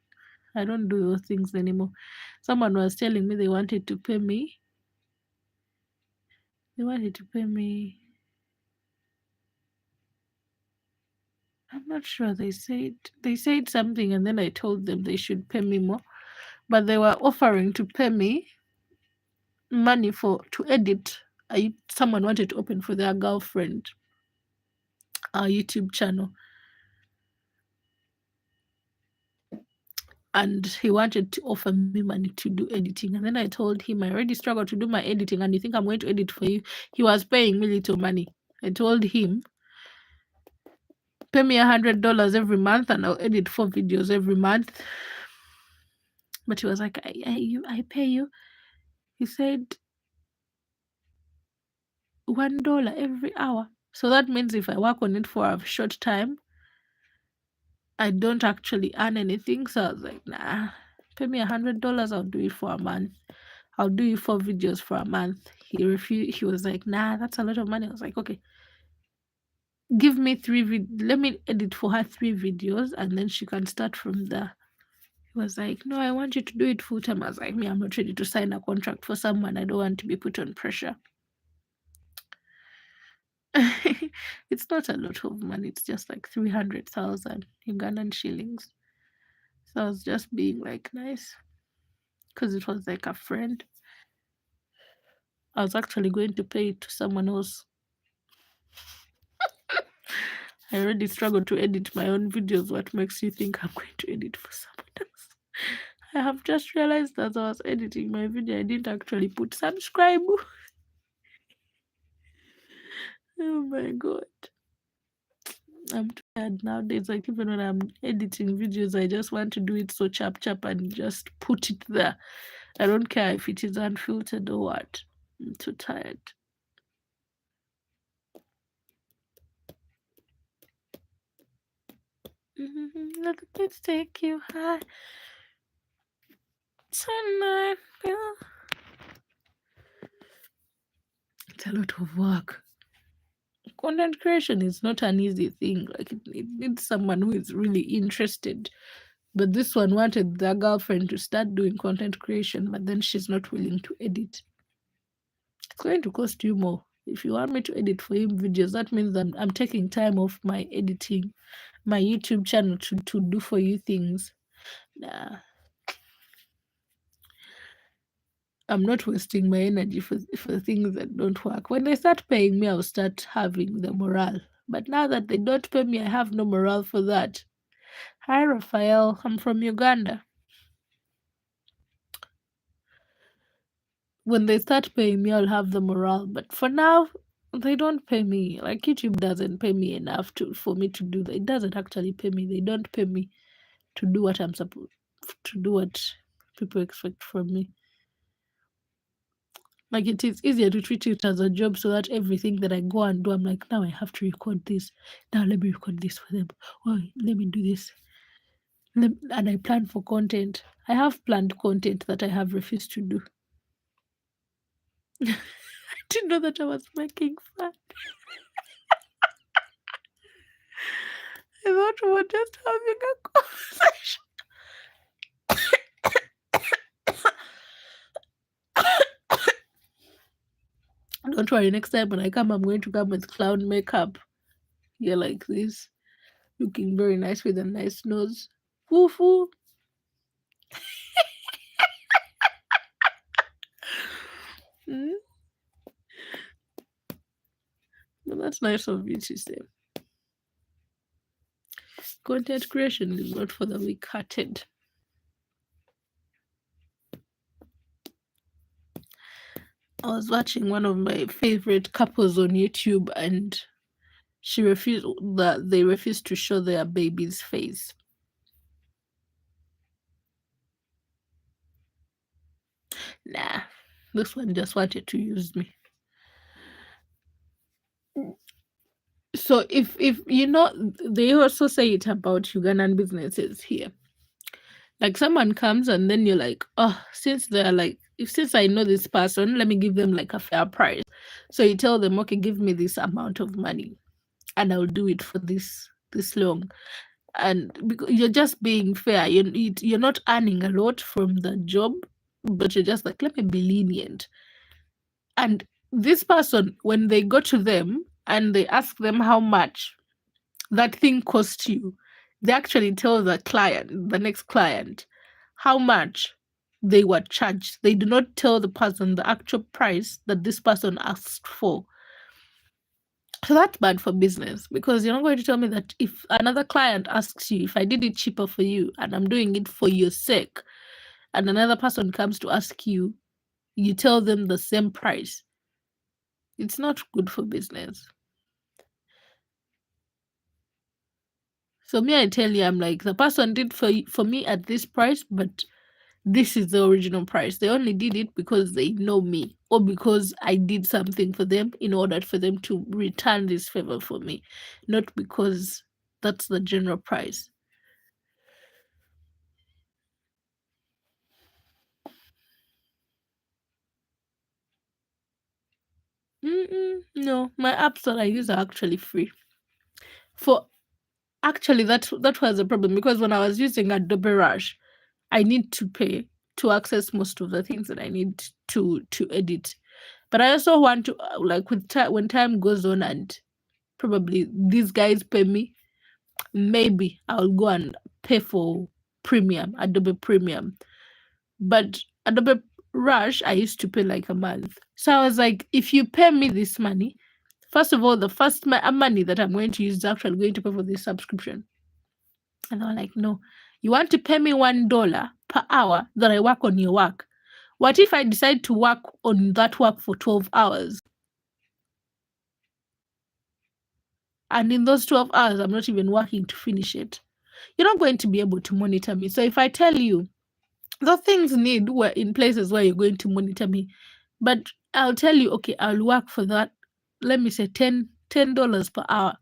I don't do those things anymore. Someone was telling me they wanted to pay me. They wanted to pay me. I'm not sure. They said something, and then I told them they should pay me more. But they were offering to pay me money to edit. Someone wanted to open for their girlfriend a YouTube channel, and he wanted to offer me money to do editing. And then I told him I already struggle to do my editing, and you think I'm going to edit for you? He was paying me little money. I told him, pay me $100 every month and I'll edit 4 videos every month. But he was like, I pay you. He said $1 every hour. So that means if I work on it for a short time, I don't actually earn anything. So I was like, nah, pay me $100, I'll do it for a month. I'll do you 4 videos for a month. He refused. He was like, nah, that's a lot of money. I was like, okay, give me 3 let me edit for her 3 videos and then she can start from there. He was like, no, I want you to do it full time. I was like, me, I'm not ready to sign a contract for someone. I don't want to be put on pressure. It's not a lot of money. It's just like 300,000 Ugandan shillings. So I was just being like nice because it was like a friend. I was actually going to pay it to someone else. I already struggle to edit my own videos. What makes you think I'm going to edit for someone else? I have just realized as I was editing my video, I didn't actually put subscribe. Oh my god. I'm tired nowadays. Like, even when I'm editing videos, I just want to do it so chap and just put it there. I don't care if it is unfiltered or what. I'm too tired. Let the kids take you high tonight. It's a lot of work. Content creation is not an easy thing. Like, it needs someone who is really interested. But this one wanted their girlfriend to start doing content creation, but then she's not willing to edit. It's going to cost you more. If you want me to edit for him videos, that means I'm taking time off my editing, my YouTube channel to do for you things. Nah. I'm not wasting my energy for things that don't work. When they start paying me, I'll start having the morale. But now that they don't pay me, I have no morale for that. Hi, Raphael. I'm from Uganda. When they start paying me, I'll have the morale. But for now, they don't pay me. Like, YouTube doesn't pay me enough for me to do that. It doesn't actually pay me. They don't pay me to do what I'm supposed to do, what people expect from me. Like, it is easier to treat it as a job, so that everything that I go and do, I'm like, now I have to record this. Now let me record this for them. Oh, let me do this. And I plan for content. I have planned content that I have refused to do. I didn't know that I was making fun. I thought we were just having a conversation. Don't worry, next time when I come, I'm going to come with clown makeup. Yeah, like this. Looking very nice with a nice nose. Woo-foo. Well, that's nice of you to say. Content creation is not for the weak-hearted. I was watching one of my favorite couples on YouTube, and they refused to show their baby's face. Nah, this one just wanted to use me. So if you know, they also say it about Ugandan businesses here. Like, someone comes and then you're like, oh, since I know this person, let me give them like a fair price. So you tell them, okay, give me this amount of money and I'll do it for this long. And because you're just being fair, you're not earning a lot from the job, but you're just like, let me be lenient. And this person, when they go to them and they ask them how much that thing cost you, they actually tell the next client, how much they were charged. They do not tell the person the actual price that this person asked for. So that's bad for business, because you're not going to tell me that if another client asks you, if I did it cheaper for you and I'm doing it for your sake, and another person comes to ask you, you tell them the same price. It's not good for business. So me, I tell you, I'm like, the person did for me at this price, but this is the original price. They only did it because they know me, or because I did something for them in order for them to return this favor for me, not because that's the general price. No, my apps that I use are actually free. Actually, that was a problem, because when I was using Adobe Rush, I need to pay to access most of the things that I need to edit. But I also want to, like, when time goes on and probably these guys pay me, maybe I'll go and pay for Adobe Premium. But Adobe Rush, I used to pay like a month. So I was like, if you pay me this money, First of all, the first money that I'm going to use is actually going to pay for this subscription. And they were like, no, you want to pay me $1 per hour that I work on your work. What if I decide to work on that work for 12 hours? And in those 12 hours, I'm not even working to finish it. You're not going to be able to monitor me. So if I tell you the things need were in places where you're going to monitor me, but I'll tell you, okay, I'll work for that. Let me say $10 per hour.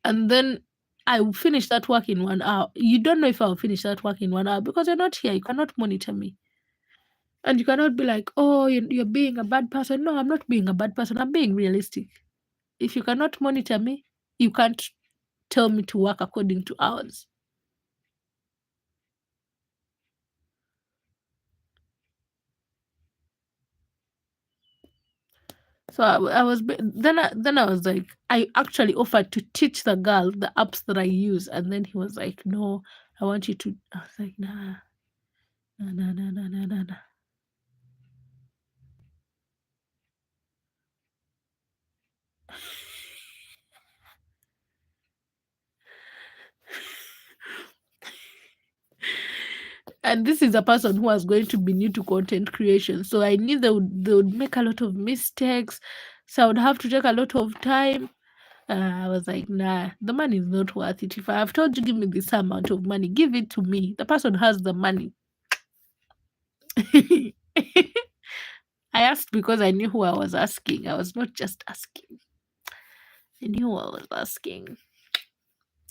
And then I will finish that work in 1 hour. You don't know if I'll finish that work in 1 hour because you're not here. You cannot monitor me. And you cannot be like, oh, you're being a bad person. No, I'm not being a bad person. I'm being realistic. If you cannot monitor me, you can't tell me to work according to hours. So I was then I was like, I actually offered to teach the girl the apps that I use, and then he was like, no, I want you to. I was like, nah. And this is a person who was going to be new to content creation, so I knew they would make a lot of mistakes, so I would have to take a lot of time. I was like, nah, the money is not worth it. If I have told you give me this amount of money, give it to me. The person has the money. I asked because I knew who I was asking. I was not just asking. I knew who I was asking.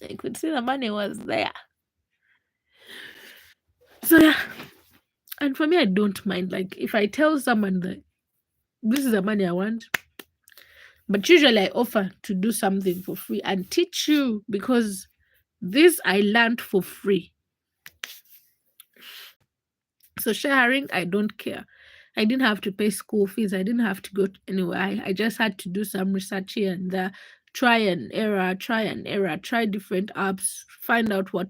I could see the money was there. So yeah. And for me, I don't mind. Like if I tell someone that this is the money I want, but usually I offer to do something for free and teach you because this I learned for free. So sharing, I don't care. I didn't have to pay school fees. I didn't have to go anywhere. I just had to do some research here and there, try and error, try different apps, find out what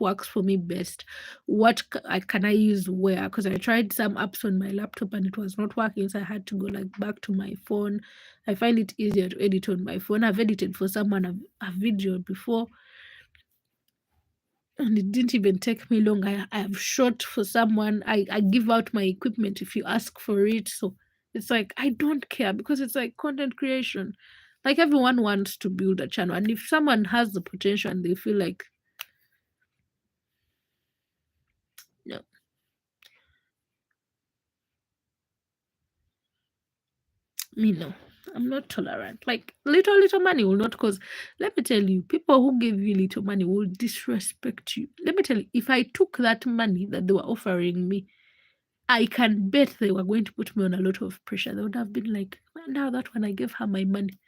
works for me best. What can I use where? Because I tried some apps on my laptop and it was not working, so I had to go like back to my phone. I find it easier to edit on my phone. I've edited for someone a video before, and it didn't even take me long. I have shot for someone. I give out my equipment if you ask for it. So it's like I don't care because it's like content creation. Like everyone wants to build a channel, and if someone has the potential and they feel like no, me no, I'm not tolerant. Like little money will not cause. Let me tell you, people who give you little money will disrespect you. Let me tell you, if I took that money that they were offering me, I can bet they were going to put me on a lot of pressure. They would have been like, now that when I gave her my money.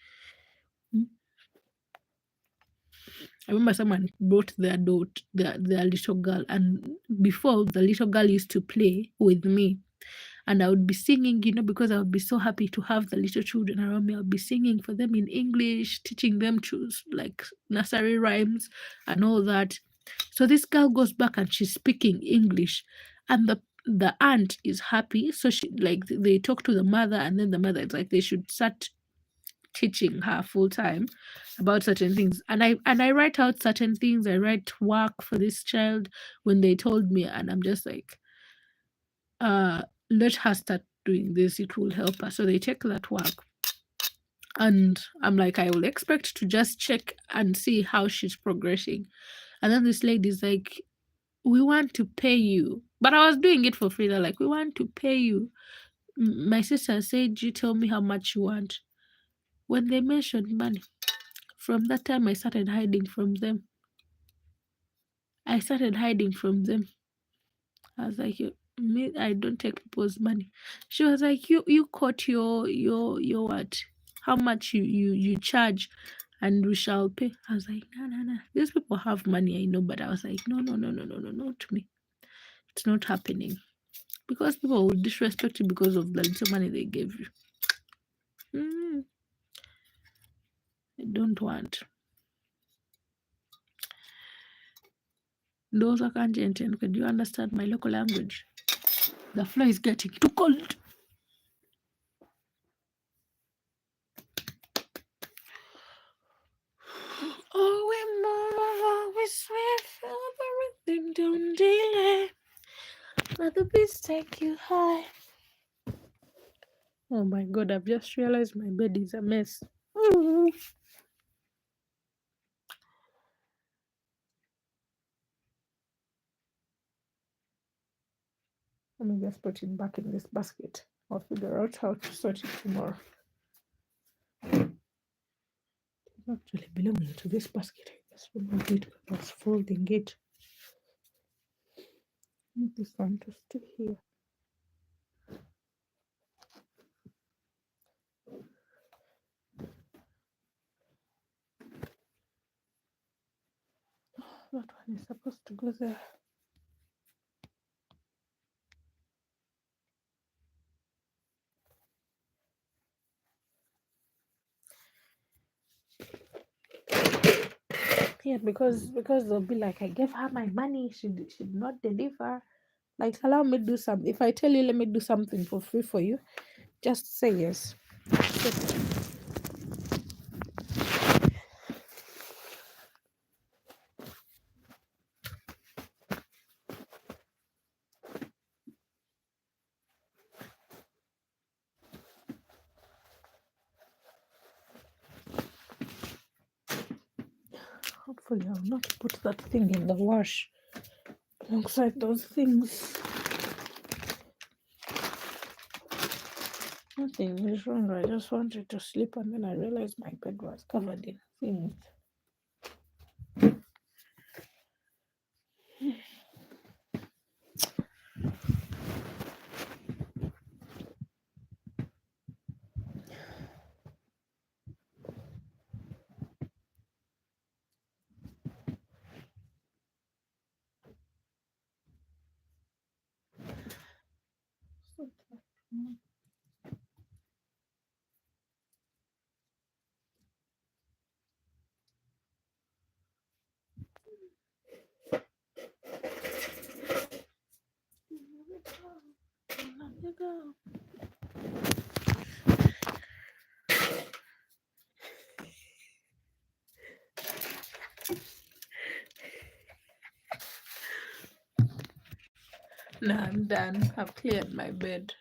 I remember someone brought their little girl, and before the little girl used to play with me, and I would be singing, because I would be so happy to have the little children around me. I would be singing for them in English, teaching them like nursery rhymes and all that. So this girl goes back and she's speaking English, and the aunt is happy. So they talk to the mother, and then the mother is like they should start teaching her full time about certain things. And I write out certain things. I write work for this child when they told me, and I'm just like, let her start doing this. It will help her. So they take that work. And I'm like, I will expect to just check and see how she's progressing. And then this lady's like, we want to pay you. But I was doing it for free. They're like, we want to pay you. My sister said, you tell me how much you want. When they mentioned money, from that time I started hiding from them. I was like, me, I don't take people's money. She was like, you caught your what? How much you charge, and we shall pay. I was like, no. These people have money, I know, but I was like, no, not me. It's not happening. Because people will disrespect you because of the little money they gave you. I don't want. Those are content. Could you understand my local language? The floor is getting too cold. Let the beats take you high. Oh my god, I've just realized my bed is a mess. Let me just put it back in this basket. I'll figure out how to sort it tomorrow. It's actually belonging to this basket. I just removed it when I was folding it. I need this one to stay here. That one is supposed to go there. Yeah, because they'll be like, I gave her my money, she did not deliver. Like, allow me to do something. If I tell you, let me do something for free for you, just say yes. Hopefully, I'll not put that thing in the wash alongside those things. Nothing is wrong. I just wanted to sleep, and then I realized my bed was covered in things. No, I'm done. I've cleared my bed.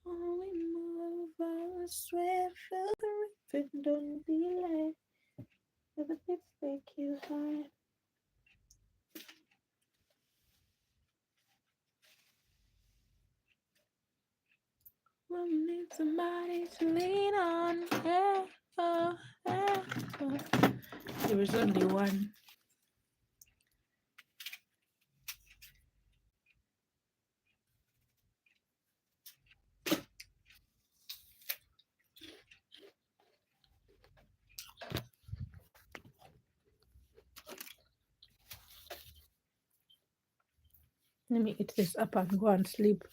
Only move, I swear, feel the rhythm, don't delay. Let the beats take you high. One needs somebody to lean on. Yeah, oh, yeah, oh. There was only one. Let me eat this up and go and sleep.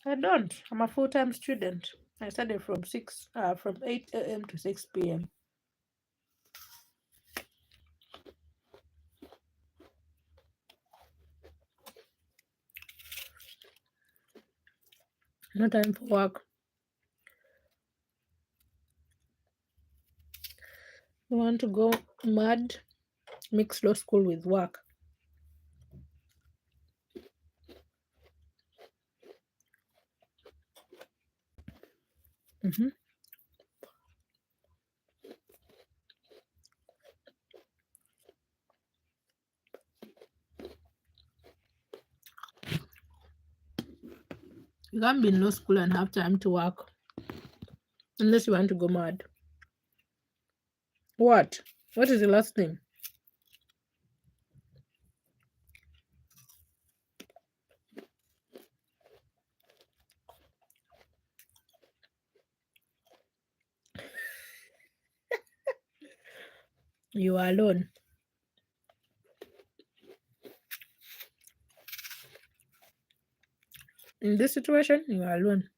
I don't. I'm a full-time student. I study from 8 a.m. to 6 p.m. No time for work. want to go mad, mix law school with work. Mhm. You can't be in law school and have time to work unless you want to go mad. What? What is the last name? You are alone. In this situation, you are alone.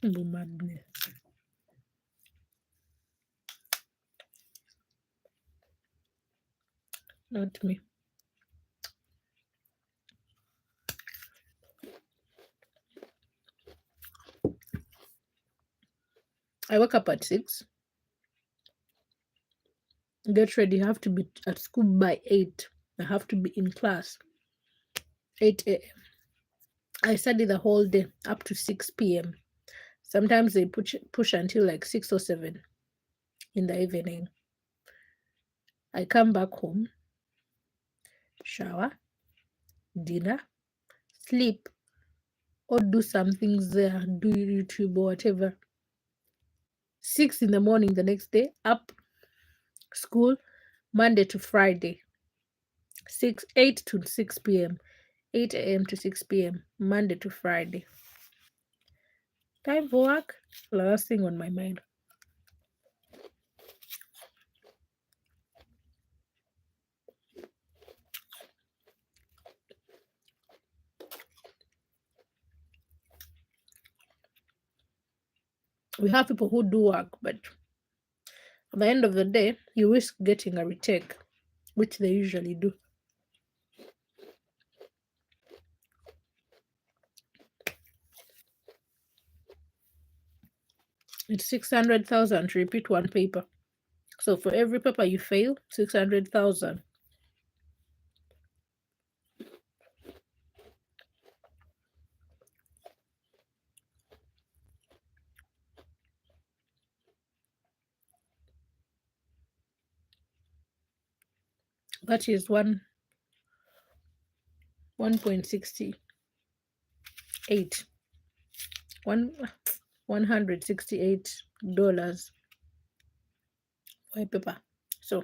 Oh, madness. Not me. I wake up at 6. Get ready. I have to be at school by 8. I have to be in class 8 a.m. I study the whole day up to 6 p.m. Sometimes they push until like 6 or 7 in the evening. I come back home, shower, dinner, sleep, or do some things there, do YouTube or whatever. 6 in the morning the next day, up, school, Monday to Friday, 8 to 6 p.m., 8 a.m. to 6 p.m., Monday to Friday. Time for work, last thing on my mind. We have people who do work, but at the end of the day, you risk getting a retake, which they usually do. It's 600,000 to repeat one paper. So for every paper you fail, 600,000. That is 1.68 $168 for a paper. So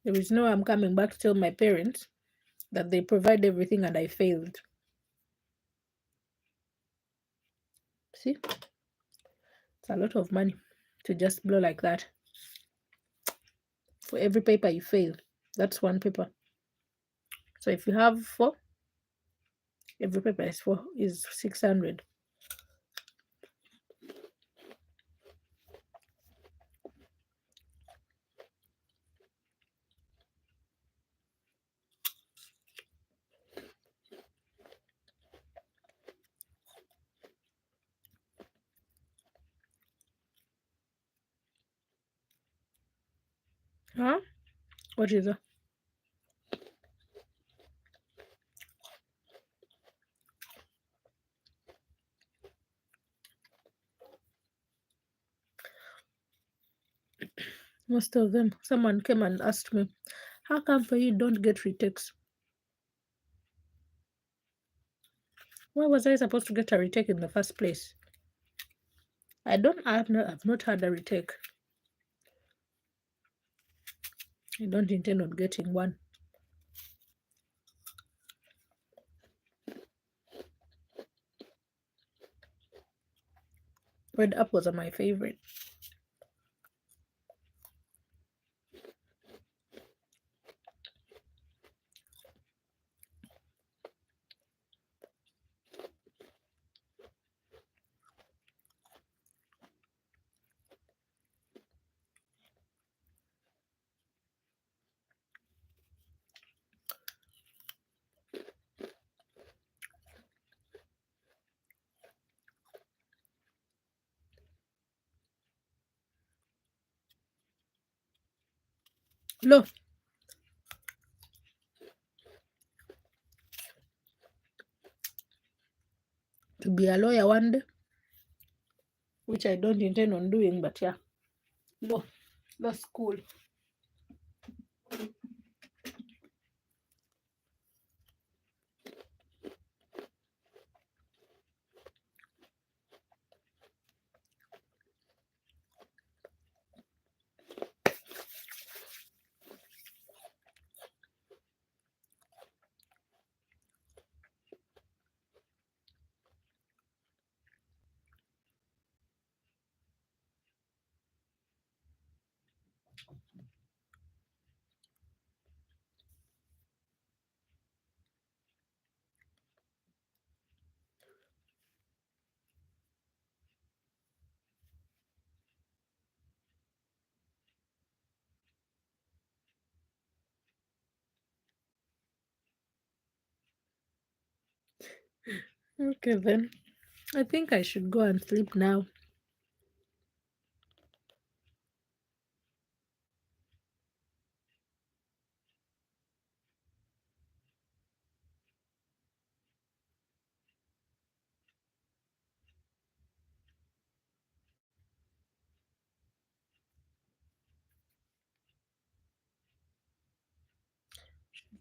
there is no I'm coming back to tell my parents that they provide everything and I failed. See? It's a lot of money to just blow like that. For every paper you fail, that's one paper. So if you have 4, every paper is 600. Huh? What is that? Most of them. Someone came and asked me, how come for you don't get retakes? Why was I supposed to get a retake in the first place? I've not had a retake. I don't intend on getting one. Red apples are my favorite. No, to be a lawyer one day, which I don't intend on doing, but yeah, law school. Okay, then. I think I should go and sleep now.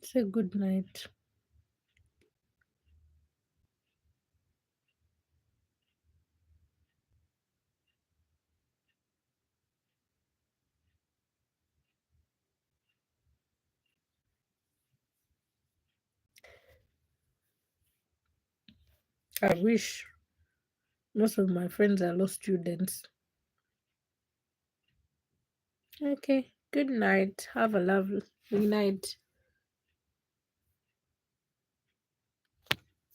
Say good night. I wish most of my friends are law students. Okay, good night. Have a lovely night.